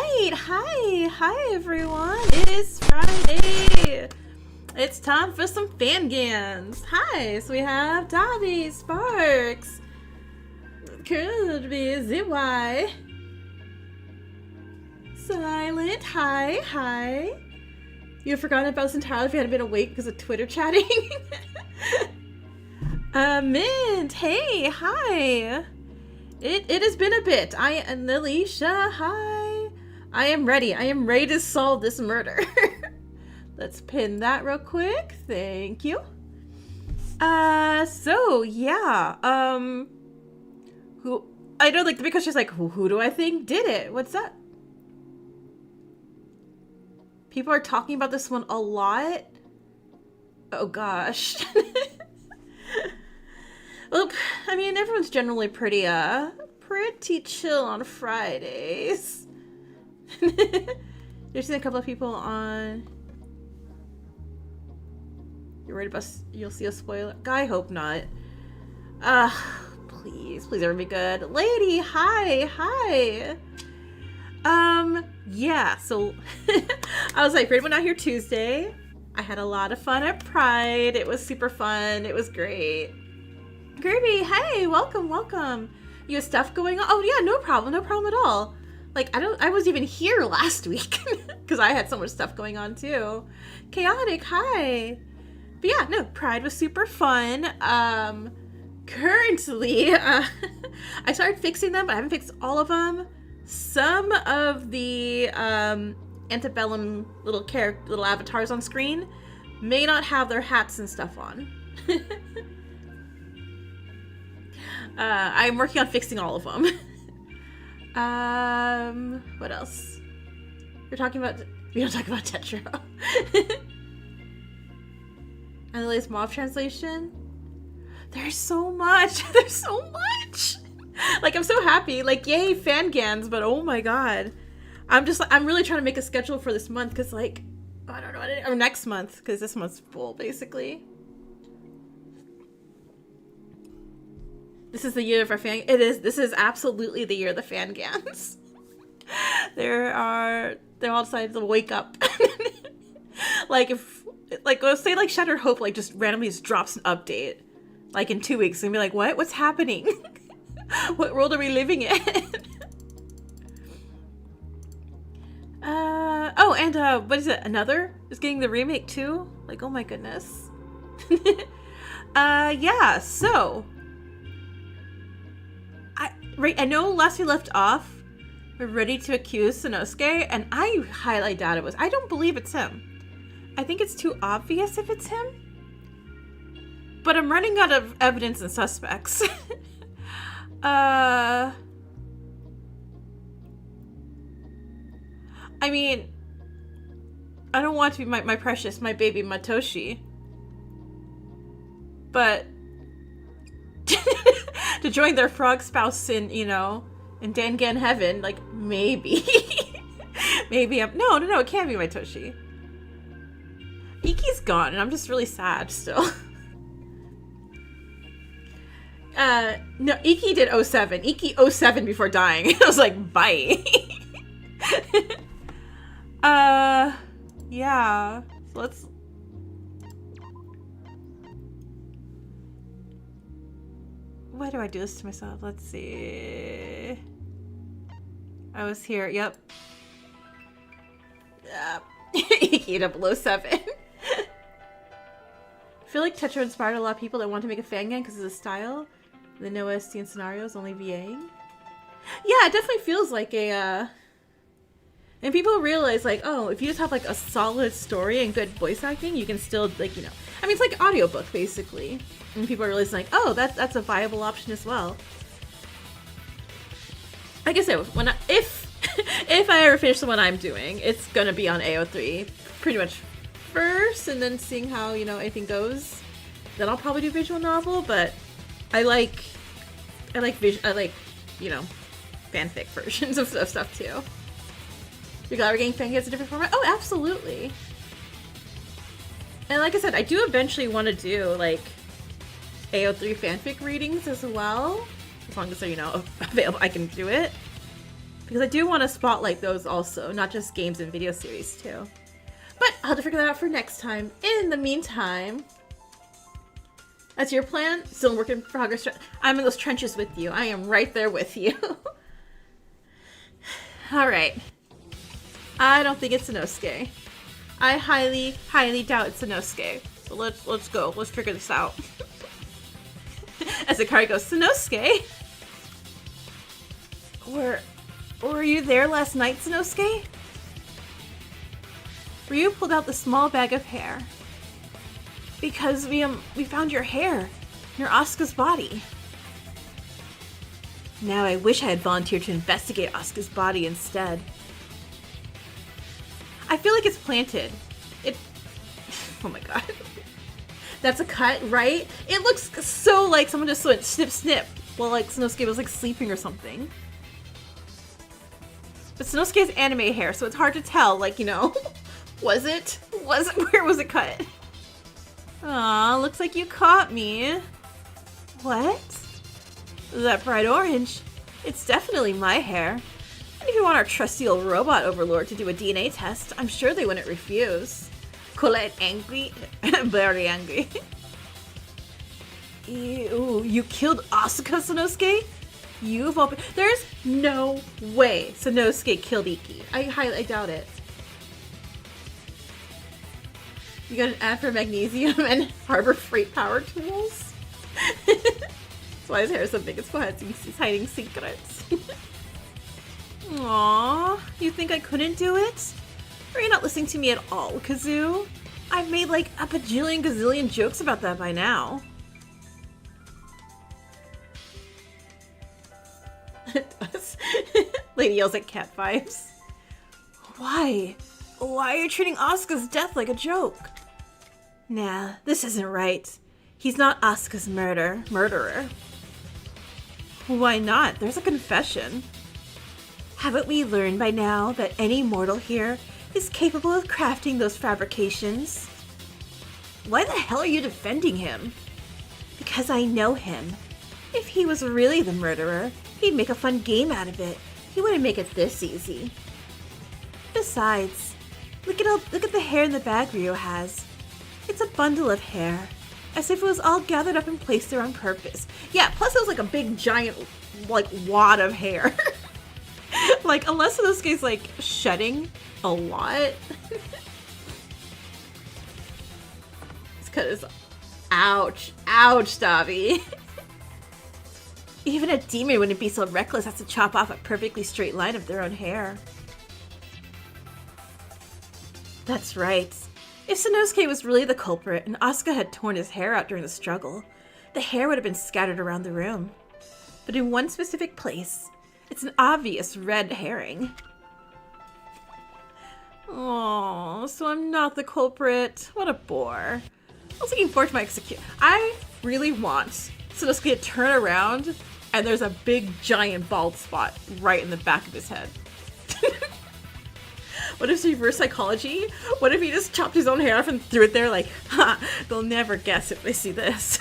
right, hi everyone. It is Friday. It's time for some Fangans. Hi, so we have Dobby, Sparks, could be ZY, Silent. Hi. You've forgotten about us entirely if you hadn't been awake because of Twitter chatting. Mint. Hey, hi. It has been a bit. I am Alicia. Hi. I am ready. I am ready to solve this murder. Let's pin that real quick. Thank you. So yeah. Who? I know, like the big question is like, who do I think did it? What's that? People are talking about this one a lot. Oh gosh. Well, I mean, everyone's generally pretty chill on Fridays. You're seeing a couple of people on. You're worried about you'll see a spoiler? I hope not. Please everyone be good. Lady, hi. Yeah, so I was like, for anyone out here Tuesday, I had a lot of fun at Pride. It was super fun. It was great. Kirby, hey, welcome. You have stuff going on? Oh yeah, no problem at all. Like, I was even here last week because I had so much stuff going on too. Chaotic, hi. But yeah, no, Pride was super fun. Currently, I started fixing them, but I haven't fixed all of them. Some of the antebellum little avatars on screen may not have their hats and stuff on. I'm working on fixing all of them. What else? We don't talk about Tetro. And the latest MOV translation. There's so much. Like, I'm so happy. Like, yay, Fangans, but oh my god. I'm really trying to make a schedule for this month, because, like, I don't know, or next month, because this month's full, basically. This is the year of our fan. This is absolutely the year of the Fangans. They all decided to wake up. Let's say, like, Shattered Hope, like, just randomly just drops an update. Like, in 2 weeks, and be like, what? What's happening? What world are we living in? What is it? Another is getting the remake too? Like, oh my goodness. Yeah, so. I know last we left off, we're ready to accuse Sanosuke, and I highly doubt it was. I don't believe it's him. I think it's too obvious if it's him. But I'm running out of evidence and suspects. I mean, I don't want to be my precious, my baby Matoshi. But to join their frog spouse in, in Dangan heaven, like, maybe. Maybe no, it can't be Matoshi. Iki's gone, and I'm just really sad still. No, Iki did 07. Iki 07 before dying. I was like, bye. Yeah. So let's... Why do I do this to myself? Let's see. I was here. Yep. Iki 007. I feel like Tetra inspired a lot of people that want to make a Fangan because of the style. The no OST and scenarios, only VAing. Yeah, it definitely feels like a, and people realize, like, oh, if you just have, like, a solid story and good voice acting, you can still, like, I mean, it's like audiobook, basically. And people are realizing, like, oh, that's a viable option as well. Like I said, if I ever finish the one I'm doing, it's gonna be on AO3, pretty much first, and then seeing how, anything goes. Then I'll probably do visual novel, but I like fanfic versions of stuff too. You're glad we're getting Fangans a different format? Oh, absolutely. And like I said, I do eventually want to do, like, AO3 fanfic readings as well. As long as they're, available, I can do it. Because I do want to spotlight those also, not just games and video series too. But I'll have to figure that out for next time. In the meantime, that's your plan? Still work in progress. I'm in those trenches with you. I am right there with you. Alright. I don't think it's Sanosuke. I highly, highly doubt it's Sanosuke. So let's go. Let's figure this out. As the card goes, Sanosuke? Were you there last night, Sanosuke? Ryu pulled out the small bag of hair. Because we found your hair near Asuka's body. Now I wish I had volunteered to investigate Asuka's body instead. I feel like it's planted. Oh my god. That's a cut, right? It looks so like someone just went snip snip while like Sanosuke was like sleeping or something. But Sanosuke has anime hair, so it's hard to tell, like, you know, was it? Where was it cut? Aw, looks like you caught me. What? That bright orange? It's definitely my hair. And if you want our trusty old robot overlord to do a DNA test, I'm sure they wouldn't refuse. Colette angry? Very angry. Ew, you killed Asuka, Sanosuke? You've all been— There's no way Sanosuke killed Iki. I highly doubt it. You got an ad for magnesium and Harbor Freight power tools? That's why his hair is so big. It's he's hiding secrets. Aww, you think I couldn't do it? Or are you not listening to me at all, Kazoo? I've made like a bajillion gazillion jokes about that by now. It does. Lady yells at cat vibes. Why? Why are you treating Asuka's death like a joke? Nah, this isn't right. He's not Asuka's murderer. Why not? There's a confession. Haven't we learned by now that any mortal here is capable of crafting those fabrications? Why the hell are you defending him? Because I know him. If he was really the murderer, he'd make a fun game out of it. He wouldn't make it this easy. Besides, look at the hair in the bag Ryo has. It's a bundle of hair, as if it was all gathered up and placed there on purpose. Yeah, plus it was like a big giant, like, wad of hair. Like, unless this guy's like shedding a lot. This cut is— ouch, Davi. Even a demon wouldn't be so reckless as to chop off a perfectly straight line of their own hair. That's right. If Sanosuke was really the culprit and Asuka had torn his hair out during the struggle, the hair would have been scattered around the room. But in one specific place, it's an obvious red herring. Oh, so I'm not the culprit. What a bore. I was looking forward to my execution. I really want Sanosuke to turn around and there's a big giant bald spot right in the back of his head. What if it's reverse psychology? What if he just chopped his own hair off and threw it there like, ha, they'll never guess if they see this.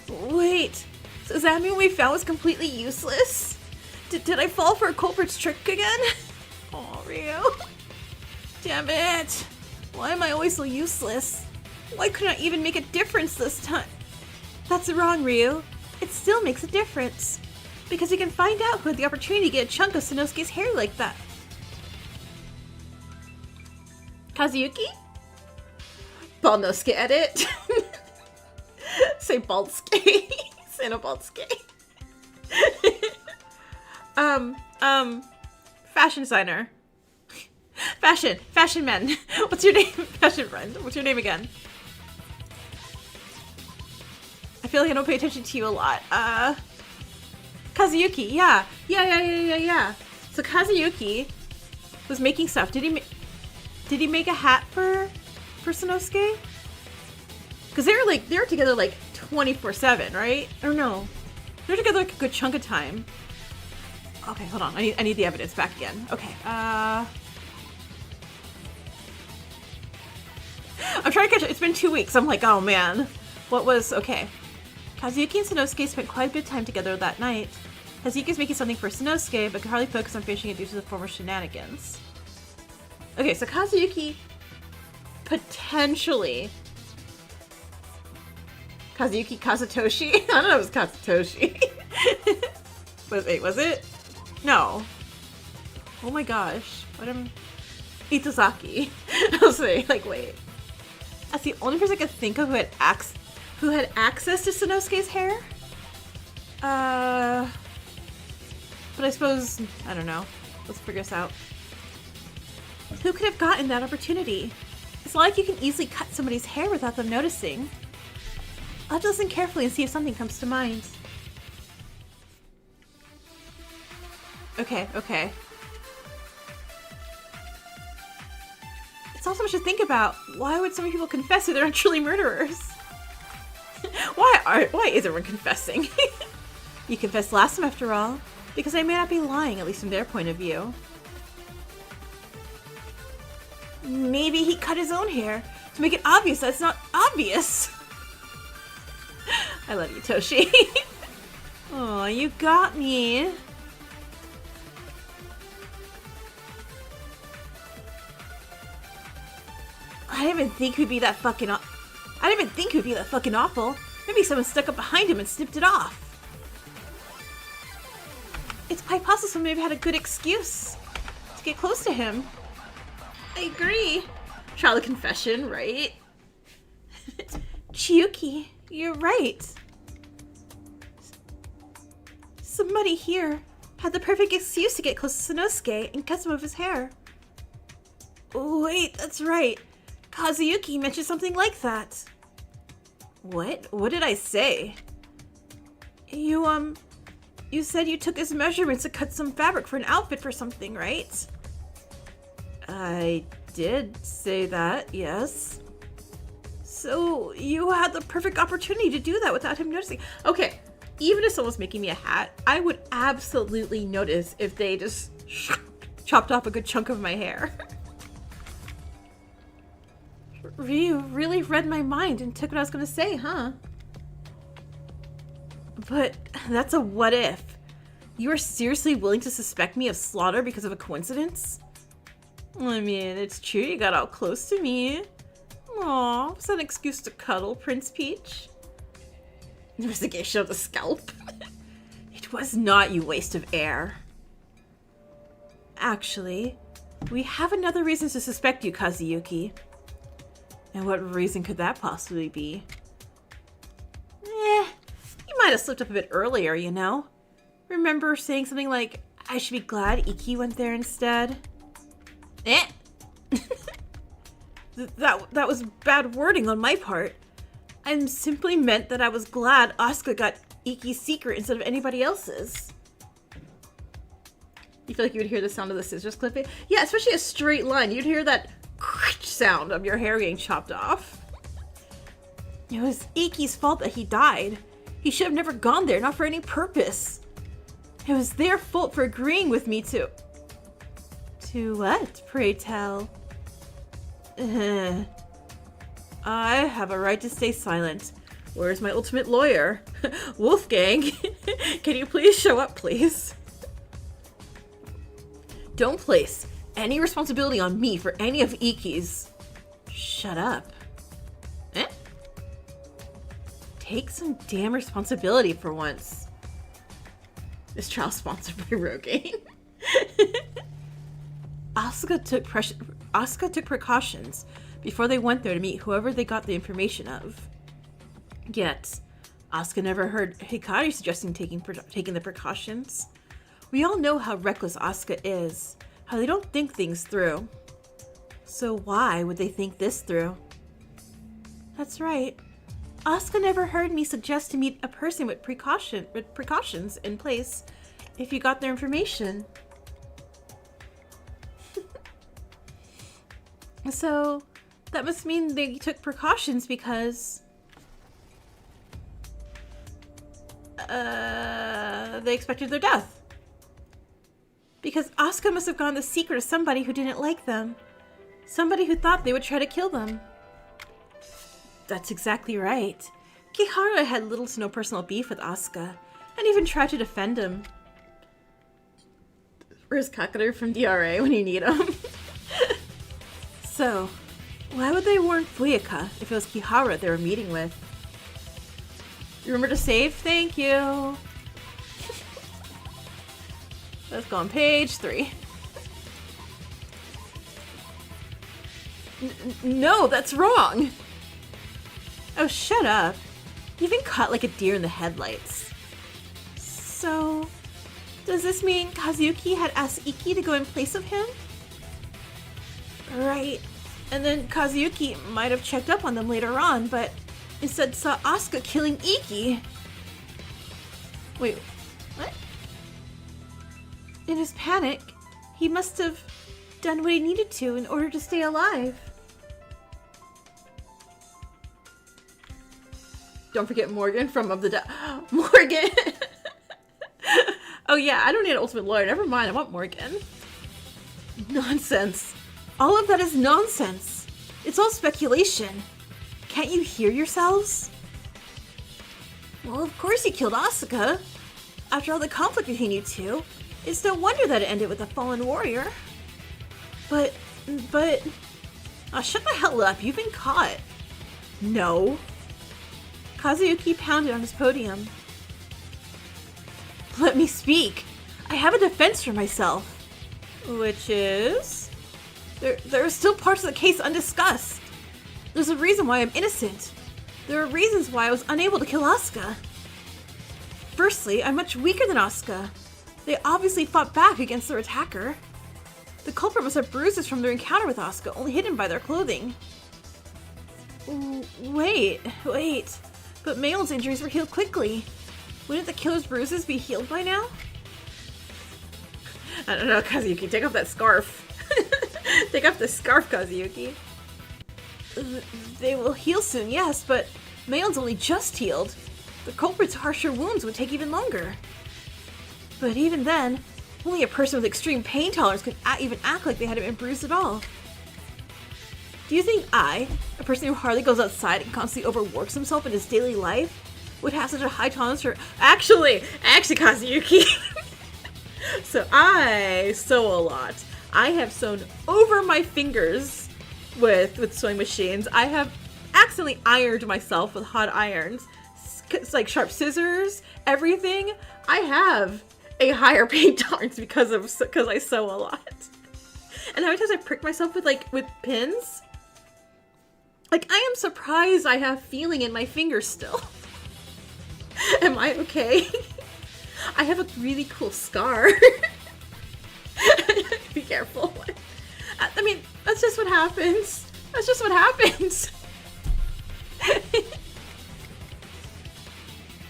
Wait, so does that mean what we found was completely useless? Did I fall for a culprit's trick again? Oh, Ryo. Damn it. Why am I always so useless? Why couldn't I even make a difference this time? That's wrong, Ryu. It still makes a difference. Because you can find out who had the opportunity to get a chunk of Sanosuke's hair like that. Kazuyuki? Baldnosuke edit. Say Baldsuke. Santa Baldsuke. Fashion designer. Fashion man. What's your name? Fashion friend. What's your name again? I feel like I don't pay attention to you a lot. Kazuyuki. Yeah. So Kazuyuki was making stuff. Did he make a hat for Sanosuke? Because they were together like 24/7, right? Or no, they're together like a good chunk of time. Okay, hold on. I need the evidence back again. Okay. I'm trying to catch it. It's been 2 weeks. I'm like, oh man, what was okay? Kazuyuki and Sanosuke spent quite a bit of time together that night. Hazuki's making something for Sanosuke, but can hardly focus on finishing it due to the former shenanigans. Okay, so Kazuyuki potentially... Kazuyuki Kazutoshi? I don't know if it was Kazutoshi. Wait, was it? No. Oh my gosh. What am... Itozaki. I was saying, like, wait. That's the only person I could think of who had access to Sanosuke's hair? But I suppose... I don't know. Let's figure this out. Who could have gotten that opportunity? It's not like you can easily cut somebody's hair without them noticing. I'll have to listen carefully and see if something comes to mind. Okay. It's not so much to think about. Why would so many people confess if they're not truly murderers? Why is everyone confessing? You confessed last time after all, because they may not be lying, at least from their point of view. Maybe he cut his own hair to make it obvious that it's not obvious. I love you, Toshi. Oh, you got me. I didn't even think he'd be that fucking awful. Maybe someone stuck up behind him and snipped it off. It's quite possible someone maybe had a good excuse to get close to him. I agree. Trial of confession, right? Chiyuki, you're right. Somebody here had the perfect excuse to get close to Sanosuke and cut some of his hair. Wait, that's right. Kazuyuki mentioned something like that. What? What did I say? You said you took his measurements to cut some fabric for an outfit for something, right? I did say that, yes. So you had the perfect opportunity to do that without him noticing. Okay, even if someone's making me a hat, I would absolutely notice if they just chopped off a good chunk of my hair. You really read my mind and took what I was going to say, huh? But that's a what if. You are seriously willing to suspect me of slaughter because of a coincidence? I mean, it's true you got all close to me. Aw, was that an excuse to cuddle, Prince Peach? Investigation of the scalp? It was not, you waste of air. Actually, we have another reason to suspect you, Kazuyuki. And what reason could that possibly be? You might have slipped up a bit earlier, you know? Remember saying something like, I should be glad Iki went there instead? That was bad wording on my part. I simply meant that I was glad Asuka got Iki's secret instead of anybody else's. You feel like you would hear the sound of the scissors clipping? Yeah, especially a straight line. You'd hear that sound of your hair getting chopped off. It was Iki's fault that he died. He should have never gone there, not for any purpose. It was their fault for agreeing with me to... To what, pray tell? I have a right to stay silent. Where's my ultimate lawyer? Wolfgang, can you please show up, please? Don't place any responsibility on me for any of Iki's. Shut up. Take some damn responsibility for once. This trial sponsored by Rogaine. Asuka took precautions before they went there to meet whoever they got the information of. Yet, Asuka never heard Hikari suggesting taking the precautions. We all know how reckless Asuka is, how they don't think things through. So why would they think this through? That's right. Asuka never heard me suggest to meet a person with precautions in place if you got their information. So, that must mean they took precautions because... they expected their death. Because Asuka must have gone the secret of somebody who didn't like them. Somebody who thought they would try to kill them. That's exactly right. Kihara had little to no personal beef with Asuka, and even tried to defend him. Where's Kakadu from DRA when you need him? So, why would they warn Fuyaka if it was Kihara they were meeting with? Remember to save? Thank you. Let's go on page 3. No, that's wrong. Oh, shut up. You've been caught like a deer in the headlights. So, does this mean Kazuki had asked Iki to go in place of him? Right. And then Kazuki might have checked up on them later on, but instead saw Asuka killing Iki. Wait, what? In his panic, he must have done what he needed to in order to stay alive. Don't forget Morgan from Of the Dead. Morgan! Oh yeah, I don't need an ultimate lawyer. Never mind, I want Morgan. Nonsense. All of that is nonsense. It's all speculation. Can't you hear yourselves? Well, of course he killed Asuka. After all the conflict between you two, it's no wonder that it ended with a fallen warrior. But... Oh, shut the hell up. You've been caught. No. Kazuki pounded on his podium. Let me speak. I have a defense for myself. Which is? There are still parts of the case undiscussed. There's a reason why I'm innocent. There are reasons why I was unable to kill Asuka. Firstly, I'm much weaker than Asuka. They obviously fought back against their attacker. The culprit must have bruises from their encounter with Asuka, only hidden by their clothing. Wait. But Mayon's injuries were healed quickly. Wouldn't the killer's bruises be healed by now? I don't know, Kazuki. Take off that scarf. Take off the scarf, Kazuki. They will heal soon, yes, but Mayon's only just healed. The culprit's harsher wounds would take even longer. But even then, only a person with extreme pain tolerance could even act like they hadn't been bruised at all. Do you think I, a person who hardly goes outside and constantly overworks himself in his daily life, would have such a high tolerance for— Actually, Kazuki! So I sew a lot. I have sewn over my fingers with sewing machines. I have accidentally ironed myself with hot irons. It's like sharp scissors, everything. I have a higher pain tolerance because I sew a lot. And how many times I prick myself with pins? Like, I am surprised I have feeling in my fingers still. Am I okay? I have a really cool scar. Be careful. I mean, that's just what happens. That's just what happens.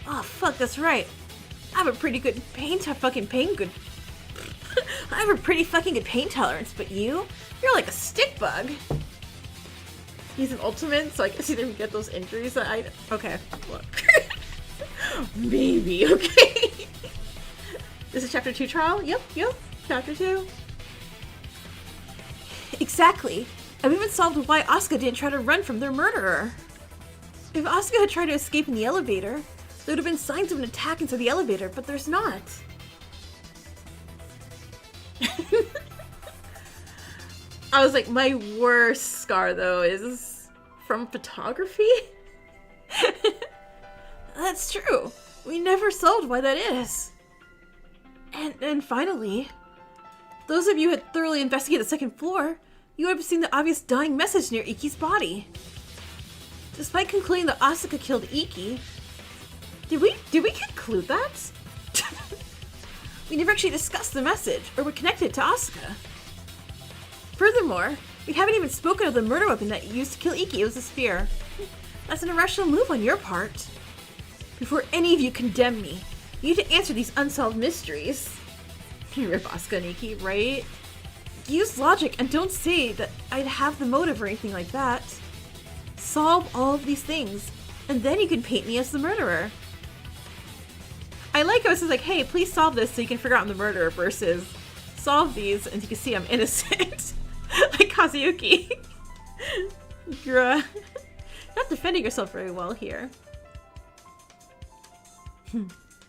Oh, fuck, that's right. I have a pretty good I have a pretty fucking good pain tolerance, but you're like a stick bug. He's an ultimate, so I guess he didn't get those injuries that okay, look. Maybe, okay. This is chapter 2 trial? Yep, chapter 2. Exactly. I've even solved why Asuka didn't try to run from their murderer. If Asuka had tried to escape in the elevator, there would have been signs of an attack inside the elevator, but there's not. I was like, my worst scar, though, is from photography? That's true. We never solved why that is. And finally, those of you who had thoroughly investigated the second floor, you would have seen the obvious dying message near Iki's body. Despite concluding that Asuka killed Iki, did we conclude that? We never actually discussed the message, or would connect it to Asuka. Furthermore, we haven't even spoken of the murder weapon that you used to kill Iki. It was a spear. That's an irrational move on your part. Before any of you condemn me, you need to answer these unsolved mysteries. You rip Asuka and Iki, right? Use logic and don't say that I'd have the motive or anything like that. Solve all of these things, and then you can paint me as the murderer. I like how it says like, hey, please solve this so you can figure out I'm the murderer, versus solve these and you can see I'm innocent. Like Kazuki. You're not defending yourself very well here.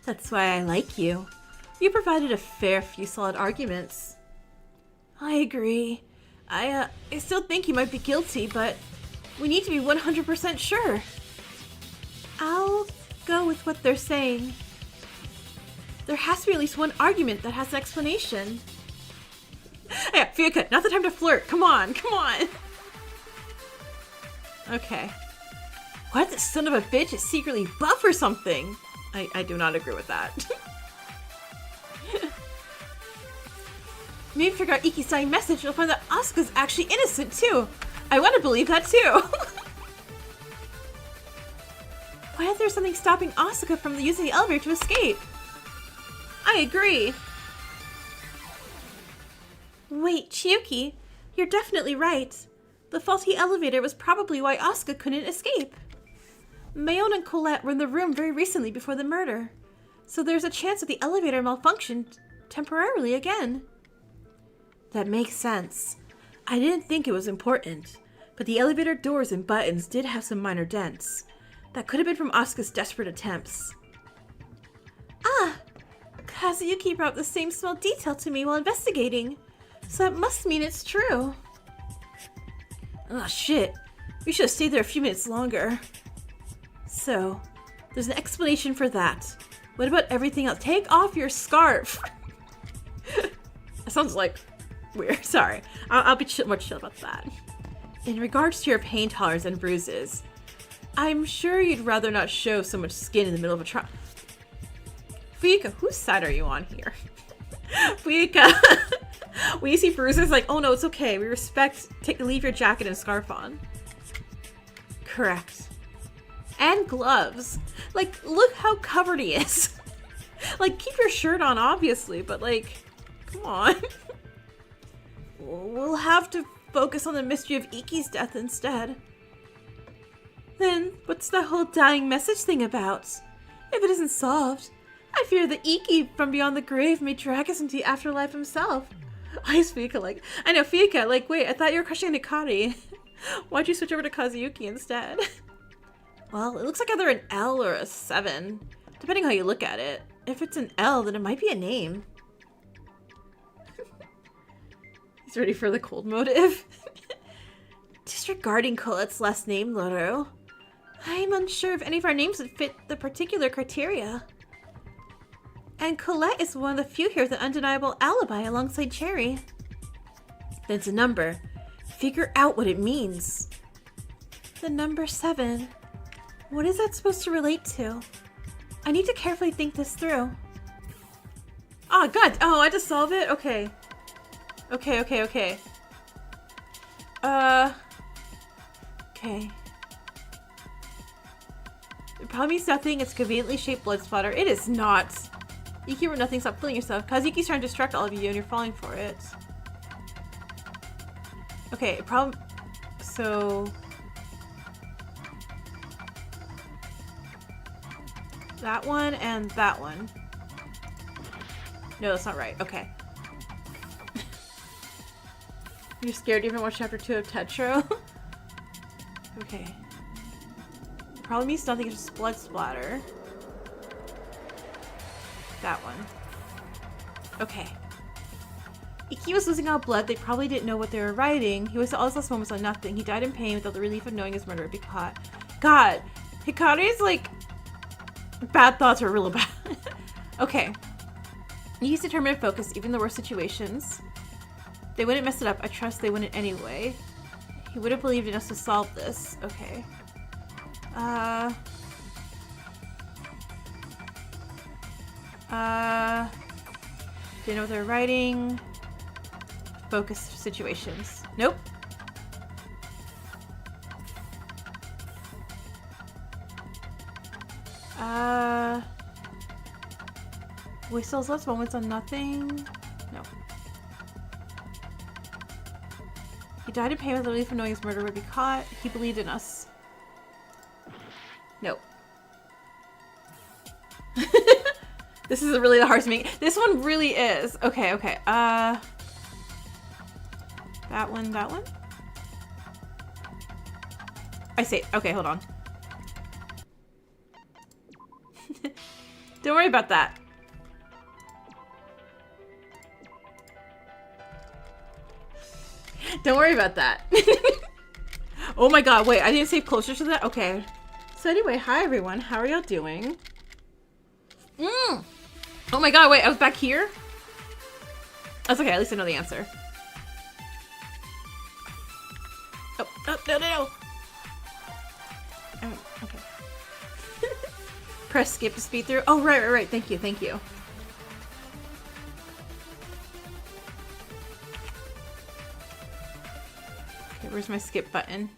That's why I like you. You provided a fair few solid arguments. I agree. I still think he might be guilty, but we need to be 100% sure. I'll go with what they're saying. There has to be at least one argument that has an explanation. Yeah, Fuyuka, not the time to flirt. Come on, come on. Okay. What if this son of a bitch is secretly buff or something? I do not agree with that. Maybe figure out Iki's dying message and you'll find that Asuka's actually innocent too. I want to believe that too. What if there's something stopping Asuka from using the elevator to escape? I agree. Wait, Chiyuki, you're definitely right. The faulty elevator was probably why Asuka couldn't escape. Mayone and Colette were in the room very recently before the murder, so there's a chance that the elevator malfunctioned temporarily again. That makes sense. I didn't think it was important, but the elevator doors and buttons did have some minor dents. That could have been from Asuka's desperate attempts. Ah! Kazuyuki brought the same small detail to me while investigating, so that must mean it's true. Ah, shit. We should have stayed there a few minutes longer. So, there's an explanation for that. What about everything else? Take off your scarf! That sounds like weird. Sorry. I'll be more chill about that. In regards to your pain tolerance and bruises, I'm sure you'd rather not show so much skin in the middle of a trial. Fuyuka, whose side are you on here? Fuyuka, when you see bruises, like, oh no, it's okay. We respect, leave your jacket and scarf on. Correct. And gloves. Like, look how covered he is. Like, keep your shirt on, obviously, but like, come on. We'll have to focus on the mystery of Iki's death instead. Then, what's the whole dying message thing about? If it isn't solved, I fear that Iki from beyond the grave may drag us into the afterlife himself. Why is Fuyuka like... I know, Fuyuka, like, wait, I thought you were crushing on Hikari. Why'd you switch over to Kazuyuki instead? Well, it looks like either an L or a 7, depending how you look at it. If it's an L, then it might be a name. He's ready for the cold motive. Disregarding Colette's last name, Loro, I'm unsure if any of our names would fit the particular criteria. And Colette is one of the few here with an undeniable alibi alongside Cherry. Then it's a number. Figure out what it means. The number 7. What is that supposed to relate to? I need to carefully think this through. Oh, God. Oh, I had to solve it? Okay. Okay. Okay. It probably means nothing. It's a conveniently shaped blood splatter. It is not. Iki wrote nothing. Stop fooling yourself. Kazuki's trying to distract all of you and you're falling for it. Okay, problem. So. That one and that one. No, that's not right. Okay. You're scared to even watch chapter 2 of Tetro? Okay. Probably means nothing, it's just blood splatter. That one. Okay. Iki was losing out blood. They probably didn't know what they were writing. He was all his last moments on nothing. He died in pain without the relief of knowing his murder would be caught. God. Hikari's like... Bad thoughts are real bad. Okay. Iki's determined to focus even in the worst situations. They wouldn't mess it up. I trust they wouldn't anyway. He would have believed in us to solve this. Okay. Didn't know what they're writing. Focus situations. Nope. Waste those last moments on nothing. No. He died in pain with the relief of knowing his murder would be caught. He believed in us. Nope. This is really hard to make. This one really is. Okay. That one. I see. Okay, hold on. Don't worry about that. Don't worry about that. Oh my god, wait, I didn't save closer to that? Okay. So anyway, hi everyone. How are y'all doing? Oh my god, wait, I was back here? That's okay, at least I know the answer. Oh, no. Oh, okay. Press skip to speed through. Oh, right. Thank you. Okay, where's my skip button?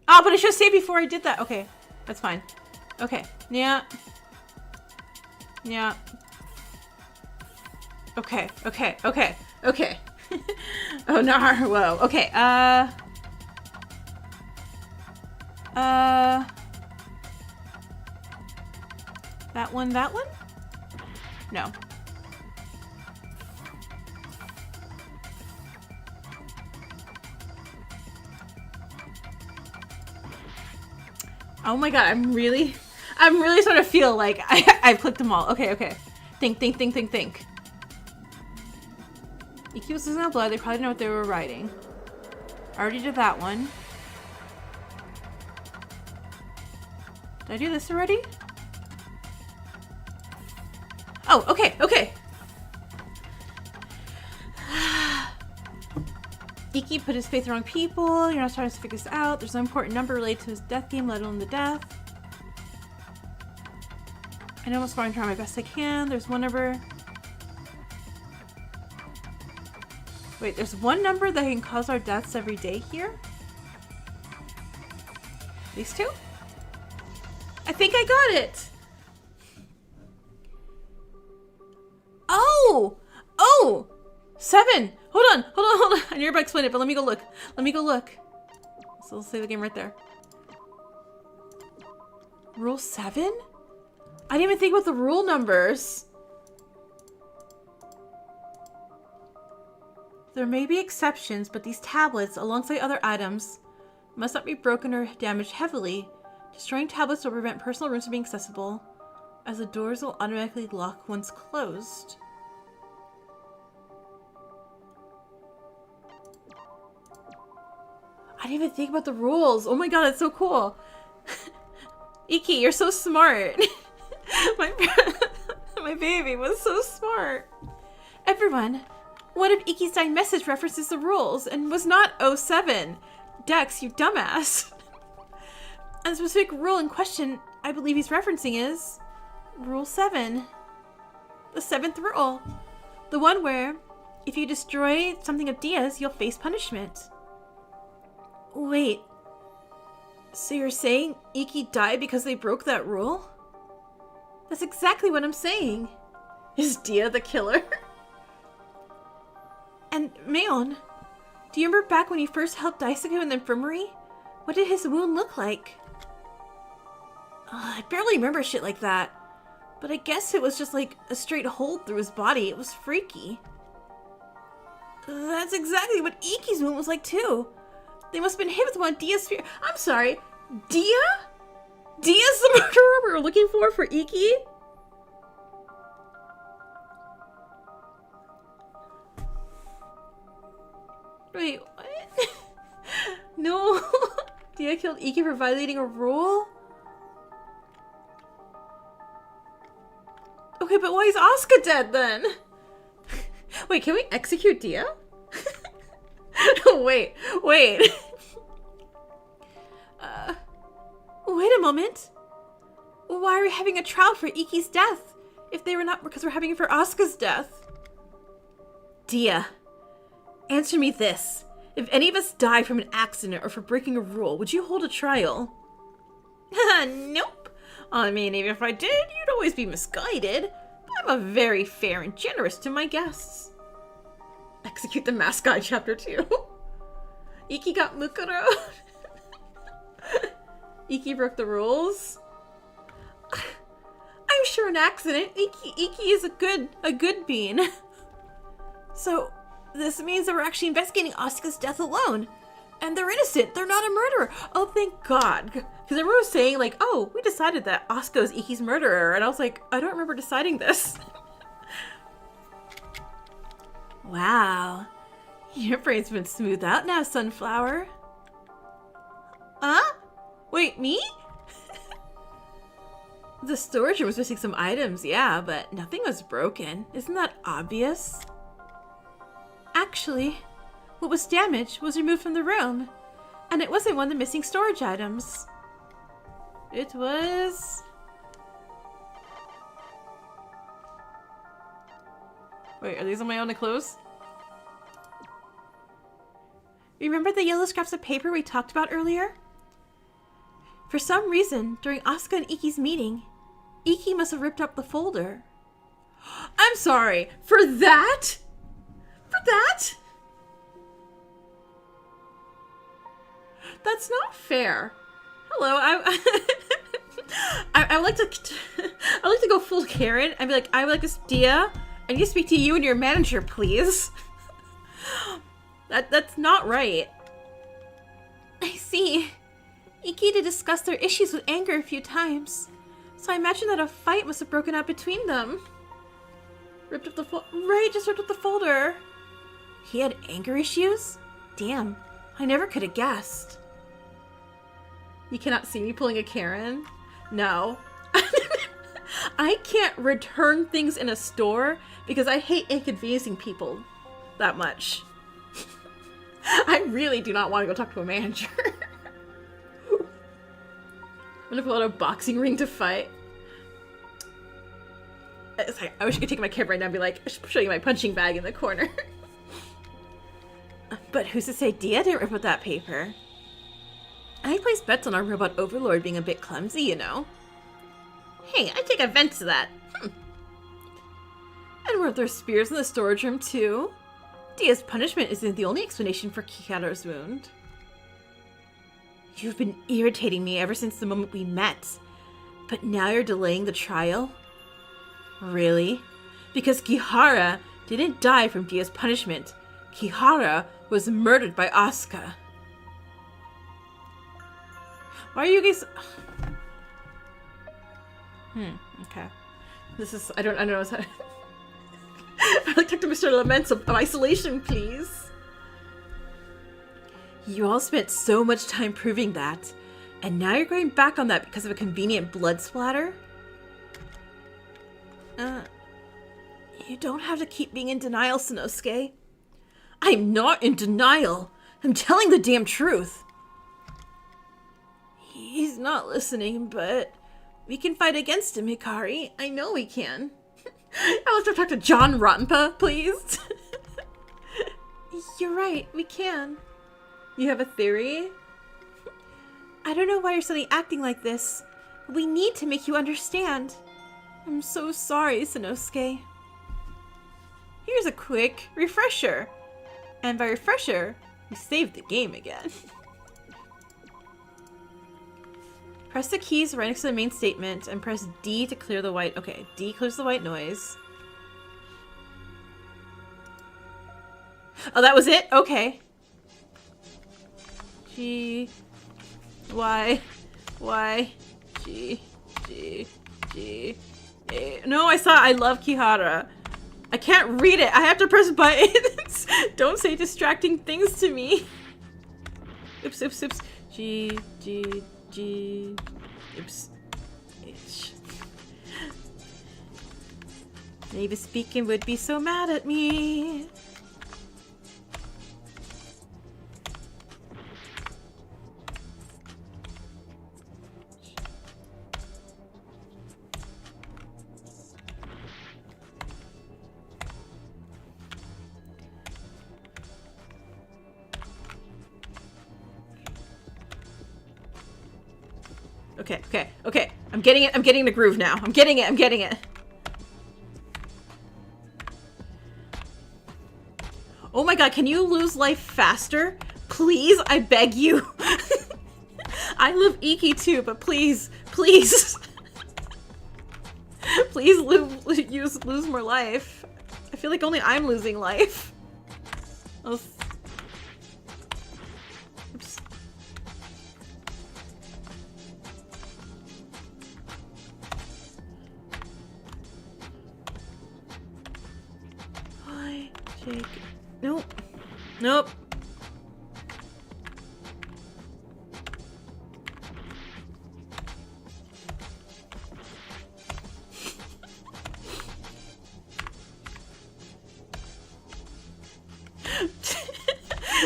Oh, but I should have saved before I did that. Okay, that's fine. Okay, yeah. Okay. Oh no, whoa. Okay, that one? No. Oh my god, I'm really starting to feel like I've clicked them all. Okay. Think. EQ was losing blood, they probably didn't know what they were writing. I already did that one. Did I do this already? Oh, okay. Iki put his faith in the wrong people. You're not trying to figure this out. There's no important number related to his death game, let alone the death. I know I'm going to try my best I can. There's one number. Wait, there's one number that can cause our deaths every day here? These two? I think I got it! Oh! 7! Hold on! I knew you were about to explain it, but let me go look. So let's save the game right there. Rule 7? I didn't even think about the rule numbers. There may be exceptions, but these tablets, alongside other items, must not be broken or damaged heavily. Destroying tablets will prevent personal rooms from being accessible, as the doors will automatically lock once closed. I didn't even think about the rules. Oh my god, that's so cool. Iki, you're so smart. My baby was so smart. Everyone, one of Iki's dying message references the rules and was not 07. Dex, you dumbass. And the specific rule in question I believe he's referencing is Rule 7. The 7th rule. The one where if you destroy something of Dia's, you'll face punishment. Wait. So you're saying Iki died because they broke that rule? That's exactly what I'm saying. Is Dia the killer? And Mayon, do you remember back when you first helped Daisuke in the infirmary? What did his wound look like? I barely remember shit like that. But I guess it was just like a straight hole through his body. It was freaky. That's exactly what Iki's wound was like too. They must have been hit with one of Dia's spear. I'm sorry, Dia? Dia's the murderer we were looking for Iki? Wait, what? No. Dia killed Iki for violating a rule? Okay, but why is Asuka dead then? Wait, can we execute Dia? Wait. Wait a moment. Why are we having a trial for Iki's death? If they were not because we're having it for Asuka's death. Dia, answer me this. If any of us died from an accident or for breaking a rule, would you hold a trial? Nope. I mean, even if I did, you'd always be misguided. I'm a very fair and generous to my guests. Execute the mascot chapter 2. Iki got Mukuro. Iki broke the rules. I'm sure an accident. Iki is a good being. So this means that we're actually investigating Asuka's death alone. And they're innocent. They're not a murderer. Oh, thank God. Because everyone was saying, like, oh, we decided that Asuka is Iki's murderer. And I was like, I don't remember deciding this. Wow. Your brain's been smoothed out now, Sunflower. Huh? Wait, me? The storage room was missing some items, yeah, but nothing was broken. Isn't that obvious? Actually, what was damaged was removed from the room, and it wasn't one of the missing storage items. It was... Wait, are these on my own clothes? Remember the yellow scraps of paper we talked about earlier? For some reason, during Asuka and Iki's meeting, Iki must have ripped up the folder. I'm sorry, for that? For that? That's not fair. Hello, I would like to go full Karen and be like, I would like this, Dia. I need to speak to you and your manager, please. That's not right. I see. Iki did discuss their issues with anger a few times, so I imagine that a fight must have broken out between them. Ripped up the just ripped up the folder. He had anger issues? Damn, I never could have guessed. You cannot see me pulling a Karen? No. I can't return things in a store because I hate inconveniencing people that much. I really do not want to go talk to a manager. I'm gonna pull out a boxing ring to fight. It's like, I wish I could take my camera right now and be like, I should show you my punching bag in the corner. But who's to say Dia didn't rip up that paper? I place bets on our robot overlord being a bit clumsy, you know. Hey, I take offense to that. And weren't there spears in the storage room too? Dia's punishment isn't the only explanation for Kikata's wound. You've been irritating me ever since the moment we met. But now you're delaying the trial? Really? Because Kihara didn't die from Dia's punishment. Kihara was murdered by Asuka. Why are you guys... okay. This is... I don't know how to... I'd like to talk to Mr. Laments of isolation, please. You all spent so much time proving that, and now you're going back on that because of a convenient blood splatter? You don't have to keep being in denial, Sanosuke. I'm not in denial. I'm telling the damn truth. He's not listening, but we can fight against him, Hikari. I know we can. I'll have to talk to Jikoronpa, please. You're right, we can. You have a theory? I don't know why you're suddenly acting like this. We need to make you understand. I'm so sorry, Sanosuke. Here's a quick refresher. And by refresher, we saved the game again. Press the keys right next to the main statement and press D to clear the white... Okay, D clears the white noise. Oh, that was it? Okay. G... Y... Y... G... G... G... A... No, I saw it. I love Kihara. I can't read it. I have to press buttons. Don't say distracting things to me. Oops, oops, oops. G... G... G... Oops. H. Native speaking would be so mad at me. Okay. I'm getting it. I'm getting the groove now. I'm getting it. Oh my god, can you lose life faster? Please, I beg you. I love Iki too, but please. Please lose more life. I feel like only I'm losing life. Oops. Nope. Nope.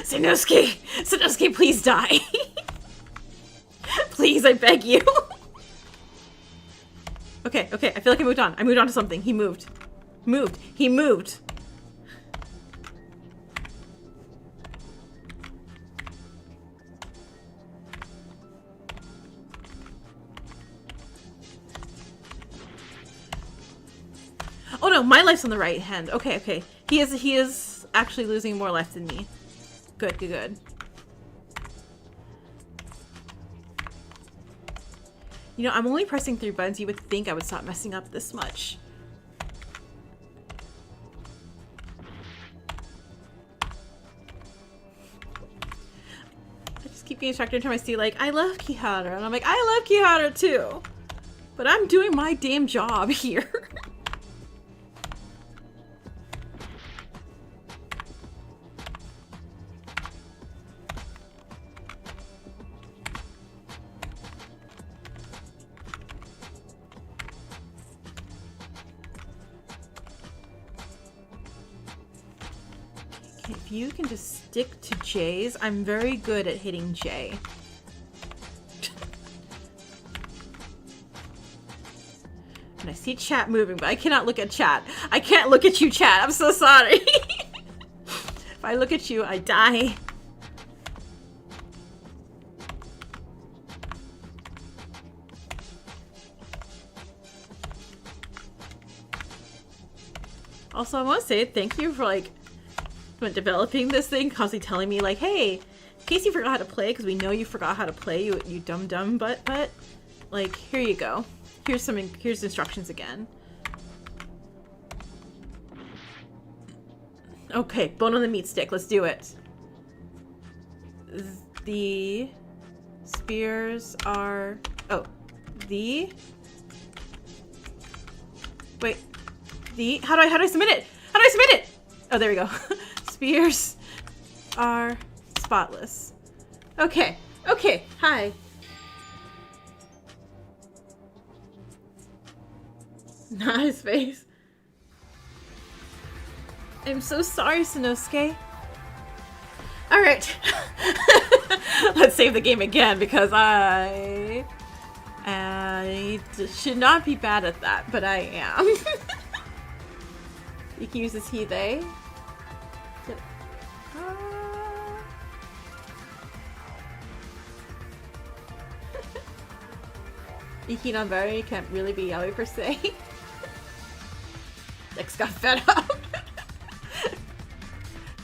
Sanosuke! Sanosuke, please die! Please, I beg you! Okay, okay, I feel like I moved on. I moved on to something. He moved. Moved. He moved. Oh no, my life's on the right hand. Okay, okay. He is actually losing more life than me. Good, good, good. You know, I'm only pressing 3 buttons. You would think I would stop messing up this much. I just keep getting distracted every time I see, like, I love Kihara. And I'm like, I love Kihara too. But I'm doing my damn job here. If you can just stick to J's, I'm very good at hitting J. And I see chat moving, but I cannot look at chat. I can't look at you, chat. I'm so sorry. If I look at you, I die. Also, I want to say thank you for, like, when developing this thing, constantly telling me, like, hey, in case you forgot how to play, because we know you forgot how to play, you dumb but, like, here you go. Here's instructions again. Okay, bone on the meat stick, let's do it. The spears are, oh, the, wait, the, how do I submit it? How do I submit it? Oh, there we go. Spears are spotless. Okay, okay, hi. Not his face. I'm so sorry, Sanosuke. Alright. Let's save the game again because I should not be bad at that, but I am. You can use this he, they. Iki Nanbari can't really be yaoi per se. Dex got fed up.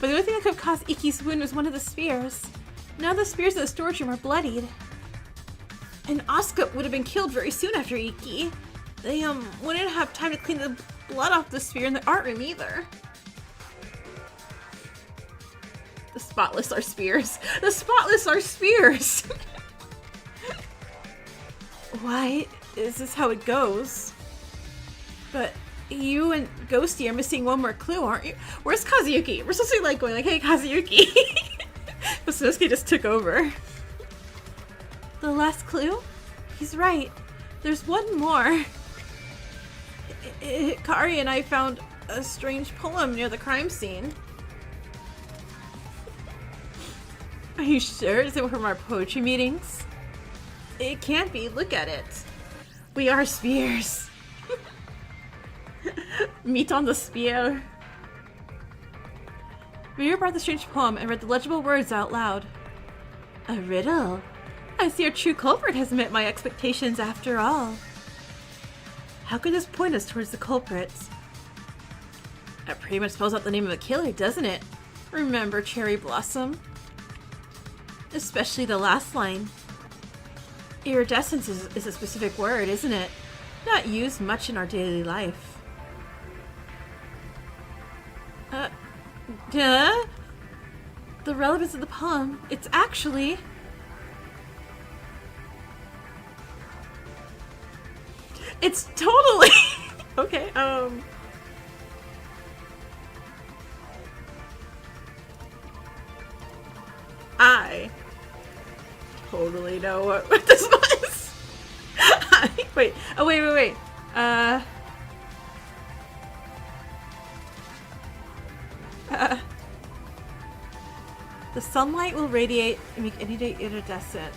But the only thing that could have caused Iki's wound was one of the spears. Now the spears in the storage room are bloodied. And Asuka would have been killed very soon after Iki. They wouldn't have time to clean the blood off the spear in the art room either. The spotless are spears. The spotless are spears! Why is this how it goes? But you and Ghosty are missing one more clue, aren't you? Where's Kazuyuki? We're supposed to be like going like, hey, Kazuyuki! But Sanosuke just took over. The last clue? He's right. There's one more. Kari and I found a strange poem near the crime scene. Are you sure? Is it from our poetry meetings? It can't be. Look at it. We are spears. Meet on the spear. Ryu brought the strange poem and read the legible words out loud. A riddle. I see our true culprit has met my expectations after all. How could this point us towards the culprits? That pretty much spells out the name of the killer, doesn't it? Remember Cherry Blossom? Especially the last line. Iridescence is a specific word, isn't it? Not used much in our daily life. Duh? The relevance of the poem, it's actually... It's totally... Okay, totally know what this was. Wait. Oh, wait. The sunlight will radiate and make any day iridescent.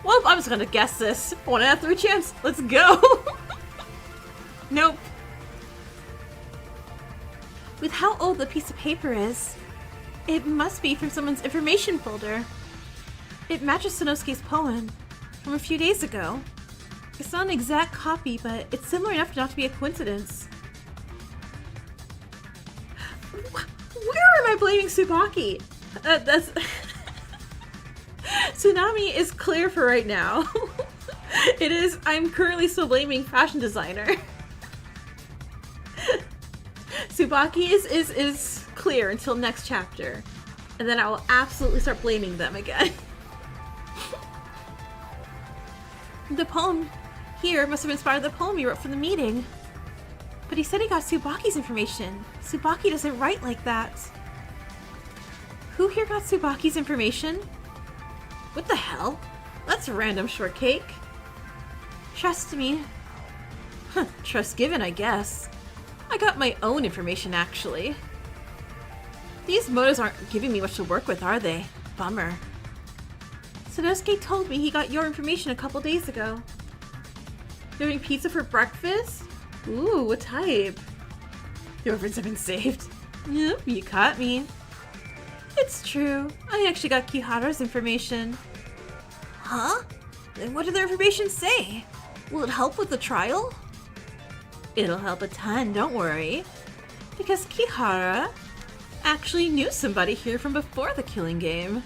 Well, I'm just gonna guess this. 1 out of 3 chance. Let's go. Nope. With how old the piece of paper is, it must be from someone's information folder. It matches Sanosuke's poem from a few days ago. It's not an exact copy, but it's similar enough not to be a coincidence. Where am I blaming Tsubaki? That's... Tsunami is clear for right now. It is... I'm currently still blaming fashion designer. Tsubaki is clear until next chapter. And then I will absolutely start blaming them again. The poem here must have inspired the poem he wrote for the meeting. But he said he got Tsubaki's information. Tsubaki doesn't write like that. Who here got Tsubaki's information? What the hell? That's a random shortcake. Trust me. Huh, trust given, I guess. I got my own information, actually. These motos aren't giving me much to work with, are they? Bummer. Sanosuke told me he got your information a couple days ago. You're having pizza for breakfast? Ooh, what type? The orphans have been saved. Yep, you caught me. It's true. I actually got Kihara's information. Huh? Then what did their information say? Will it help with the trial? It'll help a ton, don't worry. Because Kihara actually knew somebody here from before the killing game.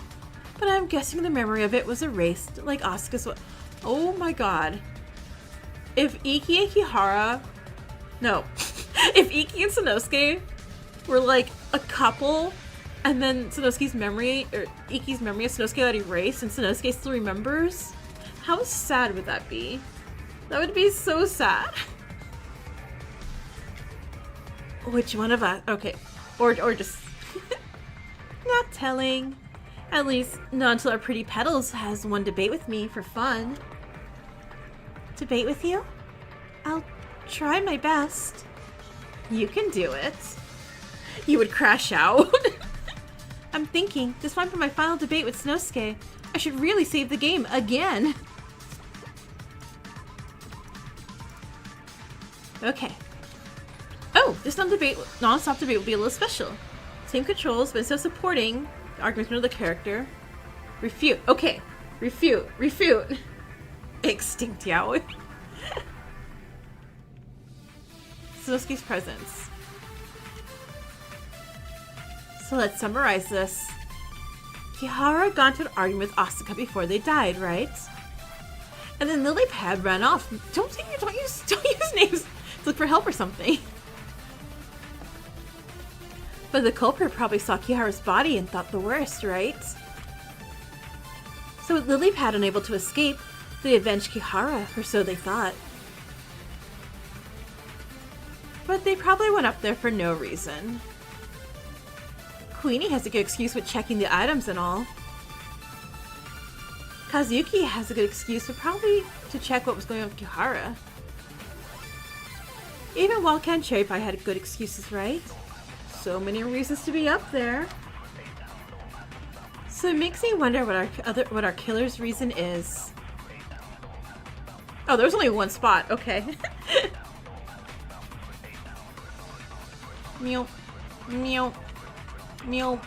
But I'm guessing the memory of it was erased, like Asuka's. Oh my god. If Iki and Kihara... No. If Iki and Sanosuke were like a couple, and then Sanosuke's memory, or Iki's memory of Sanosuke got erased, and Sanosuke still remembers, how sad would that be? That would be so sad. Which one of us? Okay. Or just... Not telling. At least, not until our pretty Petals has one debate with me for fun. Debate with you? I'll try my best. You can do it. You would crash out. I'm thinking, this one for my final debate with Sanosuke, I should really save the game again. Okay. Oh, this non-stop debate will be a little special. Same controls, but instead of supporting the argument of the character, refute. Okay, refute. Extinct yaoi. Sanosuke's presence. So let's summarize this. Kihara got into an argument with Asuka before they died, right? And then Lilypad ran off. Don't use names to look for help or something. But the culprit probably saw Kihara's body and thought the worst, right? So with Lilypad unable to escape, they avenged Kihara, or so they thought. But they probably went up there for no reason. Queenie has a good excuse with checking the items and all. Kazuki has a good excuse, but probably to check what was going on with Kihara. Even Wildcat and Cherry Pie had good excuses, right? So many reasons to be up there. So it makes me wonder what our killer's reason is. Oh, there's only one spot. Okay. Meow. Meow. Meow.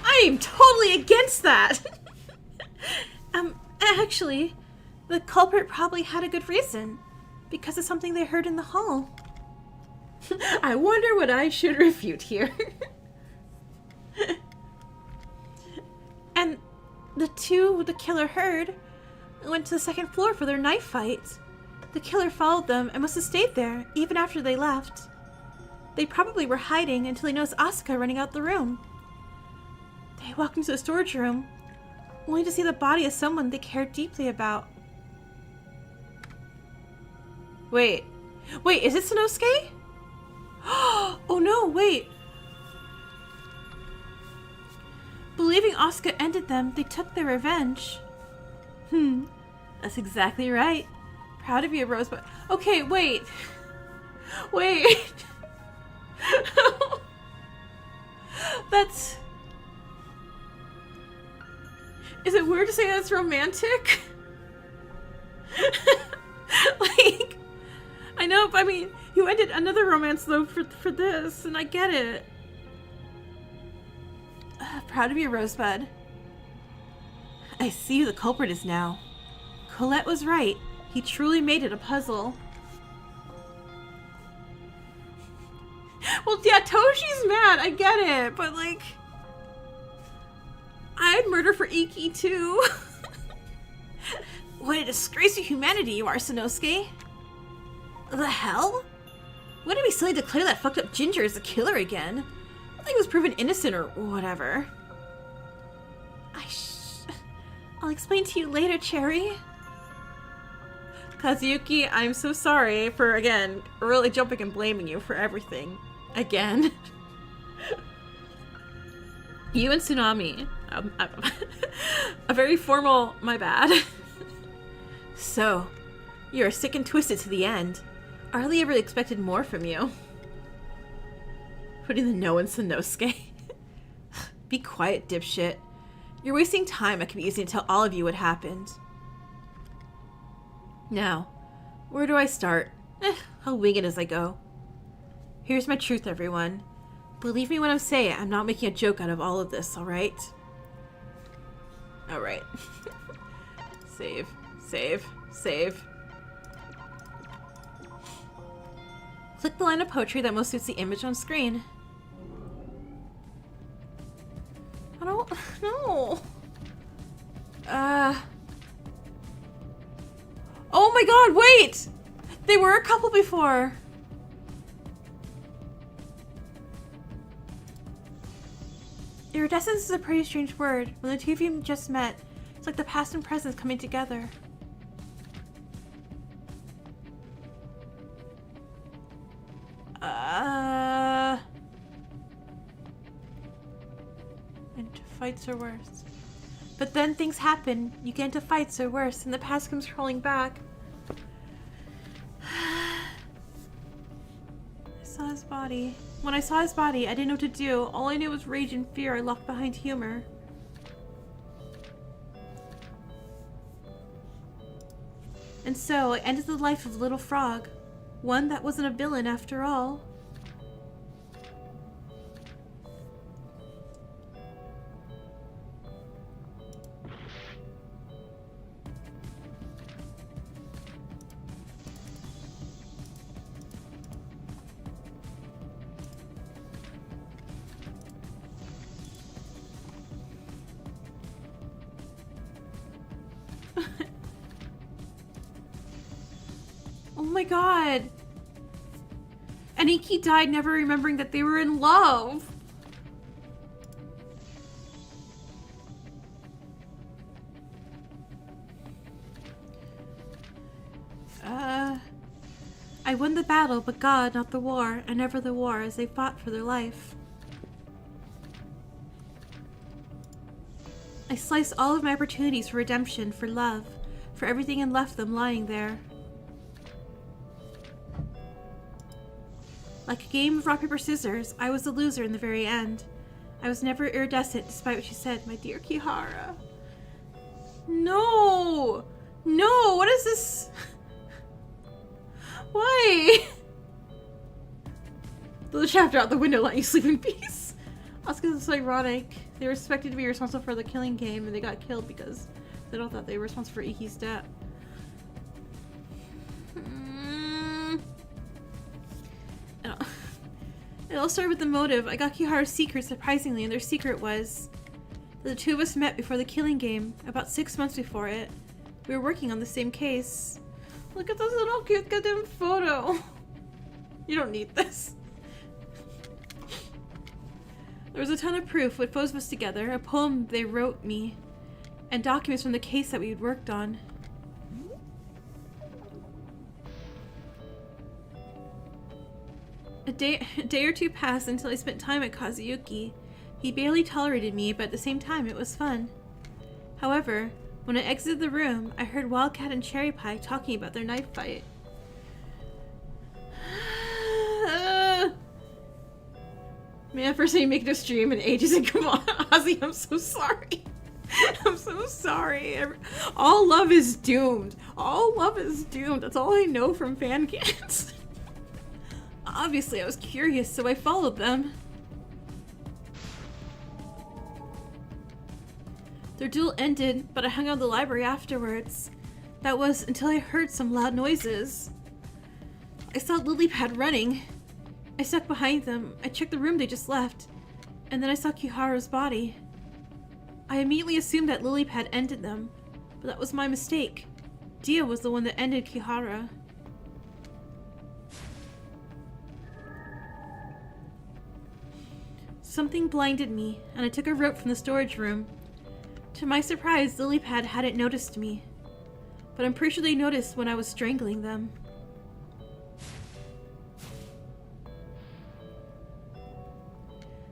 I am totally against that! Actually, the culprit probably had a good reason. Because of something they heard in the hall. I wonder what I should refute here. And the two the killer heard went to the second floor for their knife fight. The killer followed them and must have stayed there, even after they left. They probably were hiding until they noticed Asuka running out the room. They walked into the storage room, only to see the body of someone they cared deeply about. Wait, is it Sanosuke? Oh no, wait. Believing Asuka ended them, they took their revenge. That's exactly right. Proud of you, Rosebud. Okay, wait. Wait. That's... Is it weird to say that's romantic? Like, I know, but I mean, you ended another romance though for this, and I get it. Proud of you, Rosebud. I see who the culprit is now. Colette was right. He truly made it a puzzle. Well, yeah, Toshi's mad. I get it, but like, I'd murder for Iki too. What a disgrace to humanity you are, Sanosuke. The hell? Wouldn't it be silly to declare that fucked up Ginger as the killer again? I think he was proven innocent or whatever. I'll explain to you later, Cherry. Kazuyuki, I'm so sorry for, again, really jumping and blaming you for everything. Again. You and Tsunami. A very formal, my bad. So, you're sick and twisted to the end. I hardly ever expected more from you. Putting the no in Sanosuke. Be quiet, dipshit. You're wasting time I could be using to tell all of you what happened. Now, where do I start? I'll wing it as I go. Here's my truth, everyone. Believe me when I say it, I'm not making a joke out of all of this, alright? Alright. Save. Save. Save. Click the line of poetry that most suits the image on screen. I don't know. Oh my god, wait! They were a couple before. Iridescence is a pretty strange word. When the two of you just met, it's like the past and present coming together. Into fights or worse. But then things happen. You get into fights or worse, and the past comes crawling back. I saw his body. When I saw his body, I didn't know what to do. All I knew was rage and fear I locked behind humor. And so, I ended the life of Little Frog. One that wasn't a villain after all. Oh my god. And Iki died never remembering that they were in love. I won the battle, but God, not the war, and never the war, as they fought for their life. I sliced all of my opportunities for redemption, for love, for everything and left them lying there. Like a game of rock, paper, scissors, I was the loser in the very end. I was never iridescent, despite what she said, my dear Kihara. No! No! What is this? Why? The chapter out the window, let you sleep in peace. Asuka's so ironic. They were expected to be responsible for the killing game, and they got killed because they don't thought they were responsible for Iki's death. It all started with the motive. I got Kihara's secret, surprisingly, and their secret was that the two of us met before the killing game, about 6 months before it. We were working on the same case. Look at this little cute goddamn photo. You don't need this. There was a ton of proof with both of us together, a poem they wrote me, and documents from the case that we had worked on. A day or two passed until I spent time at Kazuyuki. He barely tolerated me, but at the same time it was fun. However, when I exited the room, I heard Wildcat and Cherry Pie talking about their knife fight. Man, first time you make it a stream in ages, and come on, Ozzy, I'm so sorry. I'm so sorry. All love is doomed. All love is doomed. That's all I know from Fangans. Obviously, I was curious, so I followed them. Their duel ended, but I hung out in the library afterwards. That was until I heard some loud noises. I saw Lilypad running. I stuck behind them. I checked the room they just left, and then I saw Kiharu's body. I immediately assumed that Lilypad ended them, but that was my mistake. Dia was the one that ended Kihara. Something blinded me, and I took a rope from the storage room. To my surprise, Lilypad hadn't noticed me, but I'm pretty sure they noticed when I was strangling them.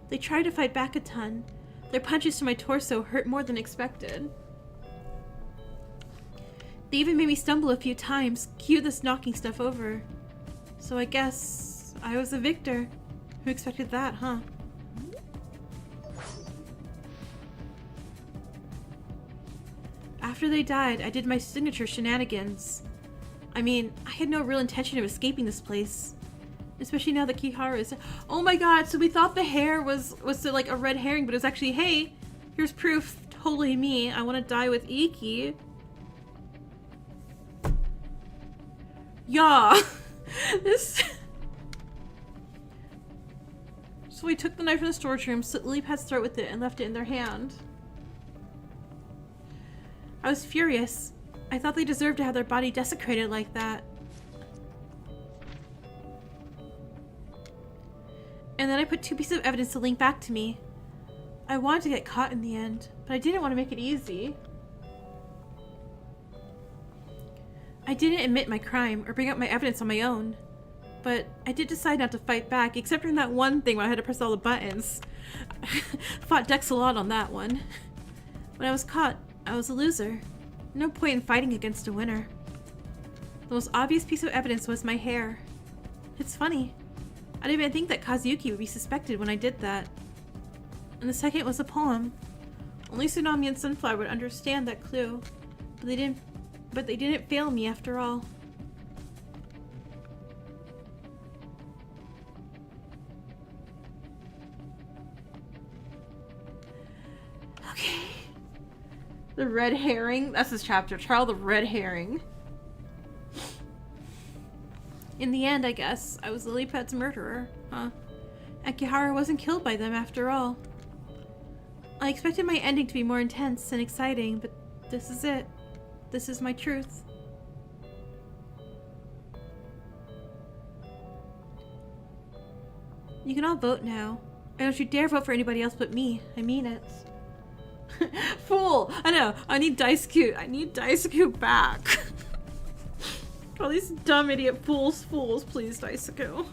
They tried to fight back a ton. Their punches to my torso hurt more than expected. They even made me stumble a few times, cue this knocking stuff over. So I guess I was the victor. Who expected that, huh? After they died, I did my signature shenanigans. I mean, I had no real intention of escaping this place. Especially now that Kiharu is— oh my god, so we thought the hair was like a red herring, but it was actually, hey, here's proof, totally me. I want to die with Iki. Yeah. This... So we took the knife from the storage room, slit Lilypad's throat with it, and left it in their hand. I was furious. I thought they deserved to have their body desecrated like that. And then I put 2 pieces of evidence to link back to me. I wanted to get caught in the end, but I didn't want to make it easy. I didn't admit my crime or bring up my evidence on my own, but I did decide not to fight back, except for that one thing when I had to press all the buttons. Fought Dex a lot on that one. When I was caught, I was a loser. No point in fighting against a winner. The most obvious piece of evidence was my hair. It's funny. I didn't even think that Kazuyuki would be suspected when I did that. And the second was a poem. Only Tsunami and Sunflower would understand that clue, but they didn't fail me after all. Okay. The red herring. That's his chapter. Trial the red herring. In the end, I guess, I was Lilypad's murderer, huh? And Kiharu wasn't killed by them after all. I expected my ending to be more intense and exciting, but this is it. This is my truth. You can all vote now. And don't you dare vote for anybody else but me. I mean it. Fool! I know. I need Daisuke. I need Daisuke back. All these dumb idiot fools, please, Daisuke.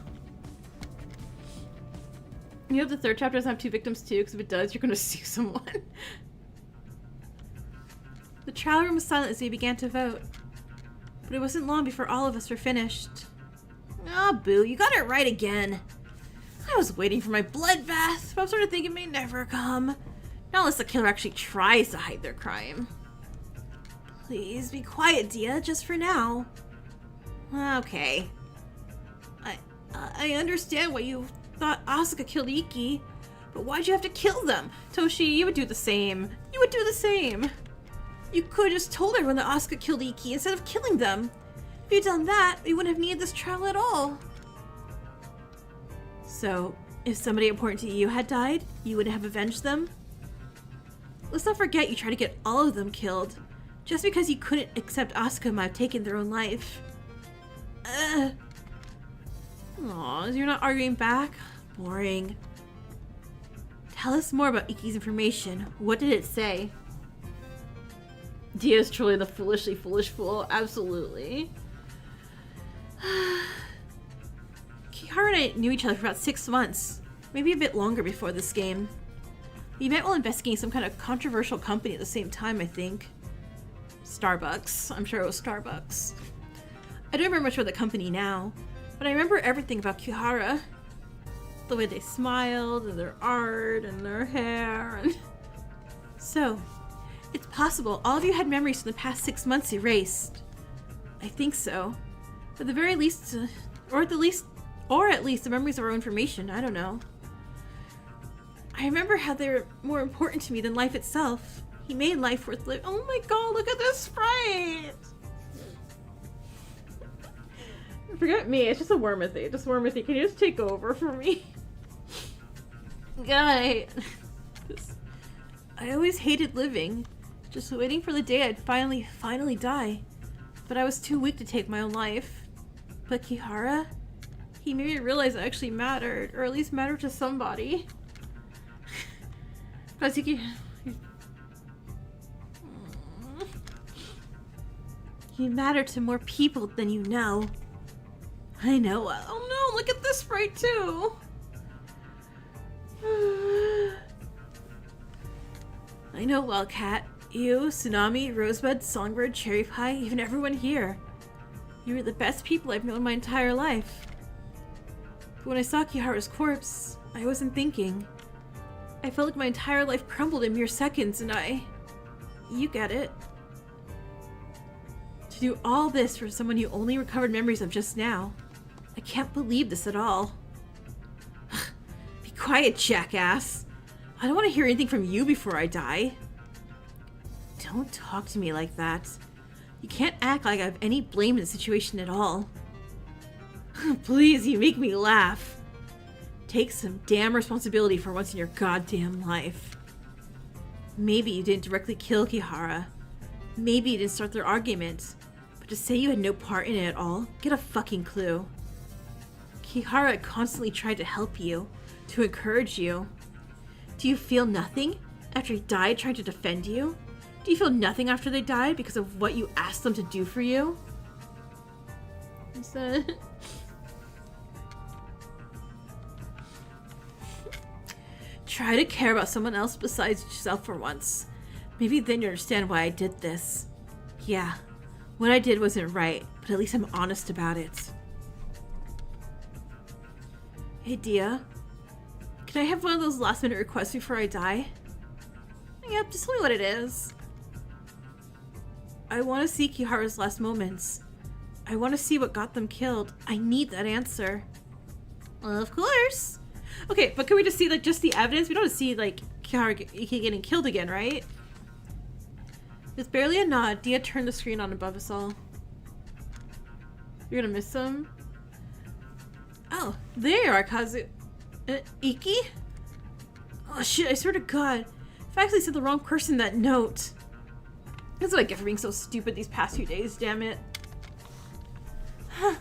You hope the third chapter doesn't have 2 victims too, because if it does, you're gonna sue someone. The trial room was silent as we began to vote. But it wasn't long before all of us were finished. Oh, boo, you got it right again. I was waiting for my bloodbath, but I'm sort of thinking it may never come. Not unless the killer actually tries to hide their crime. Please be quiet, Dia, just for now. Okay. I understand why you thought Asuka killed Iki, but why'd you have to kill them? Toshi, you would do the same. You would do the same. You could have just told everyone that Asuka killed Iki instead of killing them. If you'd done that, we wouldn't have needed this trial at all. So, if somebody important to you had died, you would have avenged them? Let's not forget you tried to get all of them killed, just because you couldn't accept Asuka might have taken their own life. Aw, you're not arguing back? Boring. Tell us more about Iki's information. What did it say? Dia is truly the foolishly foolish fool. Absolutely. Kihara and I knew each other for about 6 months, maybe a bit longer before this game. We met while investigating some kind of controversial company at the same time, I think. Starbucks. I'm sure it was Starbucks. I don't remember much about the company now, but I remember everything about Kihara. The way they smiled, and their art, and their hair, and... So, it's possible all of you had memories from the past 6 months erased. I think so. At the very least, or at least the memories of our information, I don't know. I remember how they were more important to me than life itself. He made life worth living. Oh my god, look at this sprite! Forget me, it's just a Wormathy. Just Wormathy, can you just take over for me? God, I always hated living. Just waiting for the day I'd finally die. But I was too weak to take my own life. But Kihara? He made me realize I actually mattered, or at least mattered to somebody. You matter to more people than you know. I know. Oh no, look at this sprite too. I know, Wildcat. You, Tsunami, Rosebud, Songbird, Cherry Pie, even everyone here. You were the best people I've known my entire life. But when I saw Kihara's corpse, I wasn't thinking. I felt like my entire life crumbled in mere seconds, and you get it. To do all this for someone you only recovered memories of just now. I can't believe this at all. Be quiet, jackass. I don't want to hear anything from you before I die. Don't talk to me like that. You can't act like I have any blame in the situation at all. Please, you make me laugh. Take some damn responsibility for once in your goddamn life. Maybe you didn't directly kill Kihara. Maybe you didn't start their argument. But to say you had no part in it at all, get a fucking clue. Kihara constantly tried to help you, to encourage you. Do you feel nothing after he died trying to defend you? Do you feel nothing after they died because of what you asked them to do for you? Try to care about someone else besides yourself for once. Maybe then you understand why I did this. Yeah, what I did wasn't right, but at least I'm honest about it. Hey, Dia. Can I have one of those last-minute requests before I die? Yep, just tell me what it is. I want to see Kihara's last moments. I want to see what got them killed. I need that answer. Of course. Okay, but can we just see, like, just the evidence? We don't see, like, Kihara getting killed again, right? With barely a nod, Dia turned the screen on above us all. You're gonna miss him? Oh, there you are, Kazu... Iki? Oh shit, I swear to God. I've actually said the wrong person that note. That's what I get for being so stupid these past few days, damn it. Oh,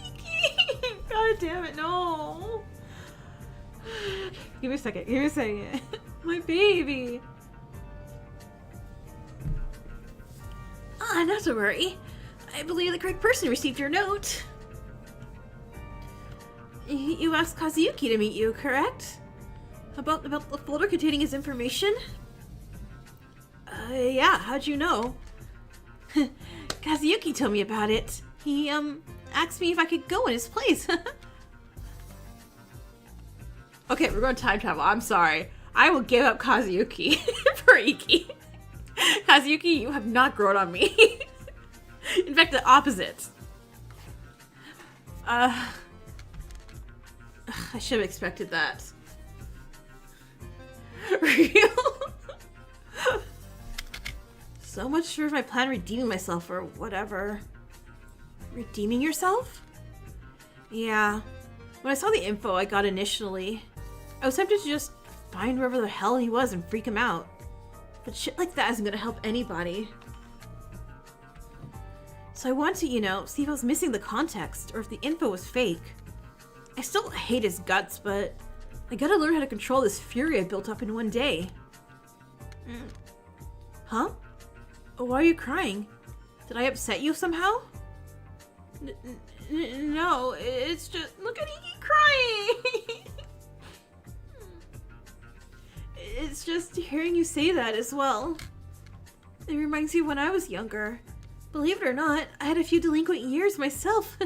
Iki! God damn it, no! Give me a second. My baby! Ah, not to worry. I believe the correct person received your note. You asked Kazuyuki to meet you, correct? About the folder containing his information? Yeah, how'd you know? Kazuyuki told me about it. He, asked me if I could go in his place. Okay, we're going to time travel. I'm sorry. I will give up Kazuyuki for Iki. Kazuyuki, you have not grown on me. In fact, the opposite. I should have expected that. Real? So much for my plan redeeming myself or whatever. Redeeming yourself? Yeah. When I saw the info I got initially, I was tempted to just find wherever the hell he was and freak him out. But shit like that isn't gonna help anybody. So I wanted to, you know, see if I was missing the context or if the info was fake. I still hate his guts, but I gotta learn how to control this fury I built up in one day. Huh? Oh, why are you crying? Did I upset you somehow? No, it's just, look at Iki crying. It's just hearing you say that as well. It reminds me when I was younger. Believe it or not, I had a few delinquent years myself.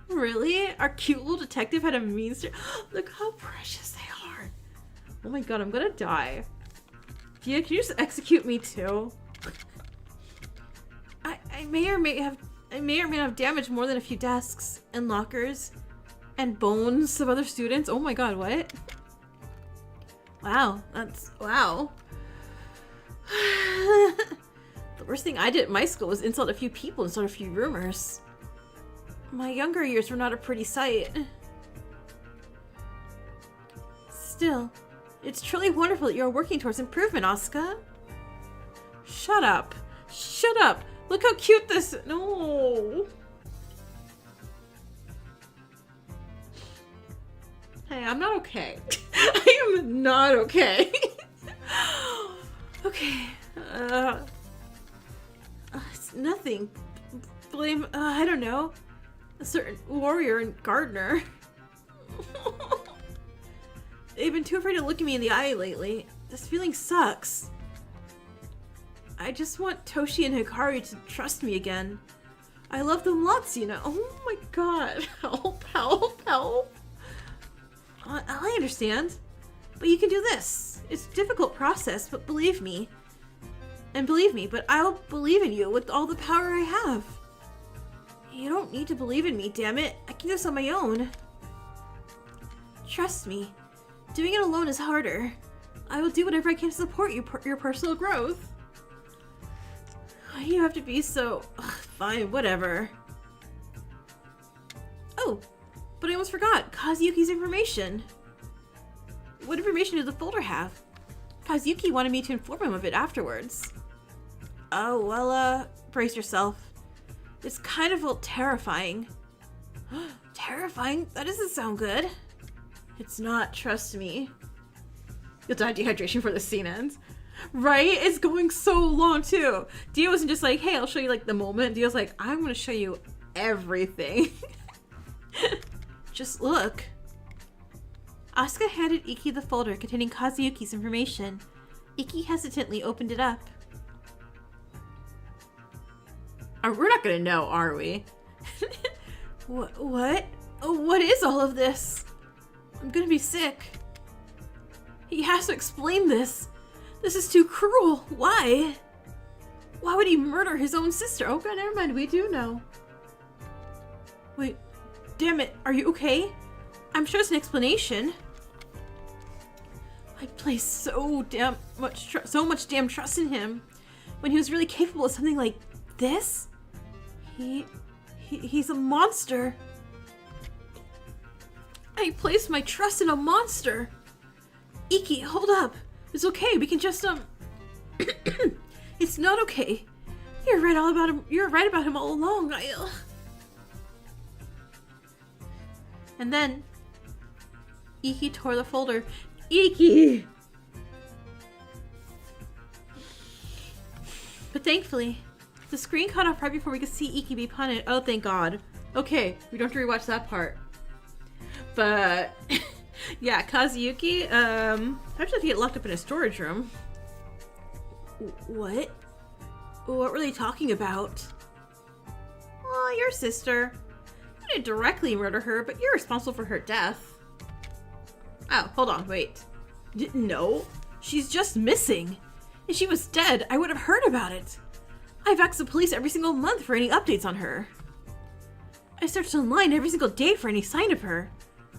Really? Our cute little detective had a mean streak? Look how precious they are. Oh my god, I'm gonna die. Dia, can you just execute me too? I may or may not have damaged more than a few desks and lockers and bones of other students. Oh my god, what? Wow, wow. The worst thing I did at my school was insult a few people and start a few rumors. My younger years were not a pretty sight. Still, it's truly wonderful that you're working towards improvement, Asuka. Shut up. Shut up. Look how cute this... No. Hey, I'm not okay. I am not okay. Okay. It's nothing. Blame, I don't know. A certain warrior and gardener. They've been too afraid to look at me in the eye lately. This feeling sucks. I just want Toshi and Hikari to trust me again. I love them lots, you know. Oh my god. Help, help, help. I understand. But you can do this. It's a difficult process, but believe me. And believe me, but I'll believe in you with all the power I have. You don't need to believe in me, damn it. I can do this on my own. Trust me. Doing it alone is harder. I will do whatever I can to support your personal growth. You have to be so... Ugh, fine, whatever. Oh, but I almost forgot. Kazuyuki's information. What information did the folder have? Kazuki wanted me to inform him of it afterwards. Oh, well, brace yourself. It's kind of terrifying. Terrifying? That doesn't sound good. It's not, trust me. You'll die of dehydration before the scene ends. Right? It's going so long too. Dia wasn't just like, hey, I'll show you like the moment. Dia's like, I'm gonna show you everything. Just look. Asuka handed Iki the folder containing Kazuyuki's information. Iki hesitantly opened it up. We're not gonna know, are we? What? What is all of this? I'm gonna be sick. He has to explain this. This is too cruel. Why? Why would he murder his own sister? Oh god, never mind. We do know. Wait. Damn it. Are you okay? I'm sure it's an explanation. I placed so much damn trust in him when he was really capable of something like this. He's a monster. I placed my trust in a monster. Iki, hold up. It's okay. We can just It's not okay. You're right all about him. You're right about him all along. And then Iki tore the folder. Iki! But thankfully, the screen cut off right before we could see Iki be punished. Oh, thank God. Okay, we don't have to rewatch that part. But yeah, Kazuyuki, I'm just have to get locked up in a storage room. What? What were they talking about? Oh, your sister. You didn't directly murder her, but you're responsible for her death. Oh, hold on, wait. No, she's just missing. If she was dead, I would have heard about it. I've asked the police every single month for any updates on her. I searched online every single day for any sign of her.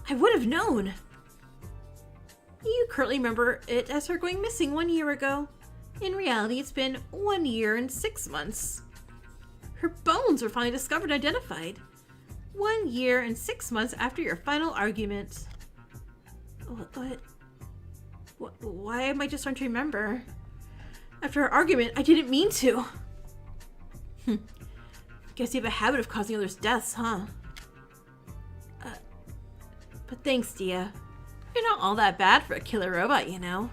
I would have known. You currently remember it as her going missing 1 year ago. In reality, it's been 1 year and 6 months. Her bones were finally discovered and identified. 1 year and 6 months after your final argument. What? Why am I just starting to remember? After our argument, I didn't mean to. Guess you have a habit of causing others' deaths, huh? But thanks, Dia. You're not all that bad for a killer robot, you know.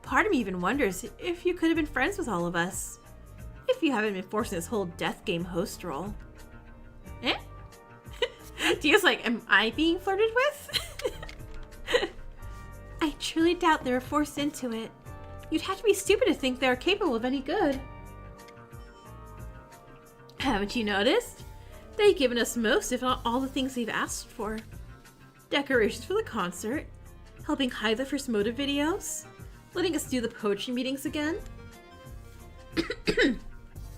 Part of me even wonders if you could have been friends with all of us. If you haven't been forced in this whole death game host role. Eh? Dia's like, am I being flirted with? I truly doubt they were forced into it. You'd have to be stupid to think they are capable of any good. Haven't you noticed? They've given us most, if not all, the things we've asked for. Decorations for the concert, helping hide the first motive videos, letting us do the poetry meetings again.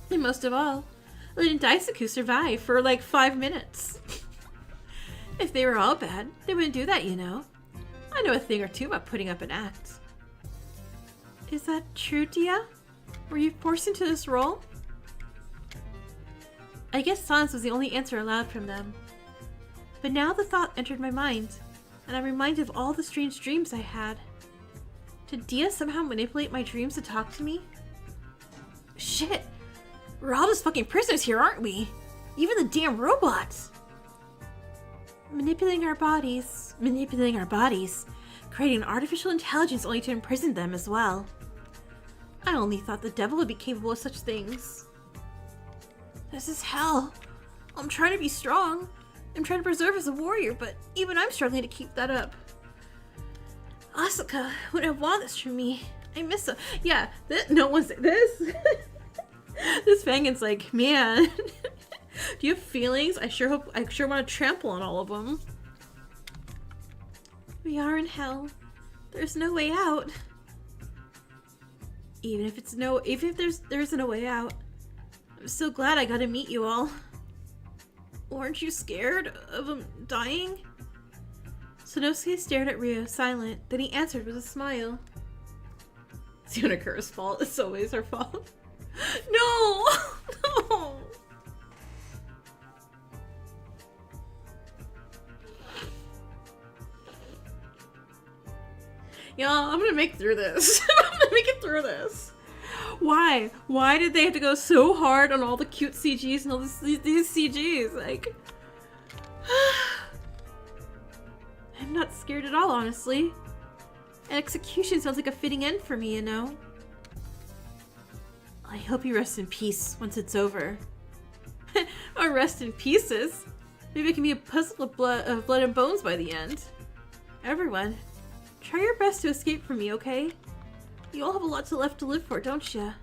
And most of all, letting Daisuke survive for like 5 minutes. If they were all bad, they wouldn't do that, you know. I know a thing or two about putting up an act. Is that true, Dia? Were you forced into this role? I guess silence was the only answer allowed from them. But now the thought entered my mind, and I'm reminded of all the strange dreams I had. Did Dia somehow manipulate my dreams to talk to me? Shit! We're all just fucking prisoners here, aren't we? Even the damn robots! Manipulating our bodies, creating an artificial intelligence only to imprison them as well. I only thought the devil would be capable of such things. This is hell. I'm trying to be strong. I'm trying to preserve as a warrior, but even I'm struggling to keep that up. Asuka would have wanted this from me. I miss her. Yeah, no one's this. This Fangan's like, man, do you have feelings? I sure want to trample on all of them. We are in hell. There's no way out. Even if there isn't a way out, I'm so glad I got to meet you all. Weren't you scared of him dying? Sonosuke stared at Ryo, silent. Then he answered with a smile. It's Yonakura's fault. It's always her fault. No! No! Y'all, I'm gonna make it through this. I'm gonna make it through this. Why? Why did they have to go so hard on all the cute CGs and all these CGs? Like, I'm not scared at all, honestly. An execution sounds like a fitting end for me, you know? I hope you rest in peace once it's over. Or rest in pieces. Maybe it can be a puzzle of blood and bones by the end. Everyone, try your best to escape from me, okay? You all have a lot left to live for, don't ya?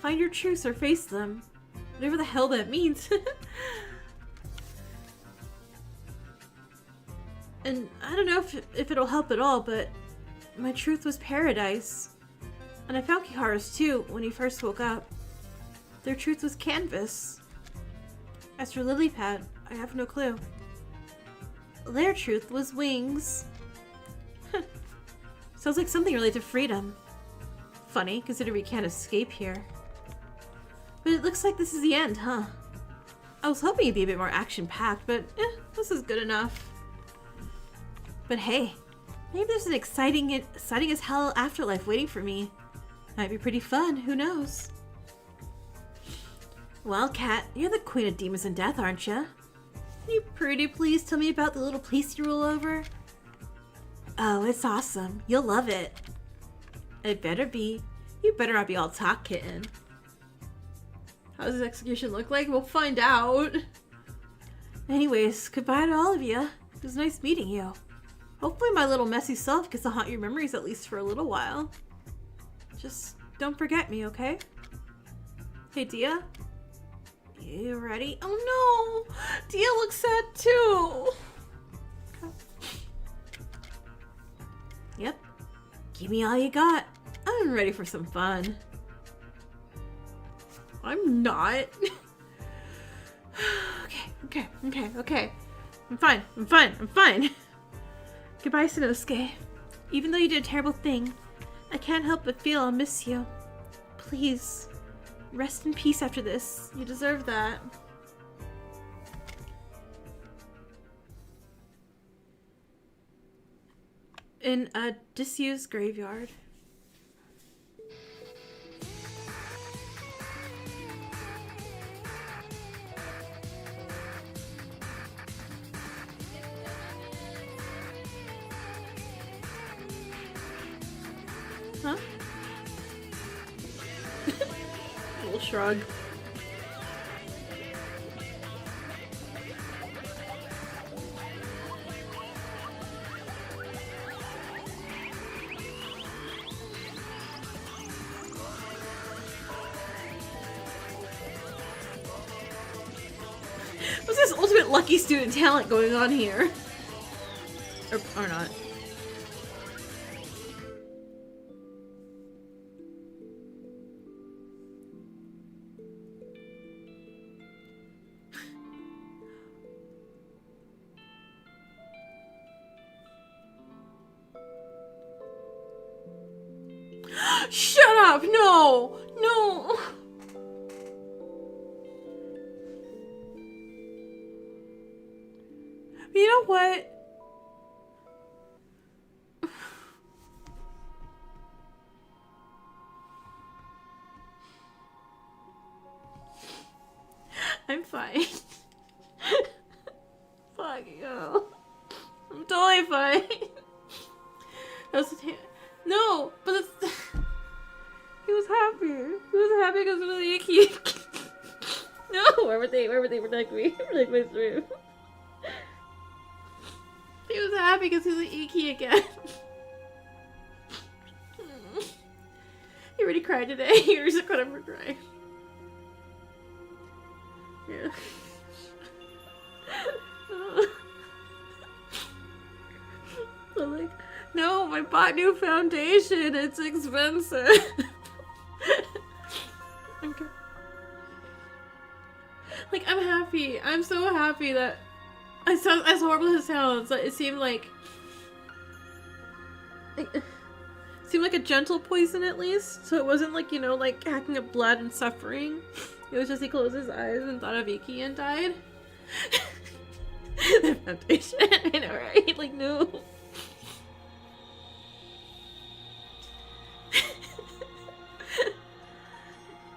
Find your truths or face them. Whatever the hell that means. And I don't know if it'll help at all, but my truth was paradise. And I found Kiharu's too when he first woke up. Their truth was canvas. As for Lilypad, I have no clue. Their truth was wings. Sounds like something related to freedom. Funny, considering we can't escape here. But it looks like this is the end, huh? I was hoping it'd be a bit more action-packed, but this is good enough. But hey, maybe there's an exciting as hell afterlife waiting for me. Might be pretty fun, who knows? Well, Kat, you're the queen of demons and death, aren't ya? Can you pretty please tell me about the little place you rule over? Oh, it's awesome. You'll love it. It better be. You better not be all talk kitten. How does this execution look like? We'll find out. Anyways, goodbye to all of you. It was nice meeting you. Hopefully my little messy self gets to haunt your memories at least for a little while. Just don't forget me, okay? Hey, Dia? You ready? Oh no! Dia looks sad too! Yep. Give me all you got. I'm ready for some fun. I'm not. Okay. I'm fine. Goodbye, Sanosuke. Even though you did a terrible thing, I can't help but feel I'll miss you. Please, rest in peace after this. You deserve that. In a disused graveyard. Huh? Little shrug. lucky student talent going on here. Or not. Shut up! No! No! You know what? I'm fine. Fuck you. I'm totally fine. No, but it's... He was happy. He was happy because of the icky. No, where would they protect me? Protect my stream. He was happy because he was icky again. He already cried today. He already said whatever cry. Yeah. So like, no, I bought new foundation. It's expensive. Okay. Like, I'm happy. I'm so happy that as horrible as it sounds, it seemed like a gentle poison at least. So it wasn't like, you know, like hacking up blood and suffering. It was just he closed his eyes and thought of Iki and died. The foundation. I know, right? Like, no.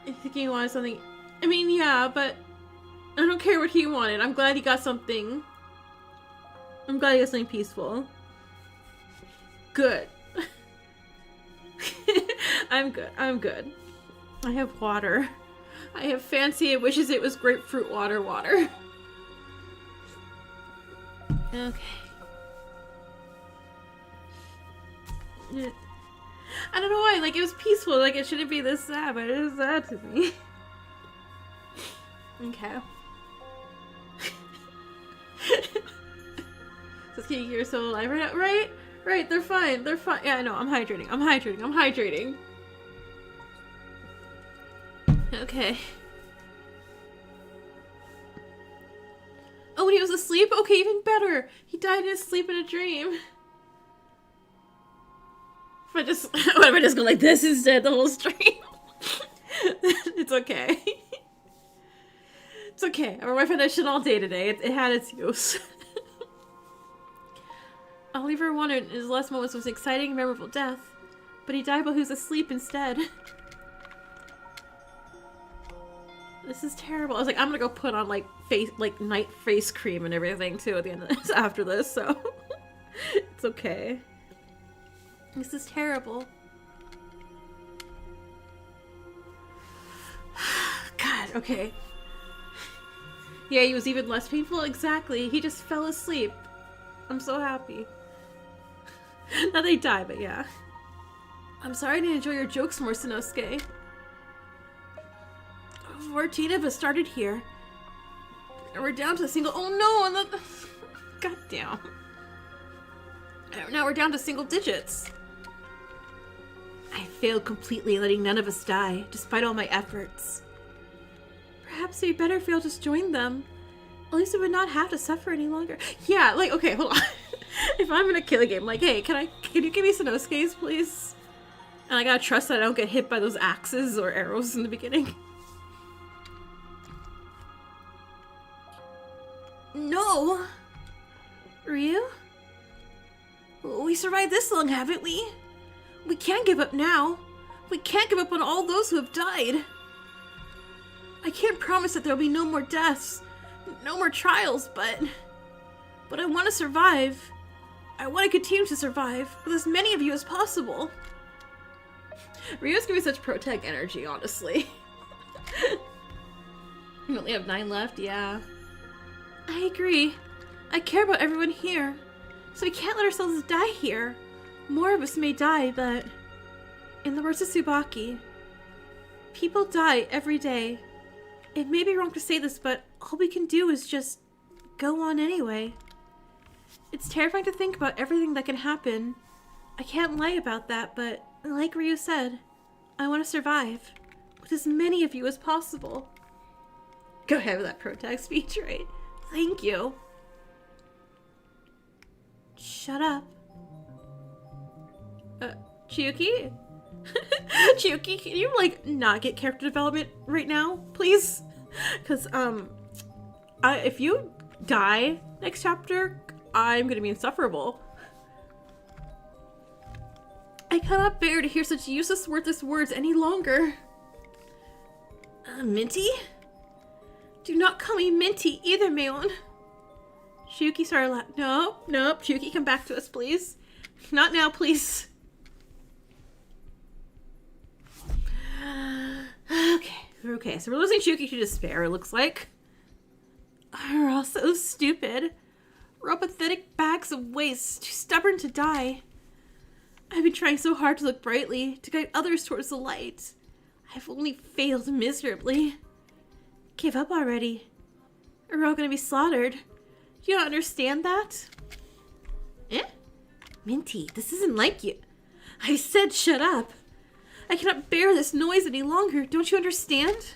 I think he wanted something. I mean, yeah, but I don't care what he wanted. I'm glad he got something. I'm glad he got something peaceful. Good. I'm good. I'm good. I have water. I have fancy. It wishes it was grapefruit water. Okay. I don't know why, like, it was peaceful, like, it shouldn't be this sad, but it is sad to me. Okay. So Kitty, you're still alive right now? Right, they're fine, yeah, I know, I'm hydrating. Okay. Oh, and he was asleep? Okay, even better! He died in his sleep in a dream. What if I just go like this instead the whole stream? It's okay. It's okay. I wore my foundation all day today. It had its use. Oliver wondered his last moments was an exciting, memorable death, but he died while he was asleep instead. This is terrible. I was like, I'm gonna go put on like night face cream and everything too at the end of this after this, so it's okay. This is terrible. God, okay. Yeah, he was even less painful. Exactly. He just fell asleep. I'm so happy. Not that he died, but yeah. I'm sorry I didn't enjoy your jokes more, Sanosuke. 14 of us started here. And we're down to a single... Oh no! God damn. Now we're down to single digits. I failed completely, letting none of us die, despite all my efforts. Perhaps it'd be better if we all just joined them. At least we would not have to suffer any longer. Yeah, like, okay, hold on. If I'm gonna kill a game, like, hey, can you give me Sanosuke's, please? And I gotta trust that I don't get hit by those axes or arrows in the beginning. No! Ryu? We survived this long, haven't we? We can't give up now. We can't give up on all those who have died. I can't promise that there'll be no more deaths, no more trials, but I want to survive. I want to continue to survive with as many of you as possible. Ryu's giving such pro-tech energy, honestly. We only have 9 left, yeah. I agree. I care about everyone here, so we can't let ourselves die here. More of us may die, but in the words of Tsubaki, people die every day. It may be wrong to say this, but all we can do is just go on anyway. It's terrifying to think about everything that can happen. I can't lie about that, but like Ryu said, I want to survive with as many of you as possible. Go ahead with that protest speech, right? Thank you. Shut up. Chiyuki? Chiyuki, can you, like, not get character development right now, please? Because, if you die next chapter, I'm gonna be insufferable. I cannot bear to hear such useless, worthless words any longer. Minty? Do not call me Minty either, Mayon. Chiyuki started laughing. Nope. Chiyuki, come back to us, please. Not now, please. Okay, so we're losing Chiyuki to despair, it looks like. We're all so stupid. We're all pathetic bags of waste, too stubborn to die. I've been trying so hard to look brightly, to guide others towards the light. I've only failed miserably. Give up already. We're all gonna be slaughtered. You don't understand that? Minty, this isn't like you. I said shut up. I cannot bear this noise any longer. Don't you understand?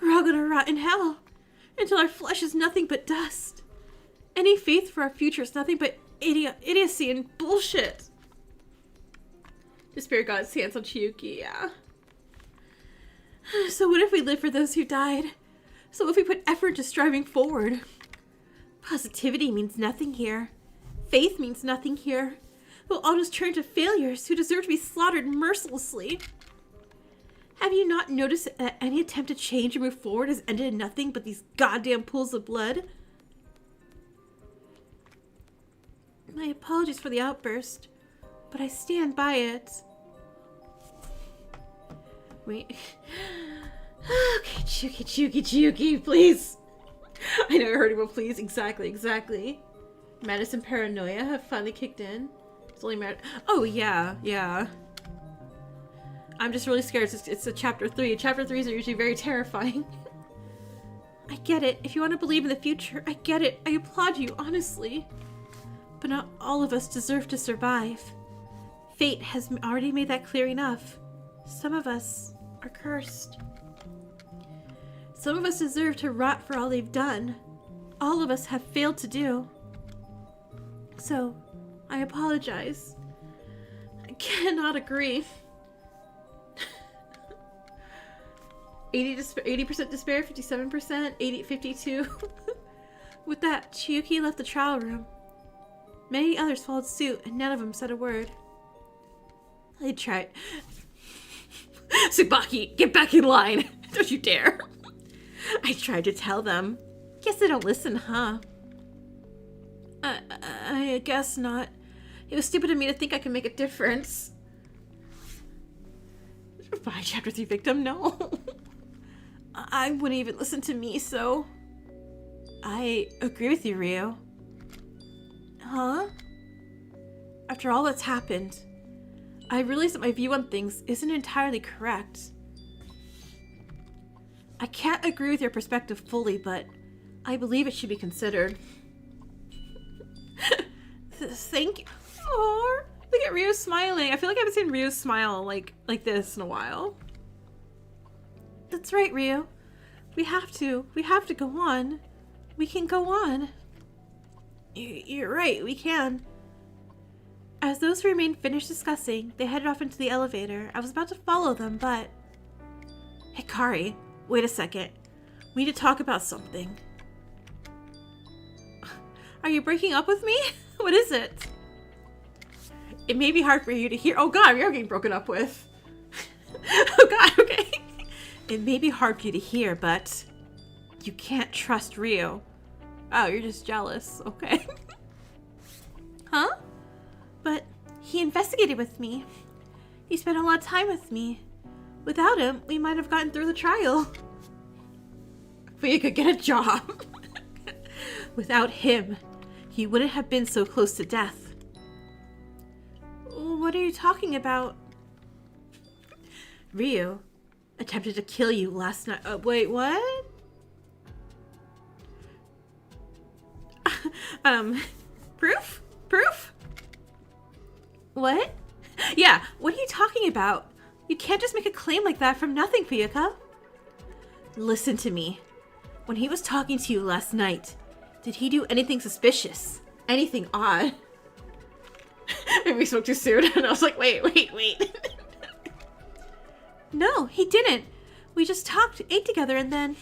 We're all gonna rot in hell until our flesh is nothing but dust. Any faith for our future is nothing but idiocy and bullshit. Despair got its hands on Chiyuki, yeah. So what if we live for those who died? So if we put effort into striving forward? Positivity means nothing here. Faith means nothing here. We'll all just turn to failures who deserve to be slaughtered mercilessly. Have you not noticed that any attempt to change or move forward has ended in nothing but these goddamn pools of blood? My apologies for the outburst, but I stand by it. Wait. Okay, Chiyuki, please. I never heard of a please. Exactly. Medicine paranoia have finally kicked in. It's only oh, yeah. I'm just really scared. It's a chapter 3. Chapter 3s are usually very terrifying. I get it. If you want to believe in the future, I get it. I applaud you, honestly. But not all of us deserve to survive. Fate has already made that clear enough. Some of us are cursed. Some of us deserve to rot for all they've done. All of us have failed to do. So, I apologize. I cannot agree. 80% despair, 57%, 52. With that, Chiyuki left the trial room. Many others followed suit, and none of them said a word. They tried. Tsubaki, get back in line! Don't you dare! I tried to tell them. Guess they don't listen, huh? I guess not. It was stupid of me to think I could make a difference. Bye, Chapter 3 victim, no. I wouldn't even listen to me, so... I agree with you, Ryo. Huh? After all that's happened, I realize that my view on things isn't entirely correct. I can't agree with your perspective fully, but I believe it should be considered. Thank you. Oh, look at Ryo smiling. I feel like I haven't seen Ryo smile like this in a while. That's right, Ryo. We have to go on. We can go on. You're right, we can. As those who remained finished discussing, they headed off into the elevator. I was about to follow them, but... Hikari, wait a second. We need to talk about something. Are you breaking up with me? What is it? It may be hard for you to hear. Oh god, you're getting broken up with. Oh god, okay. It may be hard for you to hear, but you can't trust Ryo. Oh, you're just jealous. Okay. Huh? But he investigated with me. He spent a lot of time with me. Without him, we might have gotten through the trial. We could get a job. Without him, he wouldn't have been so close to death. What are you talking about? Ryo attempted to kill you last night. Wait, what? Proof? Proof? What? Yeah, what are you talking about? You can't just make a claim like that from nothing, Fuyuka. Listen to me. When he was talking to you last night, did he do anything suspicious? Anything odd? Maybe we spoke too soon, and I was like, wait. No, he didn't. We just talked, ate together, and then...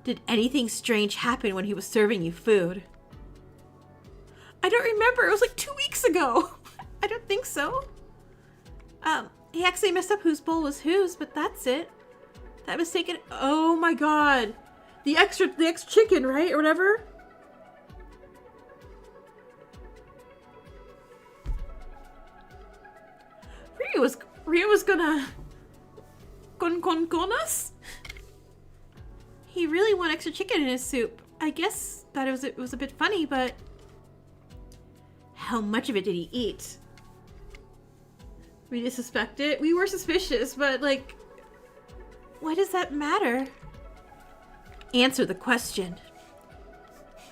Did anything strange happen when he was serving you food? I don't remember. It was like 2 weeks ago. I don't think so. He actually messed up whose bowl was whose, but that's it. That mistaken... Oh my god. The extra chicken, right? Or whatever? Ryu was gonna... Con us? He really wanted extra chicken in his soup. I guess that it was a bit funny, but... How much of it did he eat? We didn't suspect it. We were suspicious, but like... Why does that matter? Answer the question.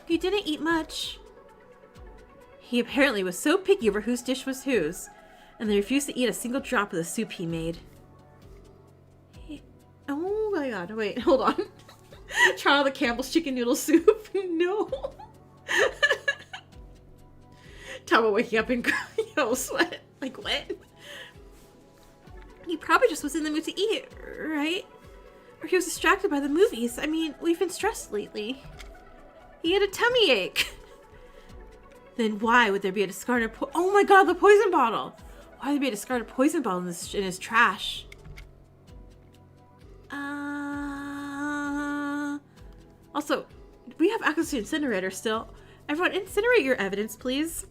He didn't eat much. He apparently was so picky over whose dish was whose, and they refused to eat a single drop of the soup he made. Oh my god, wait, hold on. Try the Campbell's chicken noodle soup. No. Talk about waking up in sweat. Like, what? He probably just was in the mood to eat, right? Or he was distracted by the movies. I mean, we've been stressed lately. He had a tummy ache. Then why would there be a discarded oh my god, the poison bottle! Why would there be a discarded poison bottle in his trash? Also, we have access to incinerator still. Everyone, incinerate your evidence, please.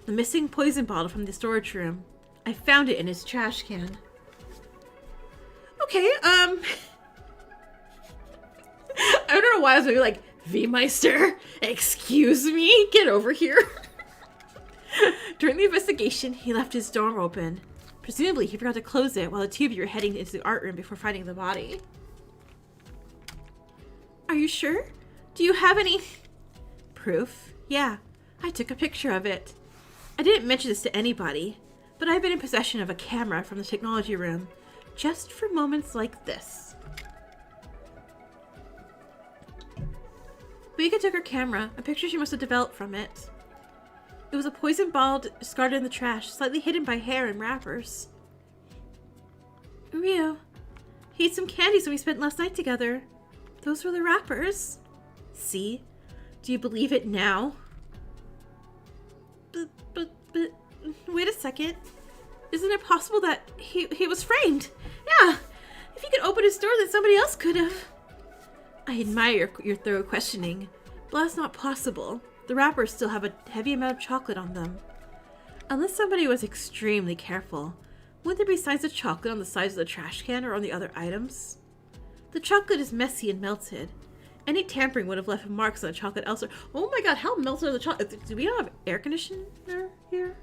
The missing poison bottle from the storage room. I found it in his trash can. Okay, I don't know why I was maybe like, V-Meister, excuse me, get over here. During the investigation, he left his door open. Presumably, he forgot to close it while the two of you were heading into the art room before finding the body. Are you sure? Do you have any... Proof? Yeah, I took a picture of it. I didn't mention this to anybody, but I've been in possession of a camera from the technology room, just for moments like this. Vika took her camera, a picture she must have developed from it. It was a poison ball discarded in the trash, slightly hidden by hair and wrappers. Rio, he ate some candies when we spent last night together. Those were the wrappers. See? Do you believe it now? But, wait a second. Isn't it possible that he was framed? Yeah, if he could open his door, then somebody else could have. I admire your thorough questioning, but that's not possible. The wrappers still have a heavy amount of chocolate on them. Unless somebody was extremely careful, wouldn't there be signs of chocolate on the sides of the trash can or on the other items? The chocolate is messy and melted. Any tampering would have left marks on the chocolate elsewhere. Oh my god, how melted are the chocolate? Do we not have air conditioner here?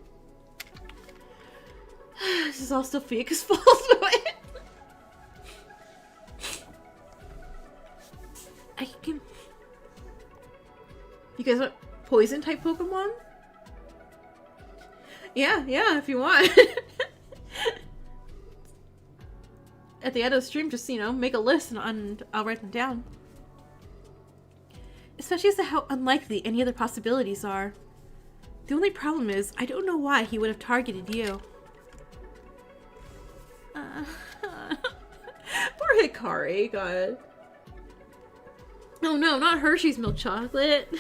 This is all still Fuyuka's fault. I can... You guys want poison type Pokemon? Yeah, if you want. At the end of the stream, just, make a list and I'll write them down. Especially as to how unlikely any other possibilities are. The only problem is, I don't know why he would have targeted you. Poor Hikari, god. Oh no, not Hershey's milk chocolate.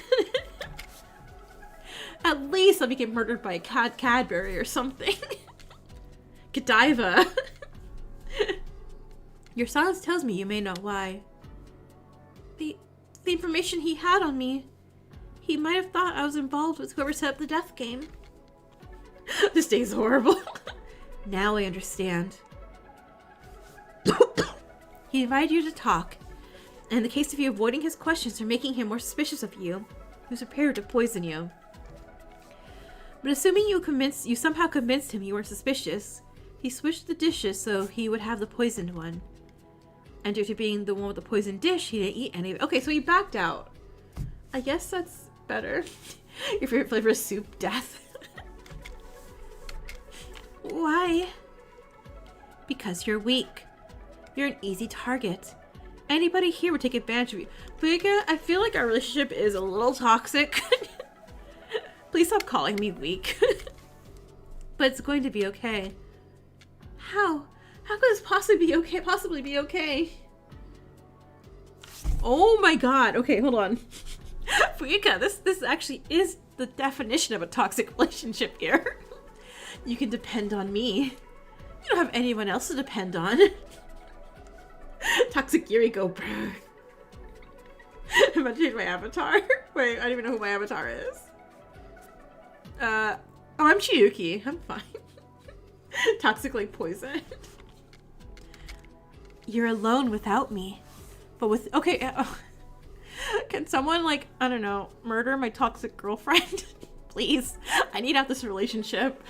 At least I'll get murdered by a Cadbury or something. Godiva. Your silence tells me you may know why. The information he had on me, he might have thought I was involved with whoever set up the death game. This day is horrible. Now I understand. He invited you to talk, and in the case of you avoiding his questions or making him more suspicious of you, he was prepared to poison you. But assuming you somehow convinced him you weren't suspicious, he switched the dishes so he would have the poisoned one. And due to being the one with the poisoned dish, he didn't eat any of it. Okay, so he backed out. I guess that's better. Your favorite flavor is soup? Death. Why? Because you're weak. You're an easy target. Anybody here would take advantage of you. Fuika, I feel like our relationship is a little toxic. Please stop calling me weak. But it's going to be okay. How? How could this possibly be okay? Oh my god. Okay, hold on. Fuika, this actually is the definition of a toxic relationship here. You can depend on me. You don't have anyone else to depend on. Toxic Yuri go brr. I'm about to change my avatar. Wait, I don't even know who my avatar is. Oh, I'm Chiyuki. I'm fine. Toxic like poison. You're alone without me. But with... Okay, can someone, like, I don't know, murder my toxic girlfriend? Please. I need out this relationship.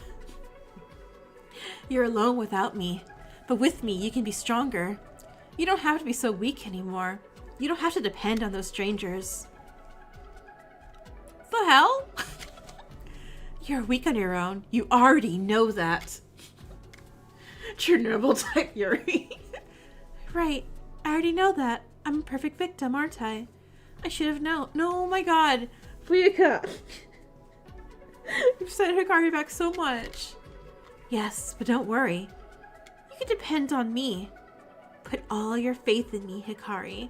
You're alone without me. But with me, you can be stronger. You don't have to be so weak anymore. You don't have to depend on those strangers. The hell? You're weak on your own. You already know that. Chernobyl type Yuri. Right. I already know that. I'm a perfect victim, aren't I? I should have known. No, oh my god. Fuika. You've set Hikari back so much. Yes, but don't worry. You can depend on me. Put all your faith in me, Hikari.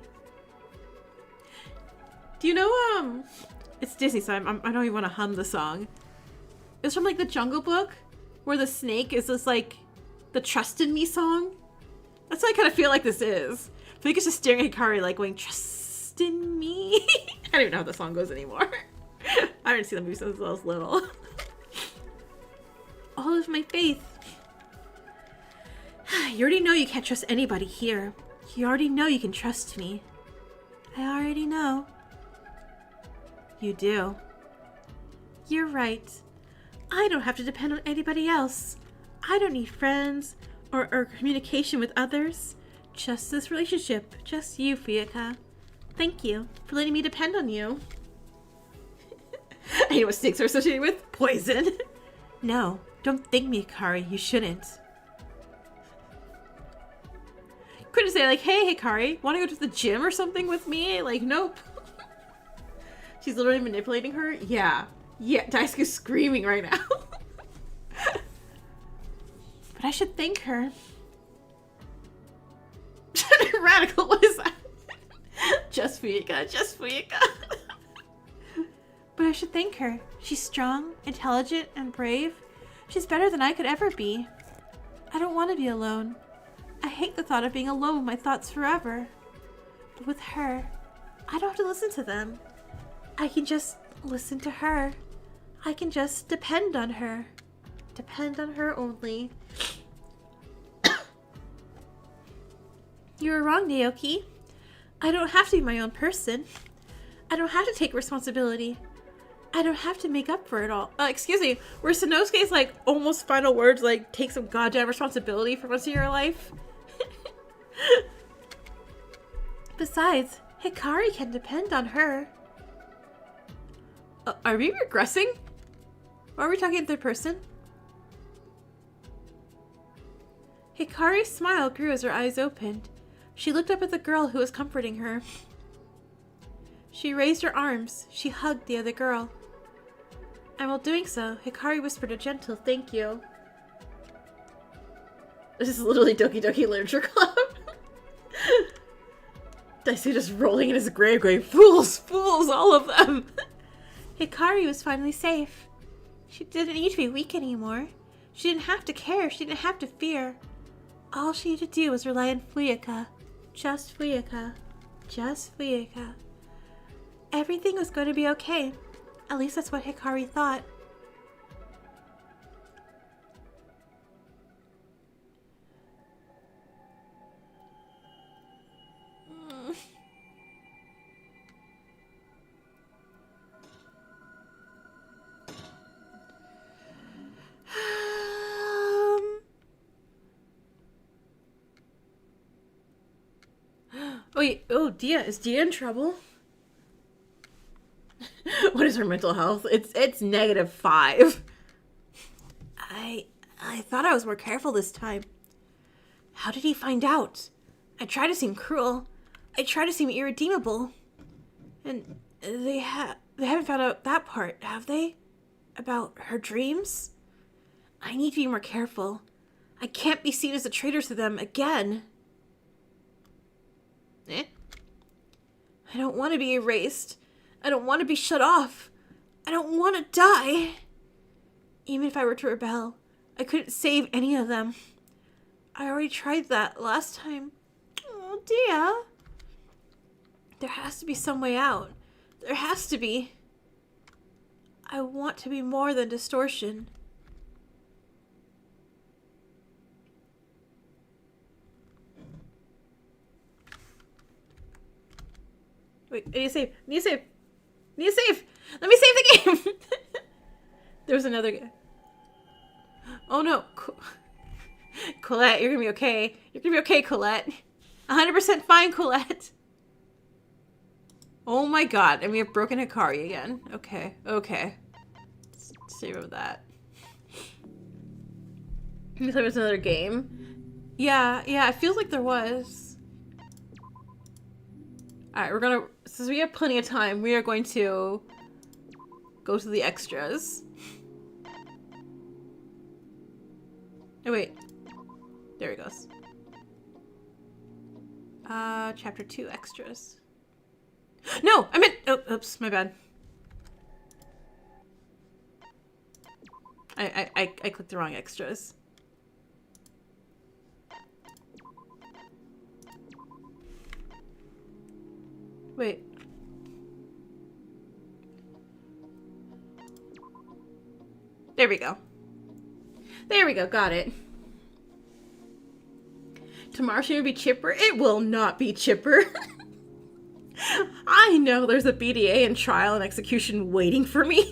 Do you know, it's Disney, so I don't even want to hum the song. It's from, like, the Jungle Book, where the snake is this, like, the Trust in Me song. That's what I kind of feel like this is. I feel like it's just staring at Hikari, like, going, trust in me? I don't even know how the song goes anymore. I haven't seen the movie since I was little. All of my faith. You already know you can't trust anybody here. You already know you can trust me. I already know. You do. You're right. I don't have to depend on anybody else. I don't need friends or communication with others. Just this relationship. Just you, Fuika. Thank you for letting me depend on you. I know what snakes are associated with. Poison. No, don't thank me, Hikari. You shouldn't. Couldn't say like, hey, Hikari, want to go to the gym or something with me? Like, nope. She's literally manipulating her? Yeah. Yeah, Daisuke's screaming right now. But I should thank her. Radical, what is that? Just Fuika, just Fuika. But I should thank her. She's strong, intelligent, and brave. She's better than I could ever be. I don't want to be alone. I hate the thought of being alone with my thoughts forever. But with her, I don't have to listen to them. I can just listen to her. I can just depend on her. Depend on her only. You were wrong, Naoki. I don't have to be my own person. I don't have to take responsibility. I don't have to make up for it all. Excuse me, were Sanosuke's like almost final words like take some goddamn responsibility for once in your life? Besides, Hikari can depend on her. Are we regressing? Or are we talking in third person? Hikari's smile grew as her eyes opened. She looked up at the girl who was comforting her. She raised her arms. She hugged the other girl. And while doing so, Hikari whispered a gentle thank you. This is literally Doki Doki Literature Club. Daisuke just rolling in his grave going, fools, fools, all of them. Hikari was finally safe. She didn't need to be weak anymore. She didn't have to care. She didn't have to fear. All she needed to do was rely on Fuika. Just Fuika. Just Fuika. Everything was going to be okay. At least that's what Hikari thought. Wait, oh, Dia, is Dia in trouble? What is her mental health? It's -5. I thought I was more careful this time. How did he find out? I try to seem cruel. I try to seem irredeemable. And they haven't found out that part, have they? About her dreams? I need to be more careful. I can't be seen as a traitor to them again. I don't want to be erased. I don't want to be shut off. I don't want to die. Even if I were to rebel, I couldn't save any of them. I already tried that last time. Oh, dear. There has to be some way out. There has to be. I want to be more than distortion. Wait, I need to save. I need to save. I need to save. Let me save the game. There was another game. Oh no. Colette, you're gonna be okay. You're gonna be okay, Colette. 100% fine, Colette. Oh my god, and we have broken Hikari again. Okay, okay. Let's save over that. You thought there was another game? Yeah, it feels like there was. Alright, we're gonna, since we have plenty of time, we are going to go to the extras. Oh wait. There he goes. Chapter 2 extras. No! I meant, oh, oops, my bad. I clicked the wrong extras. Wait. There we go. There we go, got it. Tomorrow's gonna be chipper? It will not be chipper. I know there's a BDA and trial and execution waiting for me.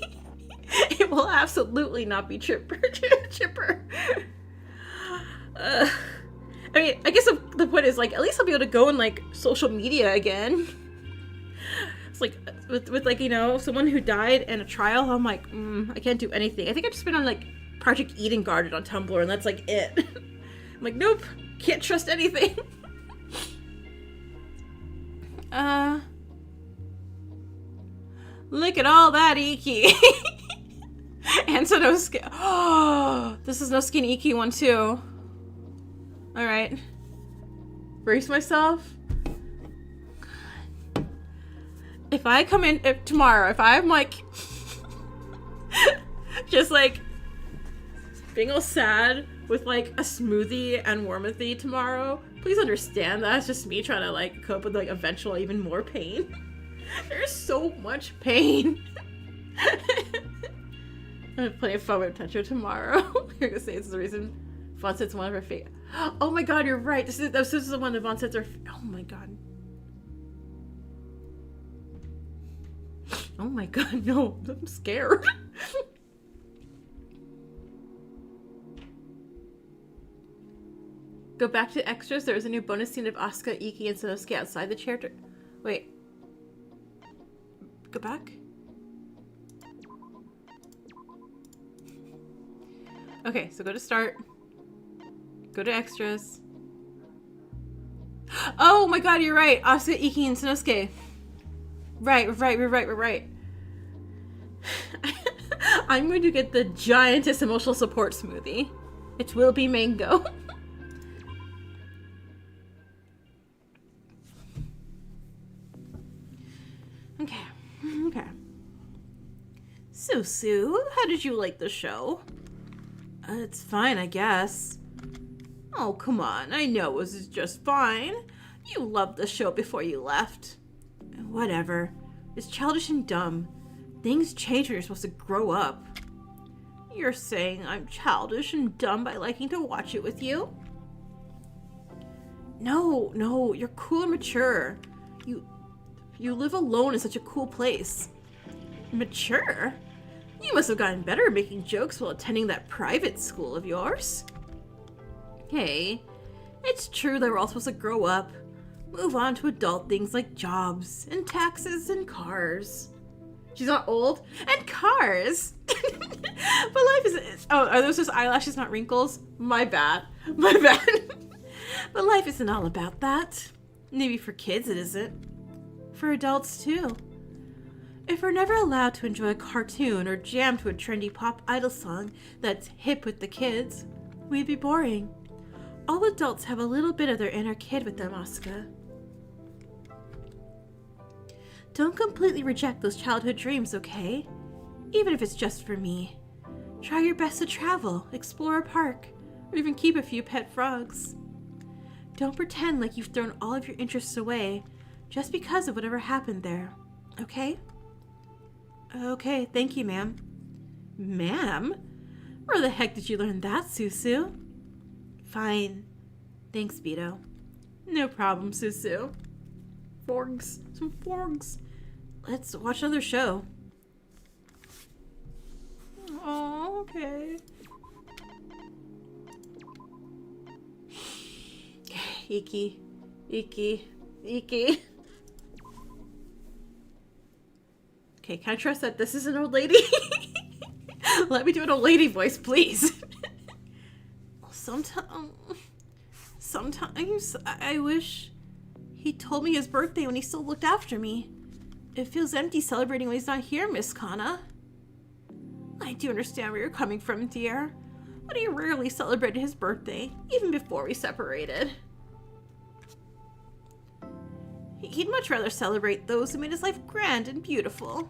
It will absolutely not be chipper. Chipper. I mean, I guess the point is, like, at least I'll be able to go on, like, social media again. It's like, with like, you know, someone who died in a trial, I'm like, I can't do anything. I think I've just been on, like, Project Eden Guarded on Tumblr, and that's, like, it. I'm like, nope, can't trust anything. Look at all that Iki. And Sonosuke. Oh, this is Nosuke and Iki one too. Alright. Brace myself. If I come in tomorrow, if I'm like just like being all sad with like a smoothie and warmothy tomorrow, please understand that's just me trying to like cope with like eventual even more pain. There's so much pain. I have plenty of fun with Tetra tomorrow. You're gonna say it's the reason Von Set's one of her favorite. Oh my god, you're right. This is the one that Von Set's are. Oh my god. Oh my god, no. I'm scared. Go back to extras. There was a new bonus scene of Asuka, Iki, and Sonosuke outside the chair. Wait. Go back? Okay, so go to start. Go to extras. Oh my god, you're right. Asuka, Iki, and Sonosuke. Right. I'm going to get the giantest emotional support smoothie. It will be mango. Okay. So, Sue, how did you like the show? It's fine, I guess. Oh, come on. I know it was just fine. You loved the show before you left. Whatever. It's childish and dumb. Things change when you're supposed to grow up. You're saying I'm childish and dumb by liking to watch it with you? No, you're cool and mature. You live alone in such a cool place. Mature? You must have gotten better at making jokes while attending that private school of yours. Hey, it's true that we're all supposed to grow up, move on to adult things like jobs and taxes and cars. She's not old. And cars. But life is... Oh, are those just eyelashes, not wrinkles? My bad. My bad. But life isn't all about that. Maybe for kids it isn't. For adults, too. If we're never allowed to enjoy a cartoon or jam to a trendy pop idol song that's hip with the kids, we'd be boring. All adults have a little bit of their inner kid with them, Asuka. Don't completely reject those childhood dreams, okay? Even if it's just for me. Try your best to travel, explore a park, or even keep a few pet frogs. Don't pretend like you've thrown all of your interests away just because of whatever happened there, okay? Okay, thank you, ma'am. Ma'am? Where the heck did you learn that, Susu? Fine. Thanks, Beto. No problem, Susu. Forgs. Some forgs. Let's watch another show. Oh, okay. Iki. Iki. Iki. Okay, can I trust that this is an old lady? Let me do an old lady voice, please. Sometimes I wish he told me his birthday when he still looked after me. It feels empty celebrating when he's not here, Miss Kana. I do understand where you're coming from, dear. But he rarely celebrated his birthday, even before we separated. He'd much rather celebrate those who made his life grand and beautiful.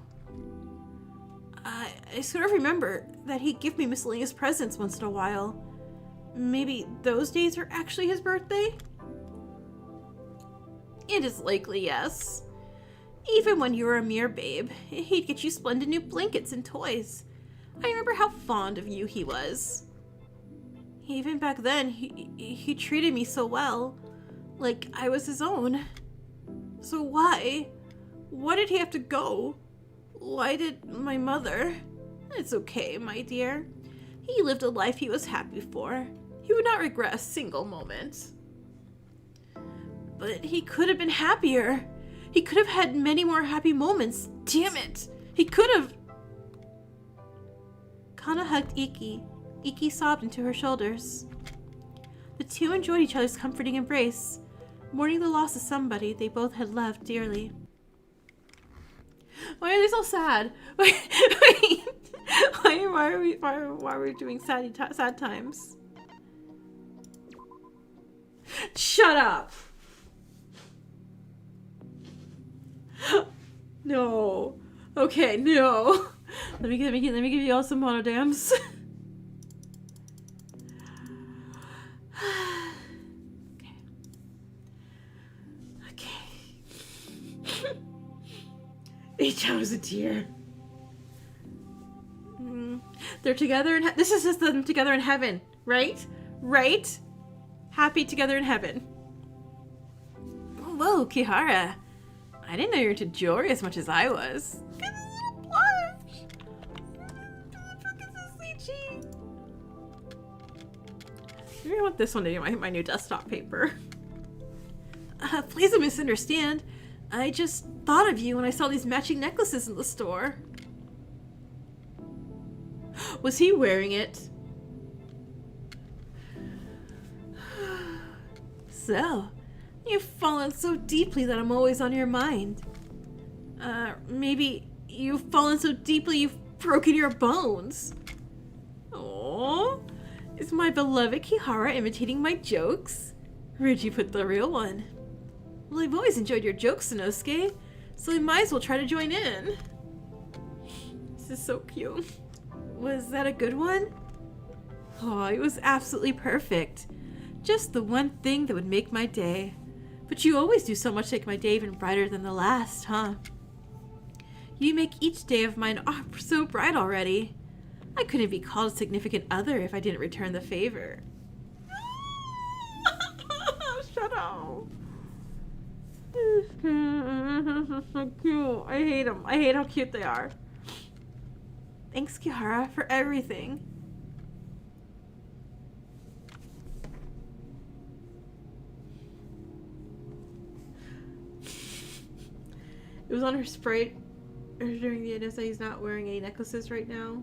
I sort of remember that he'd give me miscellaneous presents once in a while. Maybe those days are actually his birthday? It is likely, yes. Even when you were a mere babe, he'd get you splendid new blankets and toys. I remember how fond of you he was. Even back then, he treated me so well, like I was his own. So why? Why did he have to go? Why did my mother? It's okay, my dear. He lived a life he was happy for. He would not regret a single moment. But he could have been happier. He could have had many more happy moments. Damn it! He could have... Kana hugged Iki. Iki sobbed into her shoulders. The two enjoyed each other's comforting embrace, mourning the loss of somebody they both had loved dearly. Why are they so sad? Wait. Why are we doing sad times? Shut up! No. Okay, no. Let me give you all some monodams. Icha was a tear. They're together in this is just them together in heaven, right? Right? Happy together in heaven. Whoa, Kihara. I didn't know you were into jewelry as much as I was. Look at this little blush. Look at this Ichi. Maybe I want this one to be my new desktop paper. Please don't misunderstand. I just thought of you when I saw these matching necklaces in the store. Was he wearing it? So, you've fallen so deeply that I'm always on your mind. Maybe you've fallen so deeply you've broken your bones. Aww. Is my beloved Kihara imitating my jokes? Where'd you put the real one? Well, I've always enjoyed your jokes, Sanosuke, so I might as well try to join in. This is so cute. Was that a good one? Oh, it was absolutely perfect. Just the one thing that would make my day. But you always do so much to make my day even brighter than the last, huh? You make each day of mine so bright already. I couldn't be called a significant other if I didn't return the favor. Shut up. So cute. I hate them. I hate how cute they are. Thanks, Kihara, for everything. It was on her sprite. During the NSA, he's not wearing any necklaces right now.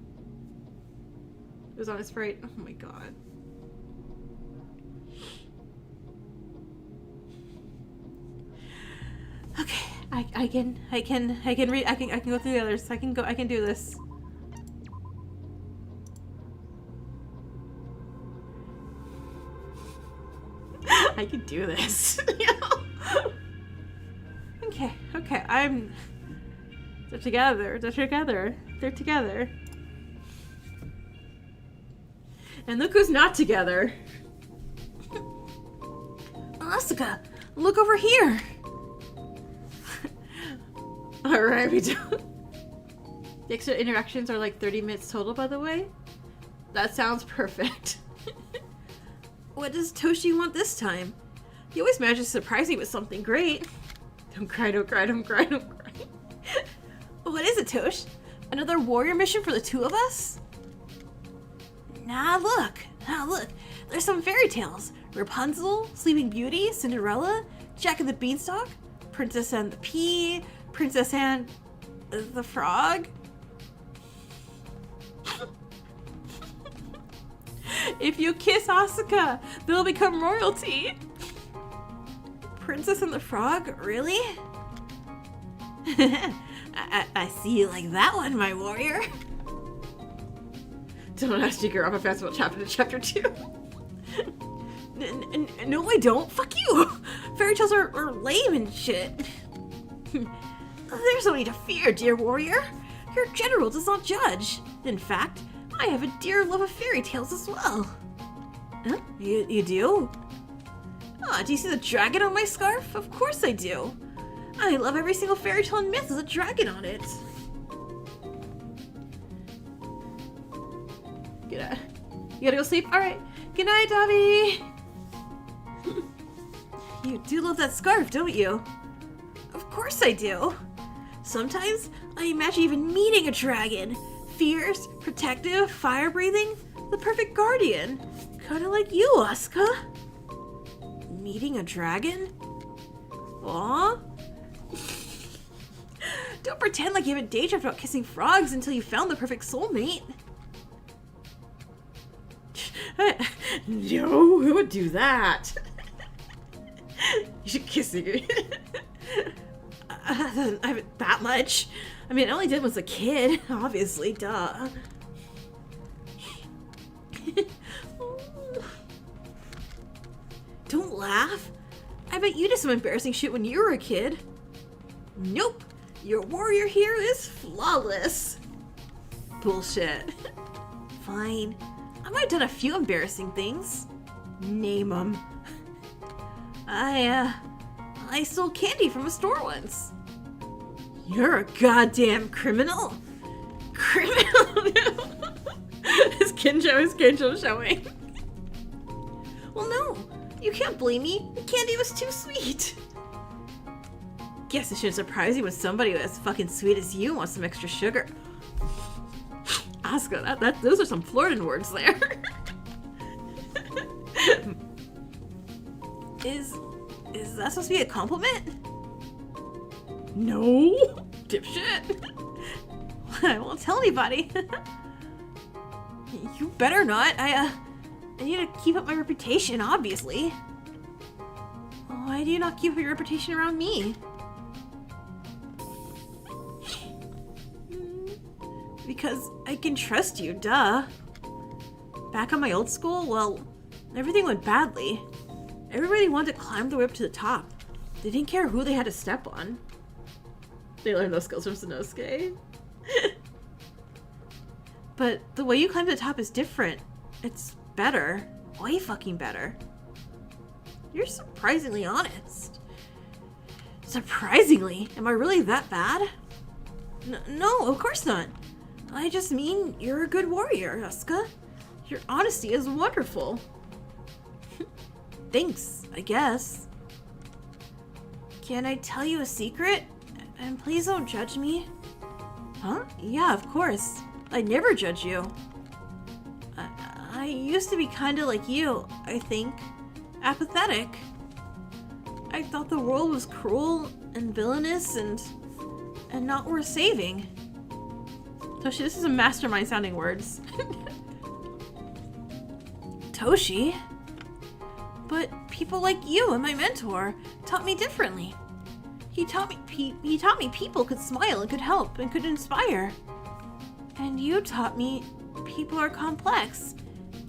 It was on his right. Oh my god. Okay, I can go through the others. I can do this. I can do this. Okay, they're together. And look who's not together. Asuka, look over here. Alright, we do. The extra interactions are like 30 minutes total, by the way. That sounds perfect. What does Toshi want this time? He always manages to surprise me with something great. Don't cry. What is it, Tosh? Another warrior mission for the two of us? Now look. There's some fairy tales. Rapunzel, Sleeping Beauty, Cinderella, Jack and the Beanstalk, Princess and the Pea, Princess and the Frog. If you kiss Asuka, they'll become royalty. Princess and the Frog? Really? I see you like that one, my warrior. Don't ask Jikoronpa if that's what happened in chapter 2. No, I don't. Fuck you. Fairy tales are lame and shit. There's no need to fear, dear warrior. Your general does not judge. In fact, I have a dear love of fairy tales as well. Huh? You do? Ah, do you see the dragon on my scarf? Of course I do. I love every single fairy tale and myth with a dragon on it. You gotta go sleep? Alright. Good night, Davi! You do love that scarf, don't you? Of course I do. Sometimes I imagine even meeting a dragon. Fierce, protective, fire-breathing, the perfect guardian. Kinda like you, Asuka. Meeting a dragon? Aw? Don't pretend like you haven't daydreamed about kissing frogs until you found the perfect soulmate. No, who would do that? You should kiss me. I haven't that much. I mean, I only did when I was a kid, obviously, duh. Don't laugh. I bet you did some embarrassing shit when you were a kid. Nope. Your warrior here is flawless. Bullshit. Fine. I might have done a few embarrassing things. Name them. I stole candy from a store once. You're a goddamn criminal. Criminal? His Kinjo showing. Well, no. You can't blame me. The candy was too sweet. Guess it should surprise you when somebody as fucking sweet as you wants some extra sugar. Asuka, those are some Floridan words there. Is that supposed to be a compliment? No, dipshit. I won't tell anybody. You better not. I need to keep up my reputation, obviously. Why do you not keep up your reputation around me? Because I can trust you, duh. Back on my old school, well, everything went badly. Everybody wanted to climb the way up to the top. They didn't care who they had to step on. They learned those skills from Sanosuke. But the way you climb to the top is different. It's better. Way fucking better. You're surprisingly honest. Surprisingly? Am I really that bad? No, of course not. I just mean you're a good warrior, Asuka. Your honesty is wonderful. Thanks, I guess. Can I tell you a secret? And please don't judge me. Huh? Yeah, of course. I'd never judge you. I used to be kinda like you, I think. Apathetic. I thought the world was cruel and villainous and and not worth saving. Toshi, this is a mastermind sounding words. Toshi? But people like you and my mentor taught me differently. He taught me people could smile and could help and could inspire. And you taught me people are complex.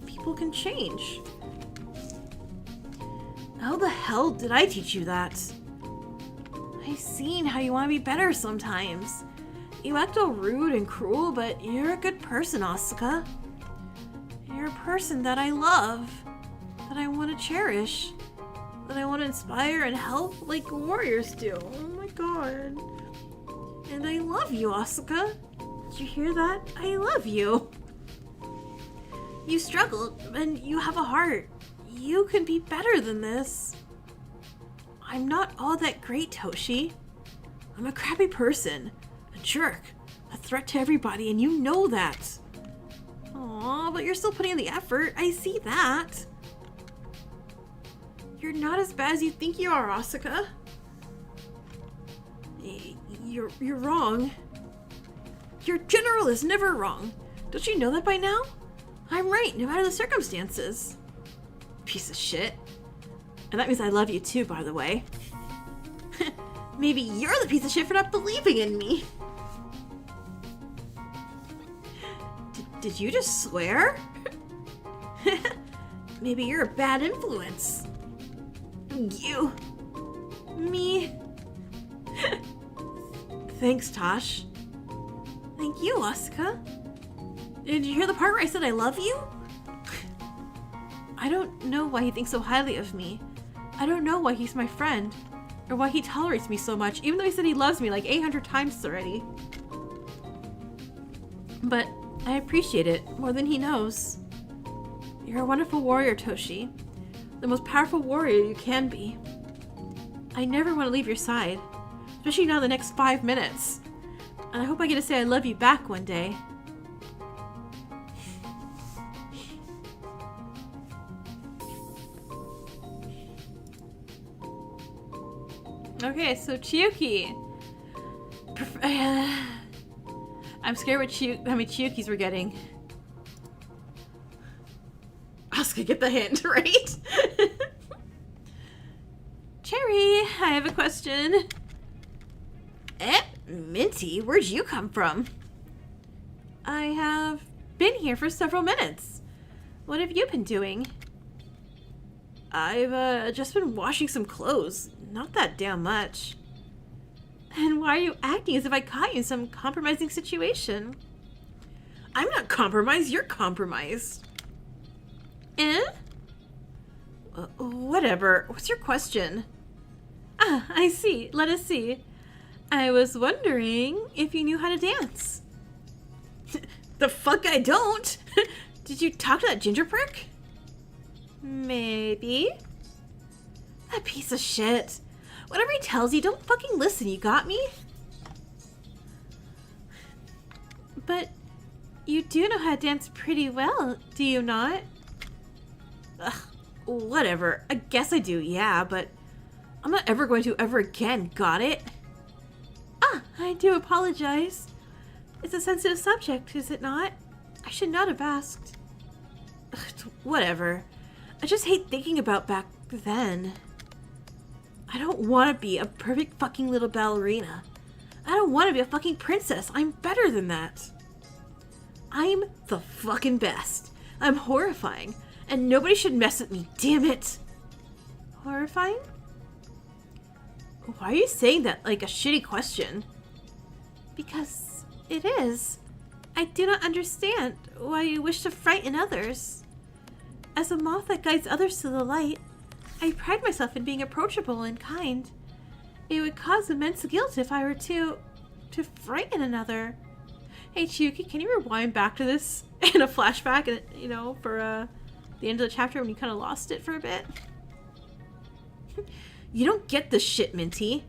People can change. How the hell did I teach you that? I've seen how you want to be better sometimes. You act all rude and cruel, but you're a good person, Asuka. You're a person that I love, that I want to cherish, that I want to inspire and help like warriors do. Oh my god. And I love you, Asuka. Did you hear that? I love you. You struggled, and you have a heart. You can be better than this. I'm not all that great, Toshi. I'm a crappy person, a jerk, a threat to everybody, and you know that. Aw, but you're still putting in the effort. I see that. You're not as bad as you think you are, Asuka. You're wrong. Your general is never wrong. Don't you know that by now? I'm right, no matter the circumstances. Piece of shit. And that means I love you too, by the way. Maybe you're the piece of shit for not believing in me. Did you just swear? Maybe you're a bad influence. You. Me. Thanks, Tosh. Thank you, Asuka. Did you hear the part where I said I love you? I don't know why he thinks so highly of me. I don't know why he's my friend, or why he tolerates me so much, even though he said he loves me like 800 times already. But I appreciate it more than he knows. You're a wonderful warrior, Toshi. The most powerful warrior you can be. I never want to leave your side, especially not the next 5 minutes. And I hope I get to say I love you back one day. Okay, so Chiyuki. I'm scared how many Chiyukis we're getting. Asuka, get the hint, right? Cherry, I have a question. Minty, where'd you come from? I have been here for several minutes. What have you been doing? I've just been washing some clothes. Not that damn much. And why are you acting as if I caught you in some compromising situation? I'm not compromised, you're compromised. Whatever. What's your question? Ah, I see. Let us see. I was wondering if you knew how to dance. The fuck I don't! Did you talk to that ginger prick? Maybe. That piece of shit. Whatever he tells you, don't fucking listen, you got me? But you do know how to dance pretty well, do you not? Ugh, whatever. I guess I do, yeah, but I'm not ever going to ever again, got it? Ah, I do apologize. It's a sensitive subject, is it not? I should not have asked. Ugh, whatever. I just hate thinking about back then. I don't want to be a perfect fucking little ballerina. I don't want to be a fucking princess. I'm better than that. I'm the fucking best. I'm horrifying. And nobody should mess with me, damn it. Horrifying? Why are you saying that like a shitty question? Because it is. I do not understand why you wish to frighten others. As a moth that guides others to the light, I pride myself in being approachable and kind. It would cause immense guilt if I were to frighten another. Hey Chiyuki, can you rewind back to this in a flashback, and you know, for the end of the chapter when you kind of lost it for a bit? You don't get this shit, Minty.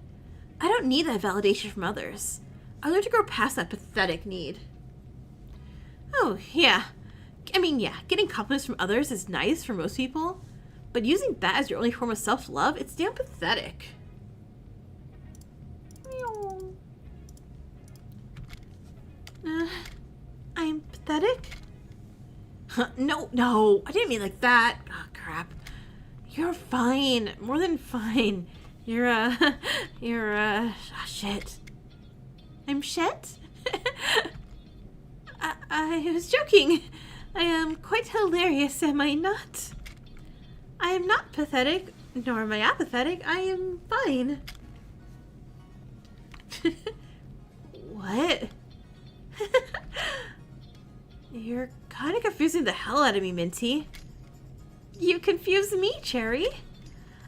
I don't need that validation from others. I learned to grow past that pathetic need. Oh, yeah. I mean, yeah, getting compliments from others is nice for most people, but using that as your only form of self-love, it's damn pathetic. I'm pathetic? No, I didn't mean like that. Oh, crap. You're fine. More than fine. Shit. I'm shit? I was joking. I am quite hilarious, am I not? I am not pathetic, nor am I apathetic. I am fine. What? You're kind of confusing the hell out of me, Minty. You confuse me, Cherry.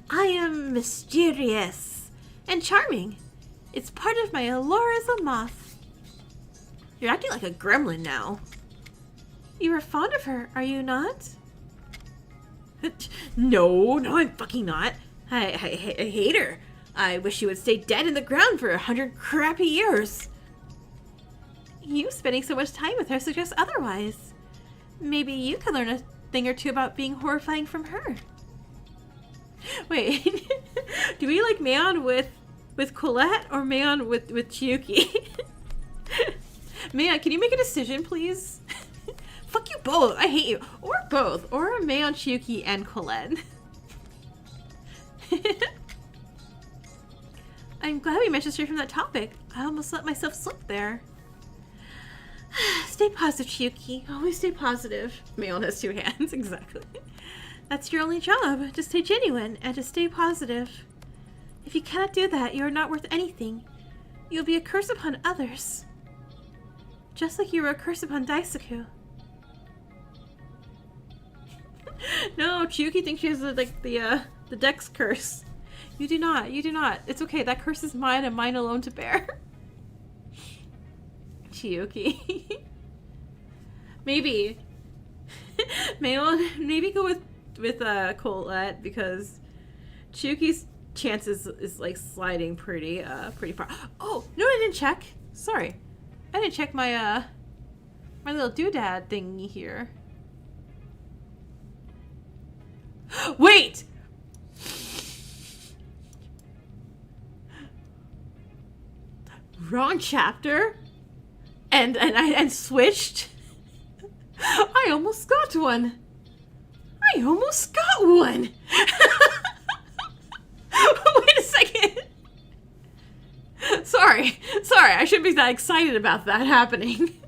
I am mysterious and charming. It's part of my allure as a moth. You're acting like a gremlin now. You are fond of her, are you not? No, I'm fucking not. I hate her. I wish she would stay dead in the ground for 100 crappy years. You spending so much time with her suggests otherwise. Maybe you could learn a thing or two about being horrifying from her. Wait, do we like Mayon with Colette or Mayon with Chiyuki? Mayon, can you make a decision, please? Fuck you both. I hate you. Or both. Or Mayon, Chiyuki, and Colette. I'm glad we mentioned straight from that topic. I almost let myself slip there. Stay positive, Chiyuki. Always stay positive. Mayon has 2 hands. Exactly. That's your only job. To stay genuine and to stay positive. If you cannot do that, you are not worth anything. You'll be a curse upon others. Just like you were a curse upon Daisaku. No, Chiyuki thinks she has the Dex curse. You do not. It's okay. That curse is mine and mine alone to bear. Chiyuki. Maybe. Mayon, maybe go with Colette because Chiyuki's chances is like sliding pretty far. Oh, no, I didn't check. Sorry. I didn't check my my little doodad thingy here. Wait! Wrong chapter? And switched? I almost got one. Wait a second. Sorry, I shouldn't be that excited about that happening.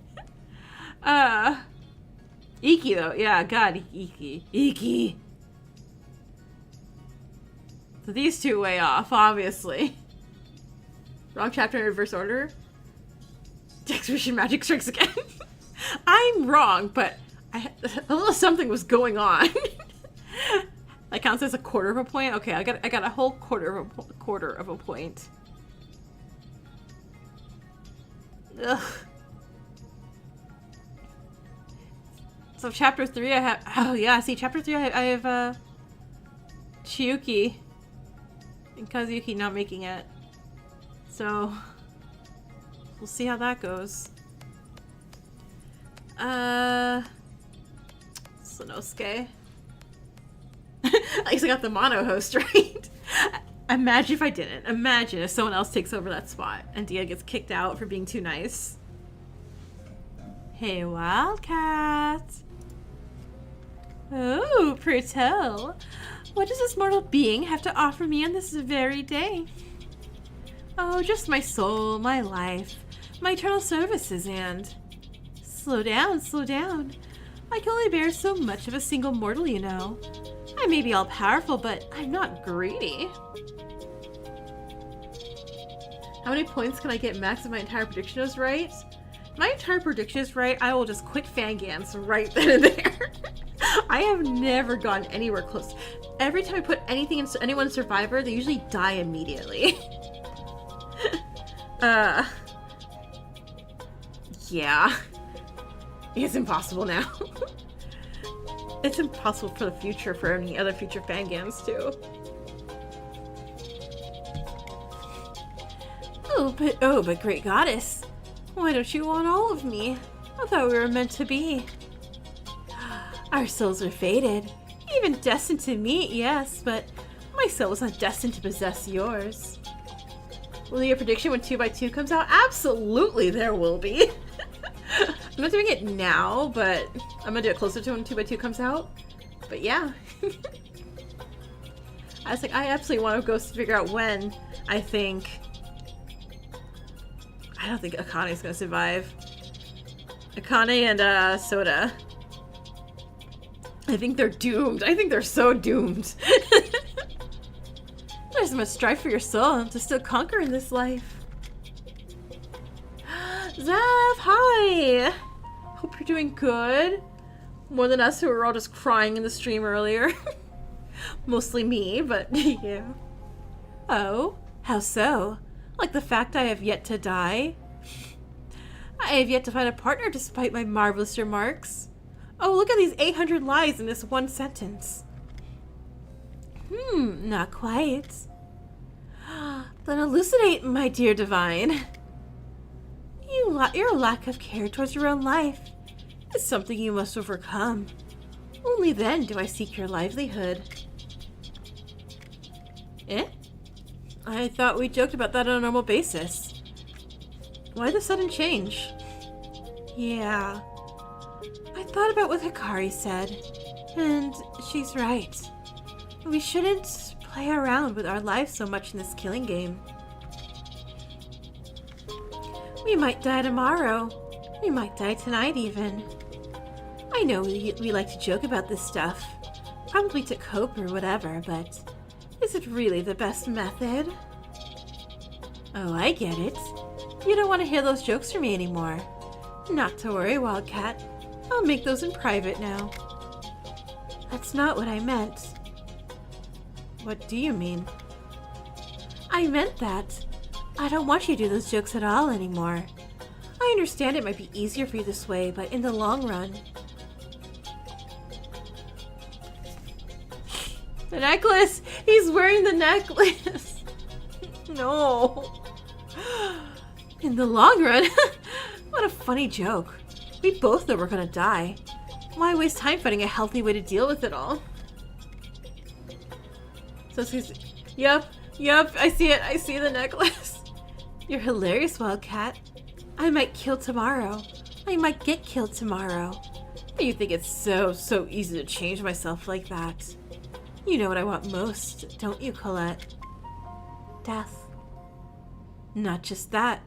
Iki though, yeah, God, Iki. So these two way off, obviously. Wrong chapter in reverse order. Dexterity magic strikes again. I'm wrong, but a little something was going on. That counts as a quarter of a point. Okay, I got a whole quarter of a point. Ugh. So chapter 3 I have, oh yeah, see chapter 3 I have Chiyuki and Kazuki not making it. So we'll see how that goes. Sanosuke. At least I got the mono host right. Imagine if I didn't. Imagine if someone else takes over that spot and Dia gets kicked out for being too nice. Hey, Wildcat. Oh, pray tell. What does this mortal being have to offer me on this very day? Oh, just my soul, my life, my eternal services, and... Slow down, slow down. I can only bear so much of a single mortal, you know. I may be all-powerful, but I'm not greedy. How many points can I get max if my entire prediction is right? If my entire prediction is right, I will just quit Fangans right then and there. I have never gone anywhere close. Every time I put anything into anyone's Survivor, they usually die immediately. Yeah. It's impossible now. It's impossible for the future for any other future Fangans too. Oh, but great goddess. Why don't you want all of me? I thought we were meant to be. Our souls are fated. Even destined to meet, yes, but my soul was not destined to possess yours. Will your prediction when 2x2 comes out? Absolutely there will be. I'm not doing it now, but I'm gonna do it closer to when 2x2 comes out. But yeah. I was like, I absolutely want to go figure out when. I don't think Akane's gonna survive. Akane and Soda. I think they're doomed. I think they're so doomed. There's much strive for your soul to still conquer in this life. Zev, hi! Hope you're doing good. More than us who were all just crying in the stream earlier. Mostly me, but yeah. Oh, how so? Like the fact I have yet to die? I have yet to find a partner despite my marvelous remarks. Oh, look at these 800 lies in this one sentence. Not quite. Then elucidate, my dear divine. Your lack of care towards your own life is something you must overcome. Only then do I seek your livelihood. Eh? I thought we joked about that on a normal basis. Why the sudden change? Yeah. I thought about what Hikari said, and she's right. We shouldn't play around with our lives so much in this killing game. We might die tomorrow. We might die tonight even. I know we like to joke about this stuff, probably to cope or whatever, but is it really the best method? Oh, I get it. You don't want to hear those jokes from me anymore. Not to worry, Wildcat. I'll make those in private now. That's not what I meant. What do you mean? I meant that. I don't want you to do those jokes at all anymore. I understand it might be easier for you this way, but in the long run... The necklace! He's wearing the necklace! No! In the long run? What a funny joke. We both know we're gonna die. Why waste time finding a healthy way to deal with it all? So she's... Yep, I see it. I see the necklace. You're hilarious, Wildcat. I might kill tomorrow. I might get killed tomorrow. But you think it's so easy to change myself like that. You know what I want most, don't you, Colette? Death. Not just that.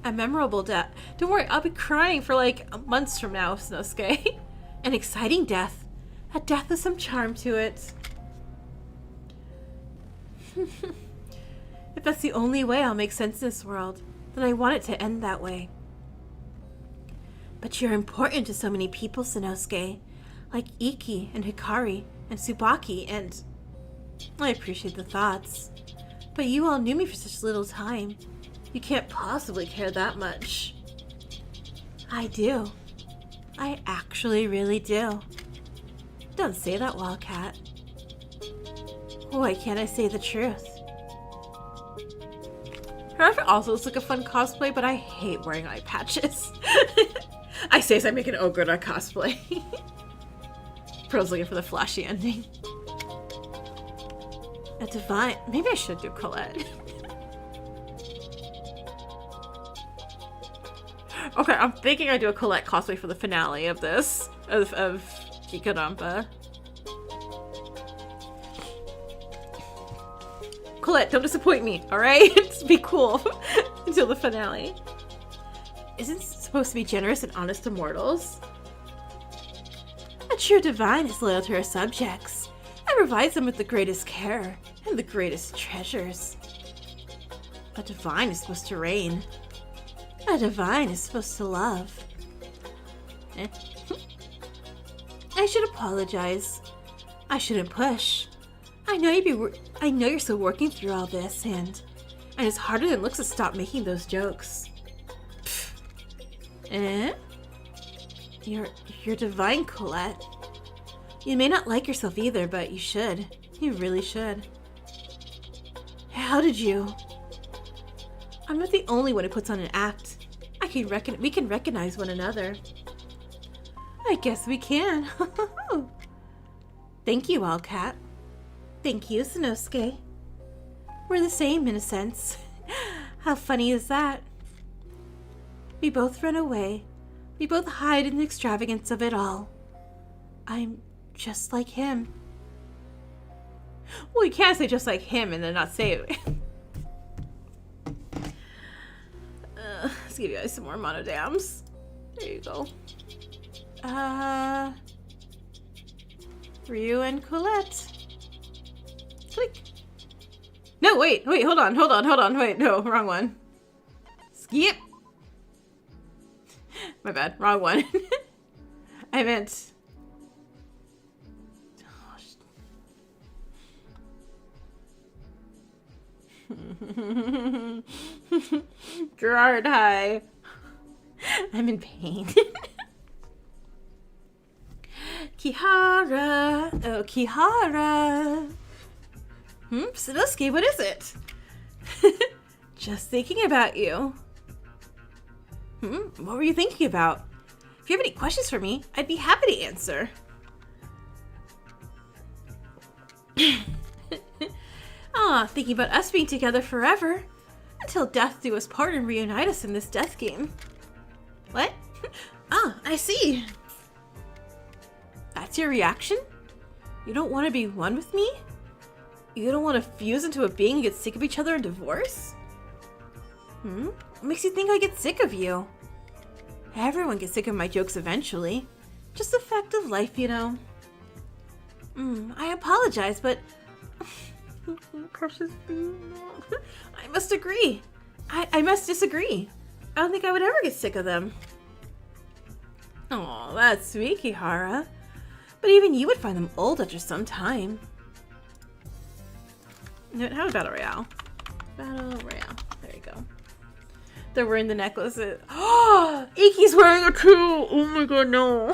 A memorable death. Don't worry, I'll be crying for like months from now, Snosuke. An exciting death. A death with some charm to it. If that's the only way I'll make sense in this world, then I want it to end that way. But you're important to so many people, Sanosuke. Like Iki and Hikari and Tsubaki and... I appreciate the thoughts. But you all knew me for such little time. You can't possibly care that much. I do. I actually really do. Don't say that, Wildcat. Why can't I say the truth? Her outfit also looks like a fun cosplay, but I hate wearing eye patches. I say as I make an Ogura cosplay. Pro's looking for the flashy ending. A divine... Maybe I should do Colette. Okay, I'm thinking I do a Colette cosplay for the finale of this. Of Jikoronpa. Colette, don't disappoint me, alright? Just be cool until the finale. Isn't it supposed to be generous and honest to mortals? A true divine is loyal to her subjects and provides them with the greatest care and the greatest treasures. A divine is supposed to reign. A divine is supposed to love. I should apologize. I shouldn't push. I know you're still working through all this, and it's harder than it looks to stop making those jokes. Eh? You're divine, Colette. You may not like yourself either, but you should. You really should. How did you? I'm not the only one who puts on an act. We can recognize one another. I guess we can. Thank you, Wildcat. Thank you, Sanosuke. We're the same in a sense. How funny is that? We both run away. We both hide in the extravagance of it all. I'm just like him. Well, you can't say just like him and then not say it. Let's give you guys some more monodams. There you go. Ryu and Colette. Click. No, wait, hold on. Wait, no, wrong one. Skip. My bad, wrong one. I meant... Gerard, hi. I'm in pain. Kihara. Oh, Kihara. Sanosuke, what is it? Just thinking about you. What were you thinking about? If you have any questions for me, I'd be happy to answer. Thinking about us being together forever. Until death do us part and reunite us in this death game. What? I see. That's your reaction? You don't want to be one with me? You don't want to fuse into a being and get sick of each other and divorce? What makes you think I get sick of you? Everyone gets sick of my jokes eventually. Just a fact of life, you know. I apologize, but... Precious being. I must agree. I must disagree. I don't think I would ever get sick of them. Oh, that's sweet, Kihara. But even you would find them old after some time. How about Battle Royale? Battle Royale. There you go. They're wearing the necklaces. Oh, Iki's wearing it too. Oh my god, no.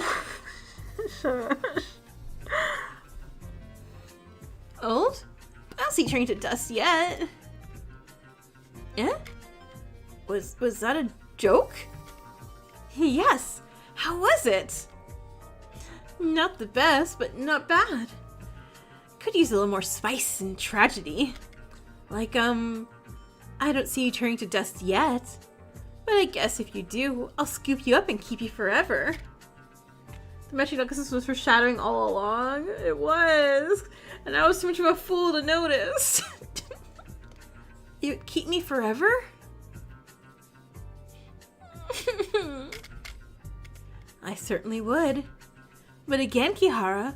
Old? I don't see turning to dust yet. Eh? Was that a joke? Yes. How was it? Not the best, but not bad. Could use a little more spice and tragedy. Like, I don't see you turning to dust yet. But I guess if you do, I'll scoop you up and keep you forever. The matching necklaces was foreshadowing all along. It was. And I was too much of a fool to notice. You'd keep me forever? I certainly would. But again, Kihara,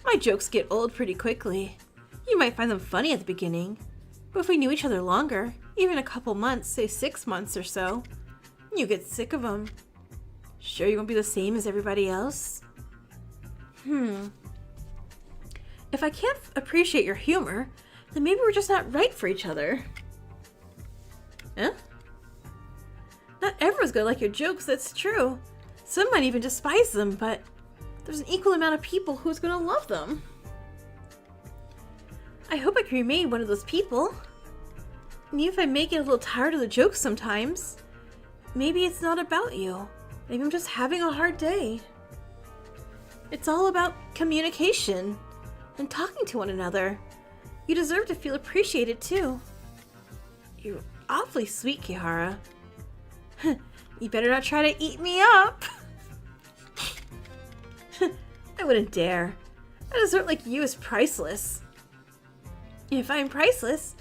my jokes get old pretty quickly. You might find them funny at the beginning, but if we knew each other longer, even a couple months, say 6 months or so, you get sick of them. Sure you won't be the same as everybody else? If I can't appreciate your humor, then maybe we're just not right for each other. Huh? Not everyone's gonna like your jokes, that's true. Some might even despise them, but there's an equal amount of people who's gonna love them. I hope I can remain one of those people. And even if I may get a little tired of the jokes sometimes, maybe it's not about you. Maybe I'm just having a hard day. It's all about communication and talking to one another. You deserve to feel appreciated too. You're awfully sweet, Kihara. You better not try to eat me up. I wouldn't dare. A dessert like you is priceless. If I'm priceless,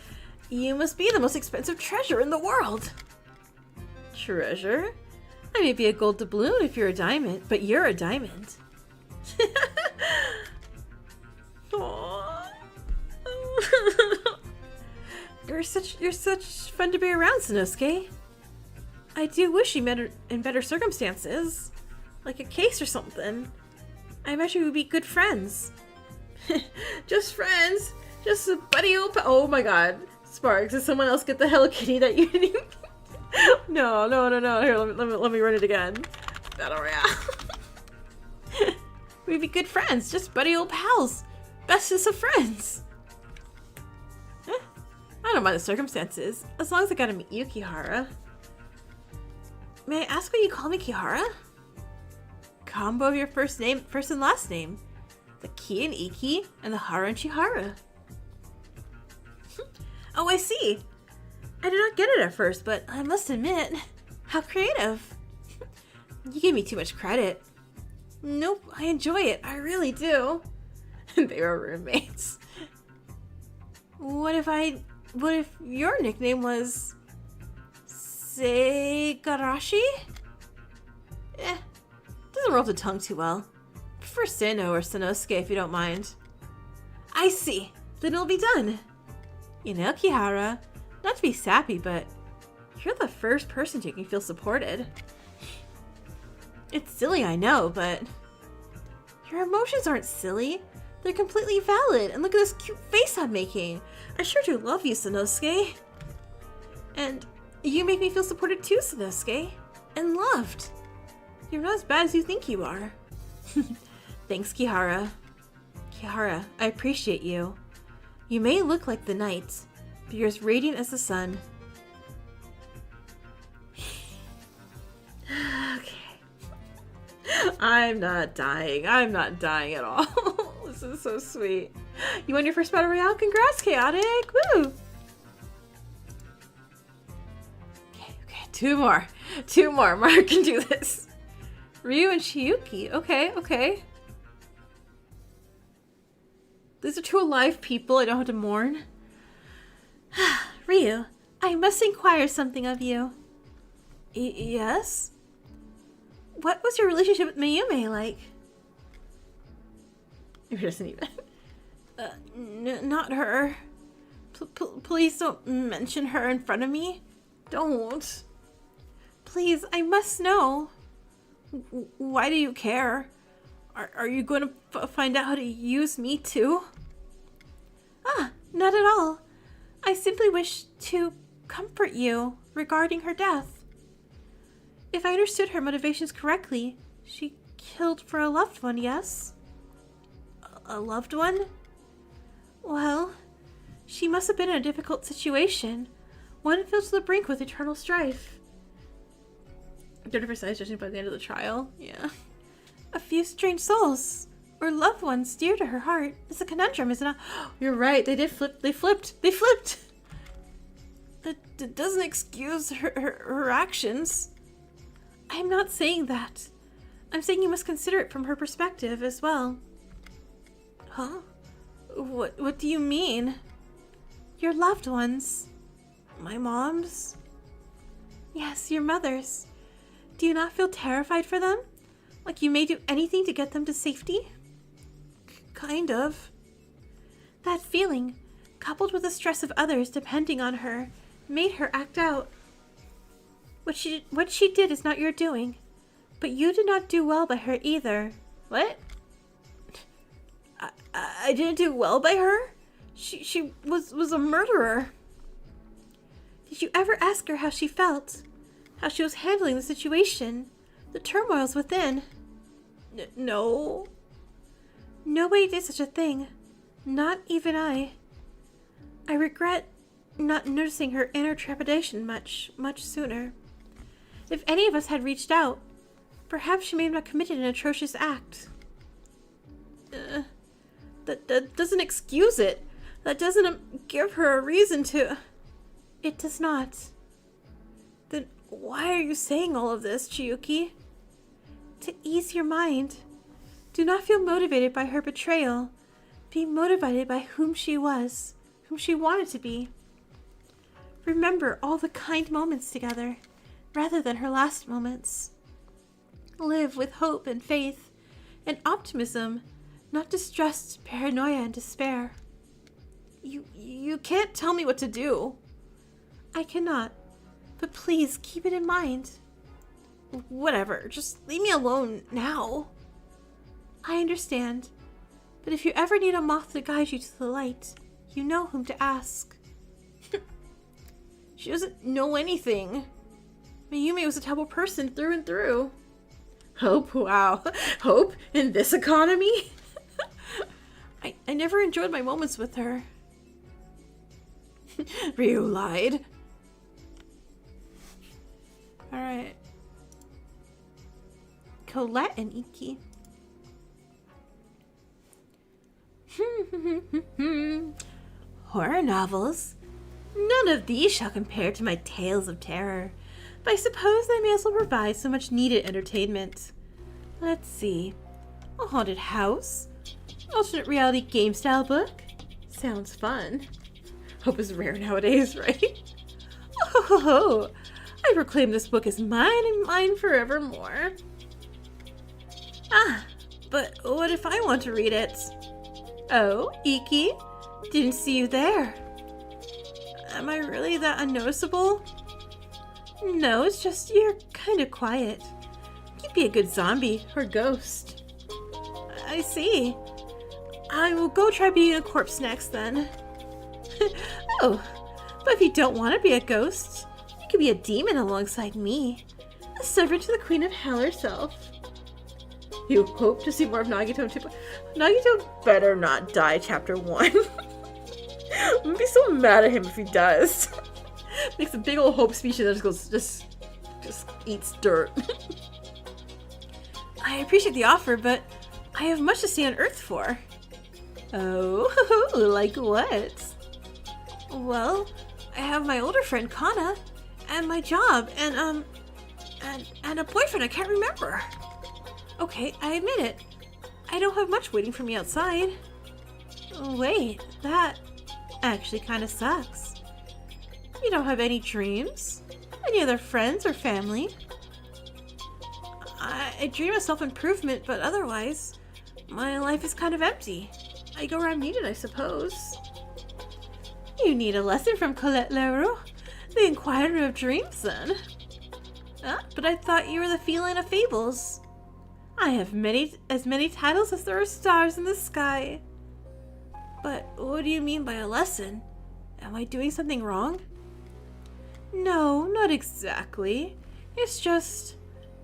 you must be the most expensive treasure in the world. Treasure? I may be a gold doubloon if you're a diamond, but you're a diamond. You're such fun to be around, Sanosuke. I do wish you met in better circumstances, like a case or something. I imagine we'd be good friends. Just friends, just a buddy old oh my god, Sparks, did someone else get the Hello Kitty that you didn't? No. Here, let me run it again. Battle Royale. We'd be good friends, just buddy old pals. Bestest of friends. I don't mind the circumstances, as long as I gotta meet you, Kihara. May I ask why you call me Kihara? Combo of your first and last name. The Ki and Iki, and the Hara and Chihara. Oh, I see. I did not get it at first, but I must admit, how creative. You give me too much credit. Nope, I enjoy it. I really do. They were roommates. What if your nickname was Segarashi? Doesn't roll the tongue too well. Prefer Sino or Sanosuke if you don't mind. I see. Then it'll be done. You know, Kihara, not to be sappy, but you're the first person to make me feel supported. It's silly, I know, but your emotions aren't silly. They're completely valid. And look at this cute face I'm making. I sure do love you, Sanosuke. And you make me feel supported too, Sanosuke. And loved. You're not as bad as you think you are. Thanks, Kihara. Kihara, I appreciate you. You may look like the night, but you're as radiant as the sun. Okay. I'm not dying. I'm not dying at all. This is so sweet. You won your first battle royale? Congrats, Chaotic! Woo! Okay. Two more. Mark can do this. Ryu and Chiyuki. Okay. These are two alive people I don't have to mourn. Ryu, I must inquire something of you. Yes? What was your relationship with Mayume like? It doesn't even. Not her. Please don't mention her in front of me. Don't. Please, I must know. Why do you care? Are you going to find out how to use me too? Not at all. I simply wish to comfort you regarding her death. If I understood her motivations correctly, she killed for a loved one, yes? A loved one? Well, she must have been in a difficult situation. One filled to the brink with eternal strife. They're precise judging by the end of the trial. Yeah. A few strange souls, or loved ones dear to her heart, is a conundrum, isn't it? You're right, they flipped. That doesn't excuse her actions. I'm not saying that. I'm saying you must consider it from her perspective as well. Huh? What do you mean? Your loved ones. My mom's? Yes, your mother's. Do you not feel terrified for them? Like you may do anything to get them to safety? Kind of. That feeling, coupled with the stress of others depending on her, made her act out. What she did is not your doing, but you did not do well by her either. What? I didn't do well by her? She was a murderer. Did you ever ask her how she felt? How she was handling the situation? The turmoils within? No. Nobody did such a thing. Not even I. I regret not noticing her inner trepidation much sooner. If any of us had reached out, perhaps she may have not committed an atrocious act. That doesn't excuse it. That doesn't give her a reason to... It does not. Then why are you saying all of this, Chiyuki? To ease your mind. Do not feel motivated by her betrayal. Be motivated by whom she was, whom she wanted to be. Remember all the kind moments together, rather than her last moments. Live with hope and faith and optimism, not distrust, paranoia, and despair. You can't tell me what to do. I cannot, but please keep it in mind. Whatever, just leave me alone now. I understand, but if you ever need a moth to guide you to the light, you know whom to ask. She doesn't know anything. Mayume was a terrible person through and through. Hope? Wow. Hope? In this economy? I never enjoyed my moments with her. Ryu lied. Alright. Colette and Iki. Horror novels? None of these shall compare to my tales of terror. but I suppose I may as well provide so much needed entertainment. Let's see. A haunted house? Alternate reality game style book? Sounds fun. Hope is rare nowadays, right? Oh, I proclaim this book is mine and mine forevermore. Ah, but what if I want to read it? Oh, Iki? Didn't see you there. Am I really that unnoticeable? No, it's just you're kind of quiet. You'd be a good zombie or ghost. I see. I will go try being a corpse next then. Oh, but if you don't want to be a ghost, you could be a demon alongside me, a servant to the Queen of Hell herself. You hope to see more of Nagito? Nagito better not die chapter 1. I'm gonna be so mad at him if he does. Makes a big old hope speech and just eats dirt. I appreciate the offer, but I have much to stay on Earth for. Oh, like what? Well, I have my older friend Kana, and my job, and a boyfriend I can't remember. Okay, I admit it. I don't have much waiting for me outside. Wait, that actually kind of sucks. You don't have any dreams? Any other friends or family? I dream of self-improvement, but otherwise, my life is kind of empty. I go where I'm needed, I suppose. You need a lesson from Colette Leroux, the Inquirer of Dreams, then. But I thought you were the feline of fables. I have as many titles as there are stars in the sky. But what do you mean by a lesson? Am I doing something wrong? No, not exactly. It's just,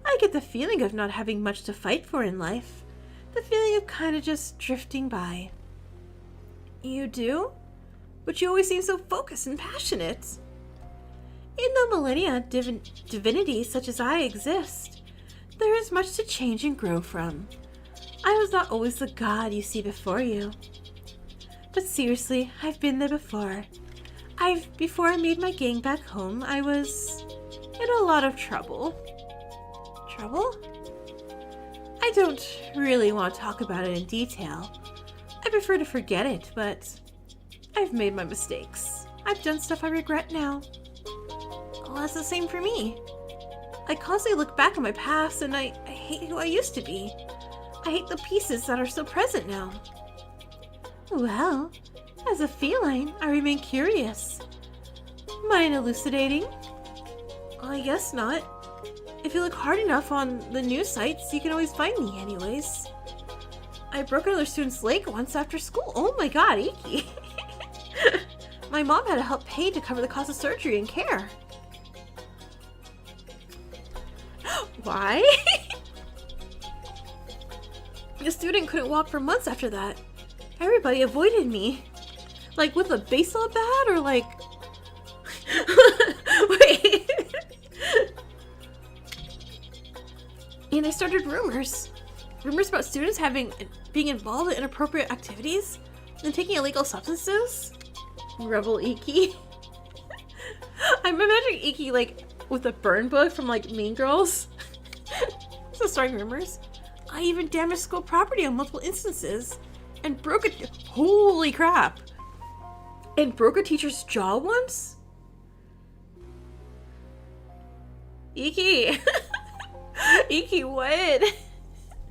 I get the feeling of not having much to fight for in life. The feeling of kind of just drifting by. You do? But you always seem so focused and passionate. In the millennia divinity such as I exist, there is much to change and grow from. I was not always the god you see before you. But seriously, I've been there before. Before I made my gang back home, I was in a lot of trouble. Trouble? I don't really want to talk about it in detail. I prefer to forget it, but I've made my mistakes. I've done stuff I regret now. Well, that's the same for me. I constantly look back at my past and I hate who I used to be. I hate the pieces that are so present now. Well, as a feline, I remain curious. Mind elucidating? Well, I guess not. If you look hard enough on the news sites, you can always find me anyways. I broke another student's leg once after school. Oh my god, Iki. My mom had to help pay to cover the cost of surgery and care. Why? The student couldn't walk for months after that. Everybody avoided me. Like with a baseball bat or like... Wait. And I started rumors. Rumors about students being involved in inappropriate activities and taking illegal substances. Rebel Iki. I'm imagining Iki like with a burn book from like Mean Girls. So starting rumors. I even damaged school property on multiple instances and broke it. Holy crap! And broke a teacher's jaw once? Iki! Iki, what?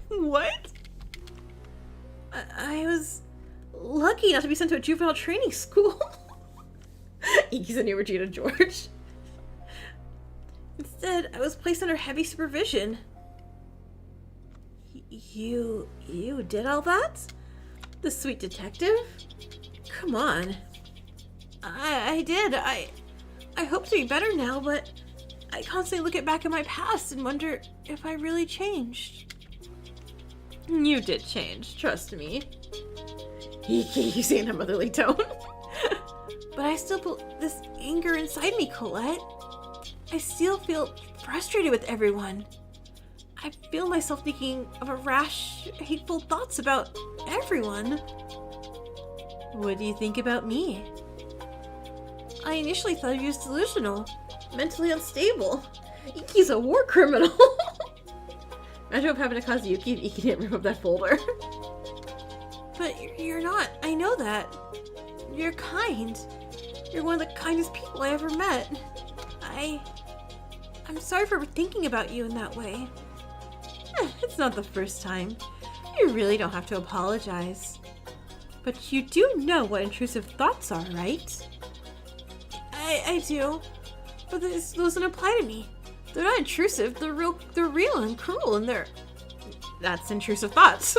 What? I was lucky not to be sent to a juvenile training school. Iki's a new Regina George. Instead, I was placed under heavy supervision. You did all that? The sweet detective? Come on. I did. I hope to be better now, but I constantly look back at my past and wonder if I really changed. You did change, trust me. You say in a motherly tone. But I still feel this anger inside me, Colette. I still feel frustrated with everyone. I feel myself thinking of a rash, hateful thoughts about everyone. What do you think about me? I initially thought you was delusional, mentally unstable, Iki's a war criminal. Imagine what happened to Kazuyuki if Iki didn't rip up that folder. But you're not. I know that. You're kind. You're one of the kindest people I ever met. I'm sorry for thinking about you in that way. It's not the first time. You really don't have to apologize. But you do know what intrusive thoughts are, right? I do. But those don't apply to me. They're not intrusive, they're real and cruel, and that's intrusive thoughts.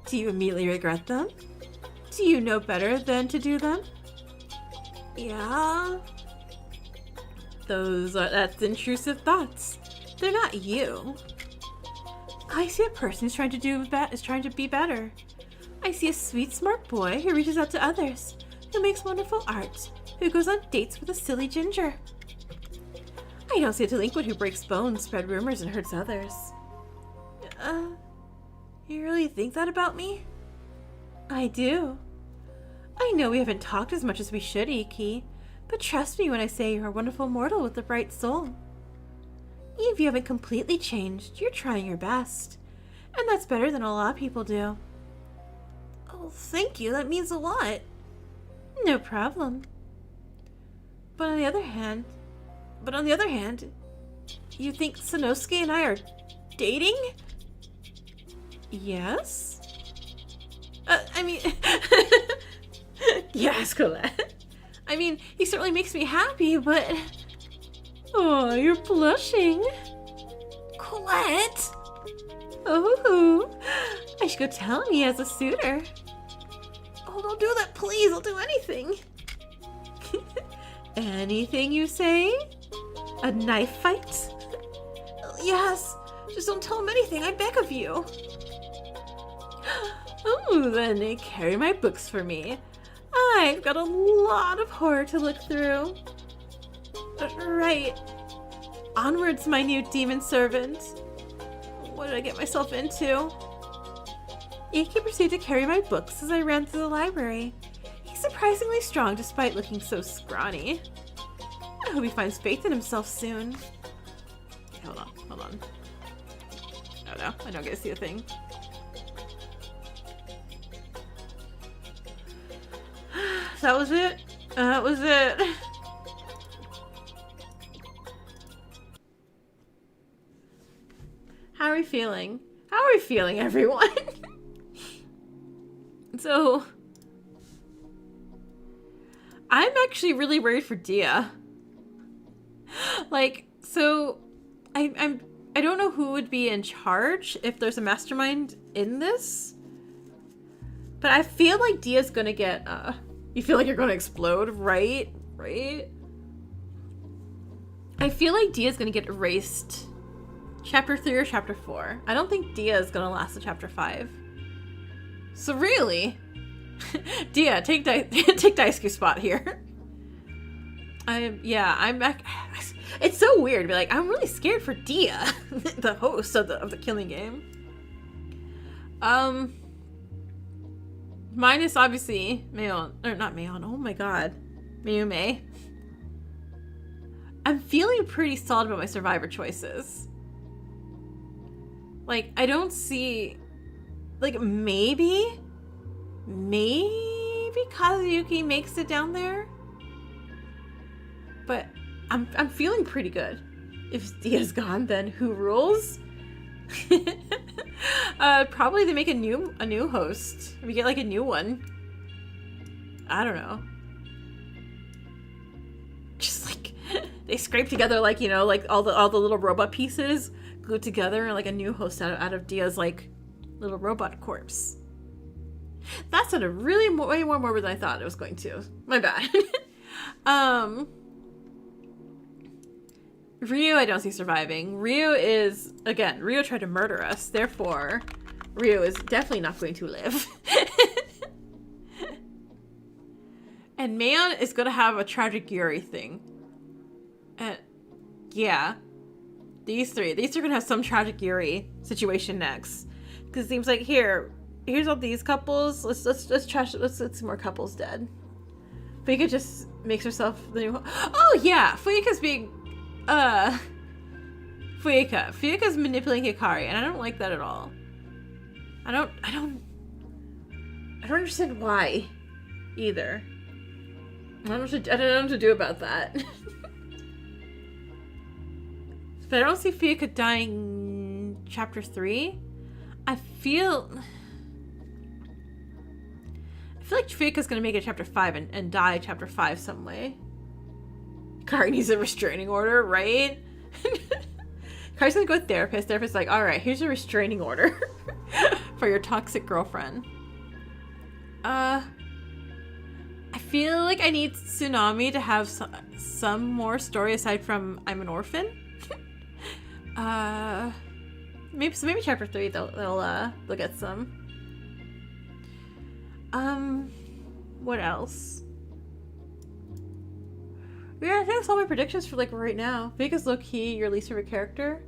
Do you immediately regret them? Do you know better than to do them? Yeah. That's intrusive thoughts. They're not you. I see a person who's trying to be better. I see a sweet, smart boy who reaches out to others, who makes wonderful art, who goes on dates with a silly ginger. I don't see a delinquent who breaks bones, spread rumors, and hurts others. You really think that about me? I do. I know we haven't talked as much as we should, Iki, but trust me when I say you're a wonderful mortal with a bright soul. Even if you haven't completely changed, you're trying your best, and that's better than a lot of people do. Oh, thank you. That means a lot. No problem. But on the other hand, you think Sanosuke and I are dating? Yes? I mean... Yes, Colette. I mean, he certainly makes me happy, but... Oh, you're blushing. Colette! Oh, I should go tell him he has a suitor. Oh, don't do that, please. I'll do anything. Anything you say? A knife fight? Yes. Just don't tell him anything, I beg of you. Oh, then they carry my books for me. I've got a lot of horror to look through. Right. Onwards, my new demon servant. What did I get myself into? Iki proceeded to carry my books as I ran through the library. He's surprisingly strong despite looking so scrawny. I hope he finds faith in himself soon. Hold on. Oh no, I don't get to see a thing. That was it? That was it. How are we feeling? How are we feeling, everyone? So, I'm actually really worried for Dia. Like, so, I don't know who would be in charge if there's a mastermind in this. But I feel like Dia's gonna get, you feel like you're gonna explode, right? Right? I feel like Dia's gonna get erased. Chapter 3 or Chapter 4. I don't think Dia is gonna last to Chapter 5. So really? Dia, take Daisuke's spot here. I'm back. It's so weird to be like, I'm really scared for Dia, the host of the killing game. Minus obviously Mayon, or not Mayon, oh my god. Mayume. I'm feeling pretty solid about my survivor choices. Like, I don't see, like, maybe Kazuyuki makes it down there. But I'm feeling pretty good. If Dia's gone, then who rules? Probably they make a new host. We get like a new one. I don't know. Just like they scrape together, like, you know, like all the little robot pieces glued together, and like a new host out of Dia's like little robot corpse. That sounded really way more morbid than I thought it was going to. My bad. Ryu, I don't see surviving. Ryu tried to murder us. Therefore, Ryu is definitely not going to live. And Man is going to have a tragic Yuri thing. Yeah. These three. These are going to have some tragic Yuri situation next. Because it seems like here's all these couples. Let's see more couples dead. Fuika just makes herself the new... Oh, yeah! Fuika's being... Fuika's manipulating Hikari, and I don't like that at all. I don't understand why, either. I don't know what to do about that. But I don't see Fuika dying in chapter 3. I feel like Fuika's gonna make it chapter 5 and die chapter 5 some way. Hikari needs a restraining order, right? Hikari's gonna go to therapist. Therapist's like, alright, here's a restraining order for your toxic girlfriend. I feel like I need Tsunami to have some more story aside from I'm an orphan. Maybe chapter 3 they'll get some. What else? Yeah, I think that's all my predictions for like right now. Biggest low-key, your least favorite character?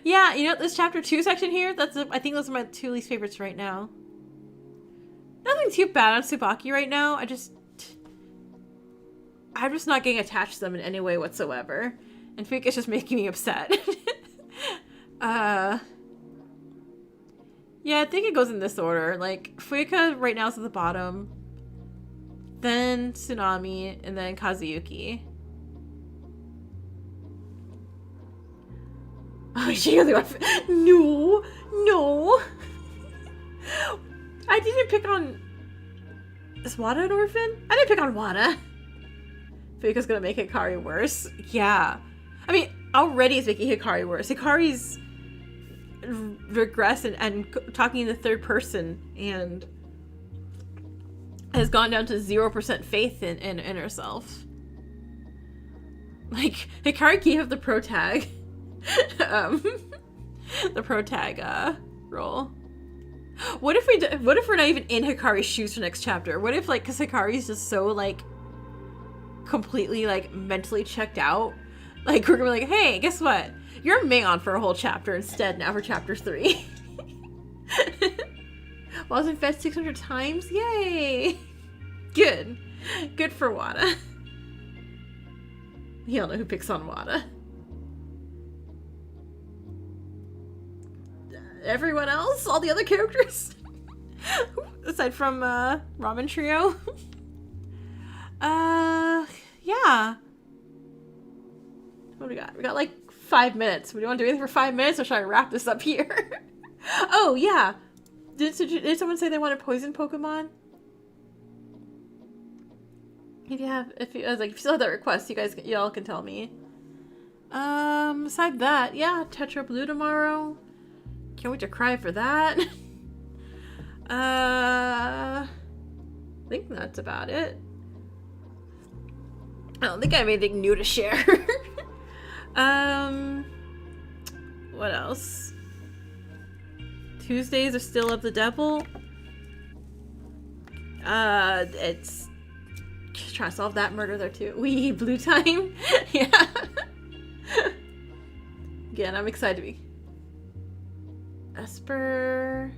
Yeah, you know, this chapter 2 section here, I think those are my 2 least favorites right now. Nothing too bad on Tsubaki right now. I'm just not getting attached to them in any way whatsoever. And Fuika's just making me upset. Yeah, I think it goes in this order. Like, Fuika right now is at the bottom. Then Tsunami, and then Kazuyuki. Oh, she only went. No. I didn't pick on. Is Wada an orphan? I didn't pick on Wada. Fuika's gonna make Hikari worse. Yeah. I mean, already it's making Hikari worse. Hikari's regressed and talking in the third person and has gone down to 0% faith in herself. Like, Hikari gave up the pro tag. The pro tag role. What if we're not even in Hikari's shoes for next chapter? What if, like, because Hikari's just so, like, completely, like, mentally checked out, like, we're gonna be like, hey, guess what, you're Mayon for a whole chapter instead now for chapter 3. Wasn't fed 600 times? Yay! Good for Wada. Y'all know who picks on Wada. Everyone else? All the other characters? Aside from Ramen Trio? Yeah. What do we got? We got like 5 minutes. We want to do anything for 5 minutes, or should I wrap this up here? Oh, yeah. Did someone say they wanted poison Pokemon? If you still have that request, y'all can tell me. Aside that, yeah, Tetra Blue tomorrow. Can't wait to cry for that. I think that's about it. I don't think I have anything new to share. What else? Tuesdays are still of the devil. It's trying to solve that murder there too. Wee blue time. Yeah. Again, I'm excited to be Esper.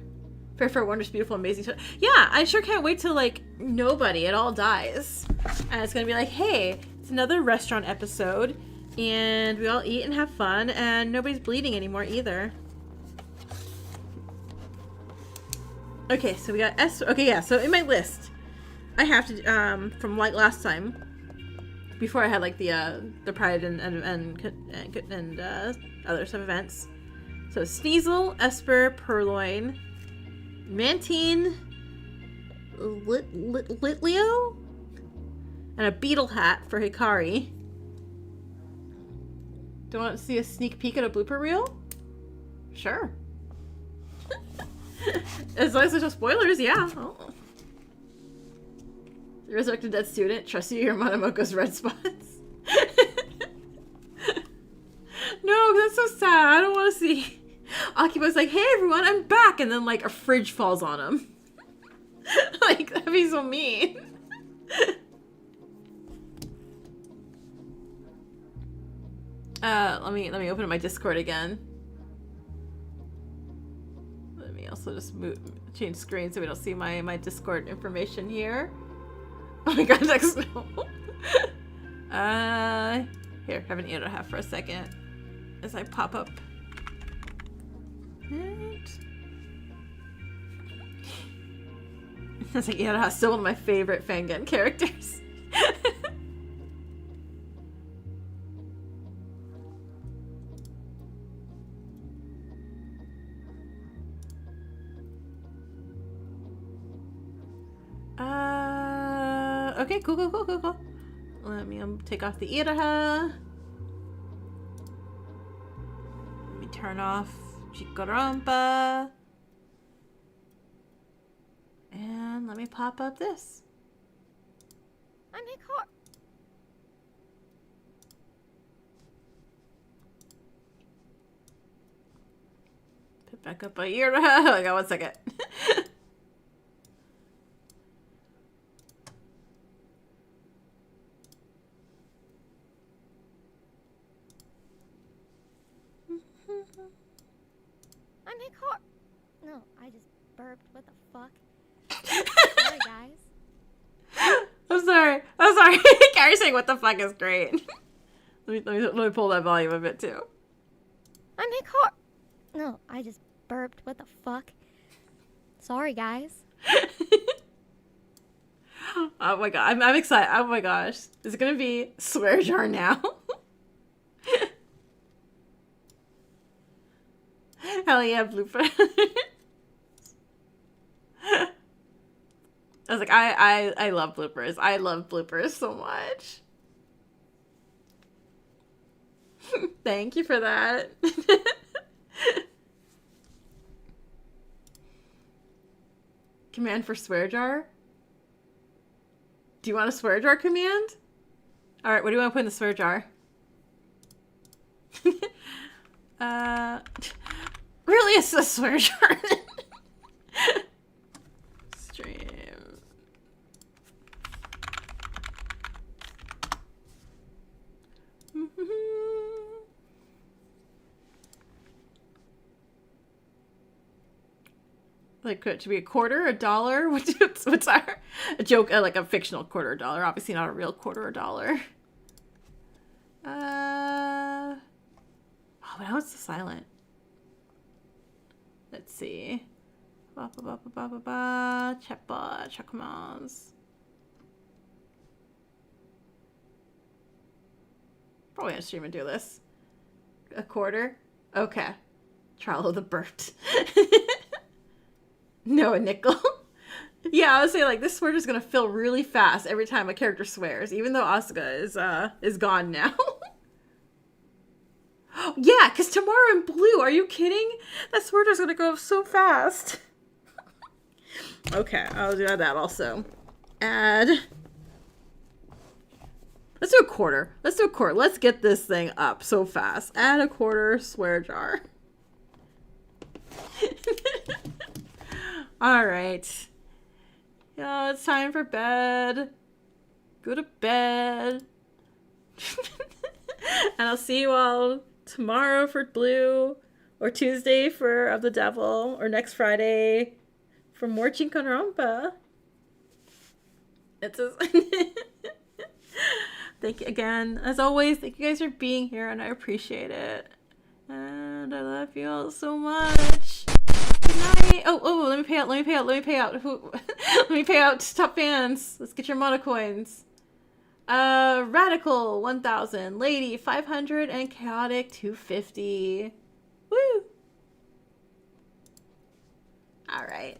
Fair for Wondrous, Beautiful, Amazing. Yeah, I sure can't wait till, like, nobody at all dies. And it's gonna be like, hey, it's another restaurant episode, and we all eat and have fun, and nobody's bleeding anymore either. Okay, so we got Esper. Okay, yeah, so in my list, I have to, from, like, last time, before I had, like, the Pride and other some events. So Sneasel, Esper, Purloin, Mantine, Litleo, and a beetle hat for Hikari. Do you want to see a sneak peek at a blooper reel? Sure. As long as there's no spoilers, yeah. Oh. Resurrected Dead Student, trust you, your Manamoko's red spots. No, that's so sad. I don't want to see. Akiba's like, hey everyone, I'm back, and then like a fridge falls on him. Like, that'd be so mean. Let me open up my Discord again. Let me also just change screen so we don't see my Discord information here. Oh my god, next no. Here, have an ear to have for a second as I pop up. And I was like, yeah, that's still one of my favorite Fangan characters. Okay, cool. Let me take off the Iraha. Let me turn off Jikoronpa. And let me pop up this. I'm Hikar. Put back up a Iraha. Hang on 1 second. I'm Hikar. No, I just burped. What the fuck? Sorry, guys. I'm sorry. Carrie saying what the fuck is great. let me pull that volume a bit too. I'm Hikar. No, I just burped. What the fuck? Sorry, guys. Oh my god, I'm excited. Oh my gosh. Is it gonna be swear jar now? Hell yeah, blooper. I was like, I love bloopers. I love bloopers so much. Thank you for that. Command for swear jar? Do you want a swear jar command? Alright, what do you want to put in the swear jar? Really, it's a swear jar. Stream. Like, could it be a quarter, a dollar? What's our a joke? Like a fictional quarter, or dollar. Obviously, not a real quarter or dollar. Oh, now it's silent. Let's see. Chatbot, Chakmas. Probably gonna stream and do this. A quarter? Okay. Trial of the Burt. No, a nickel. Yeah, I would say like this swear is gonna fill really fast every time a character swears, even though Asuka is gone now. Yeah, because tomorrow in blue, are you kidding? That swear is gonna go up so fast. Okay, I'll do that also. Add. Let's do a quarter. Let's get this thing up so fast. Add a quarter swear jar. Alright. Yo, it's time for bed. Go to bed. And I'll see you all tomorrow for blue, or Tuesday for of the devil, or next Friday for more Jikoronpa. It's thank you again, as always. Thank you guys for being here, and I appreciate it. And I love you all so much. Good night. Oh, let me pay out. Let me pay out top fans. Let's get your monocoins. Radical 1000, Lady 500, and Chaotic 250. Woo! All right.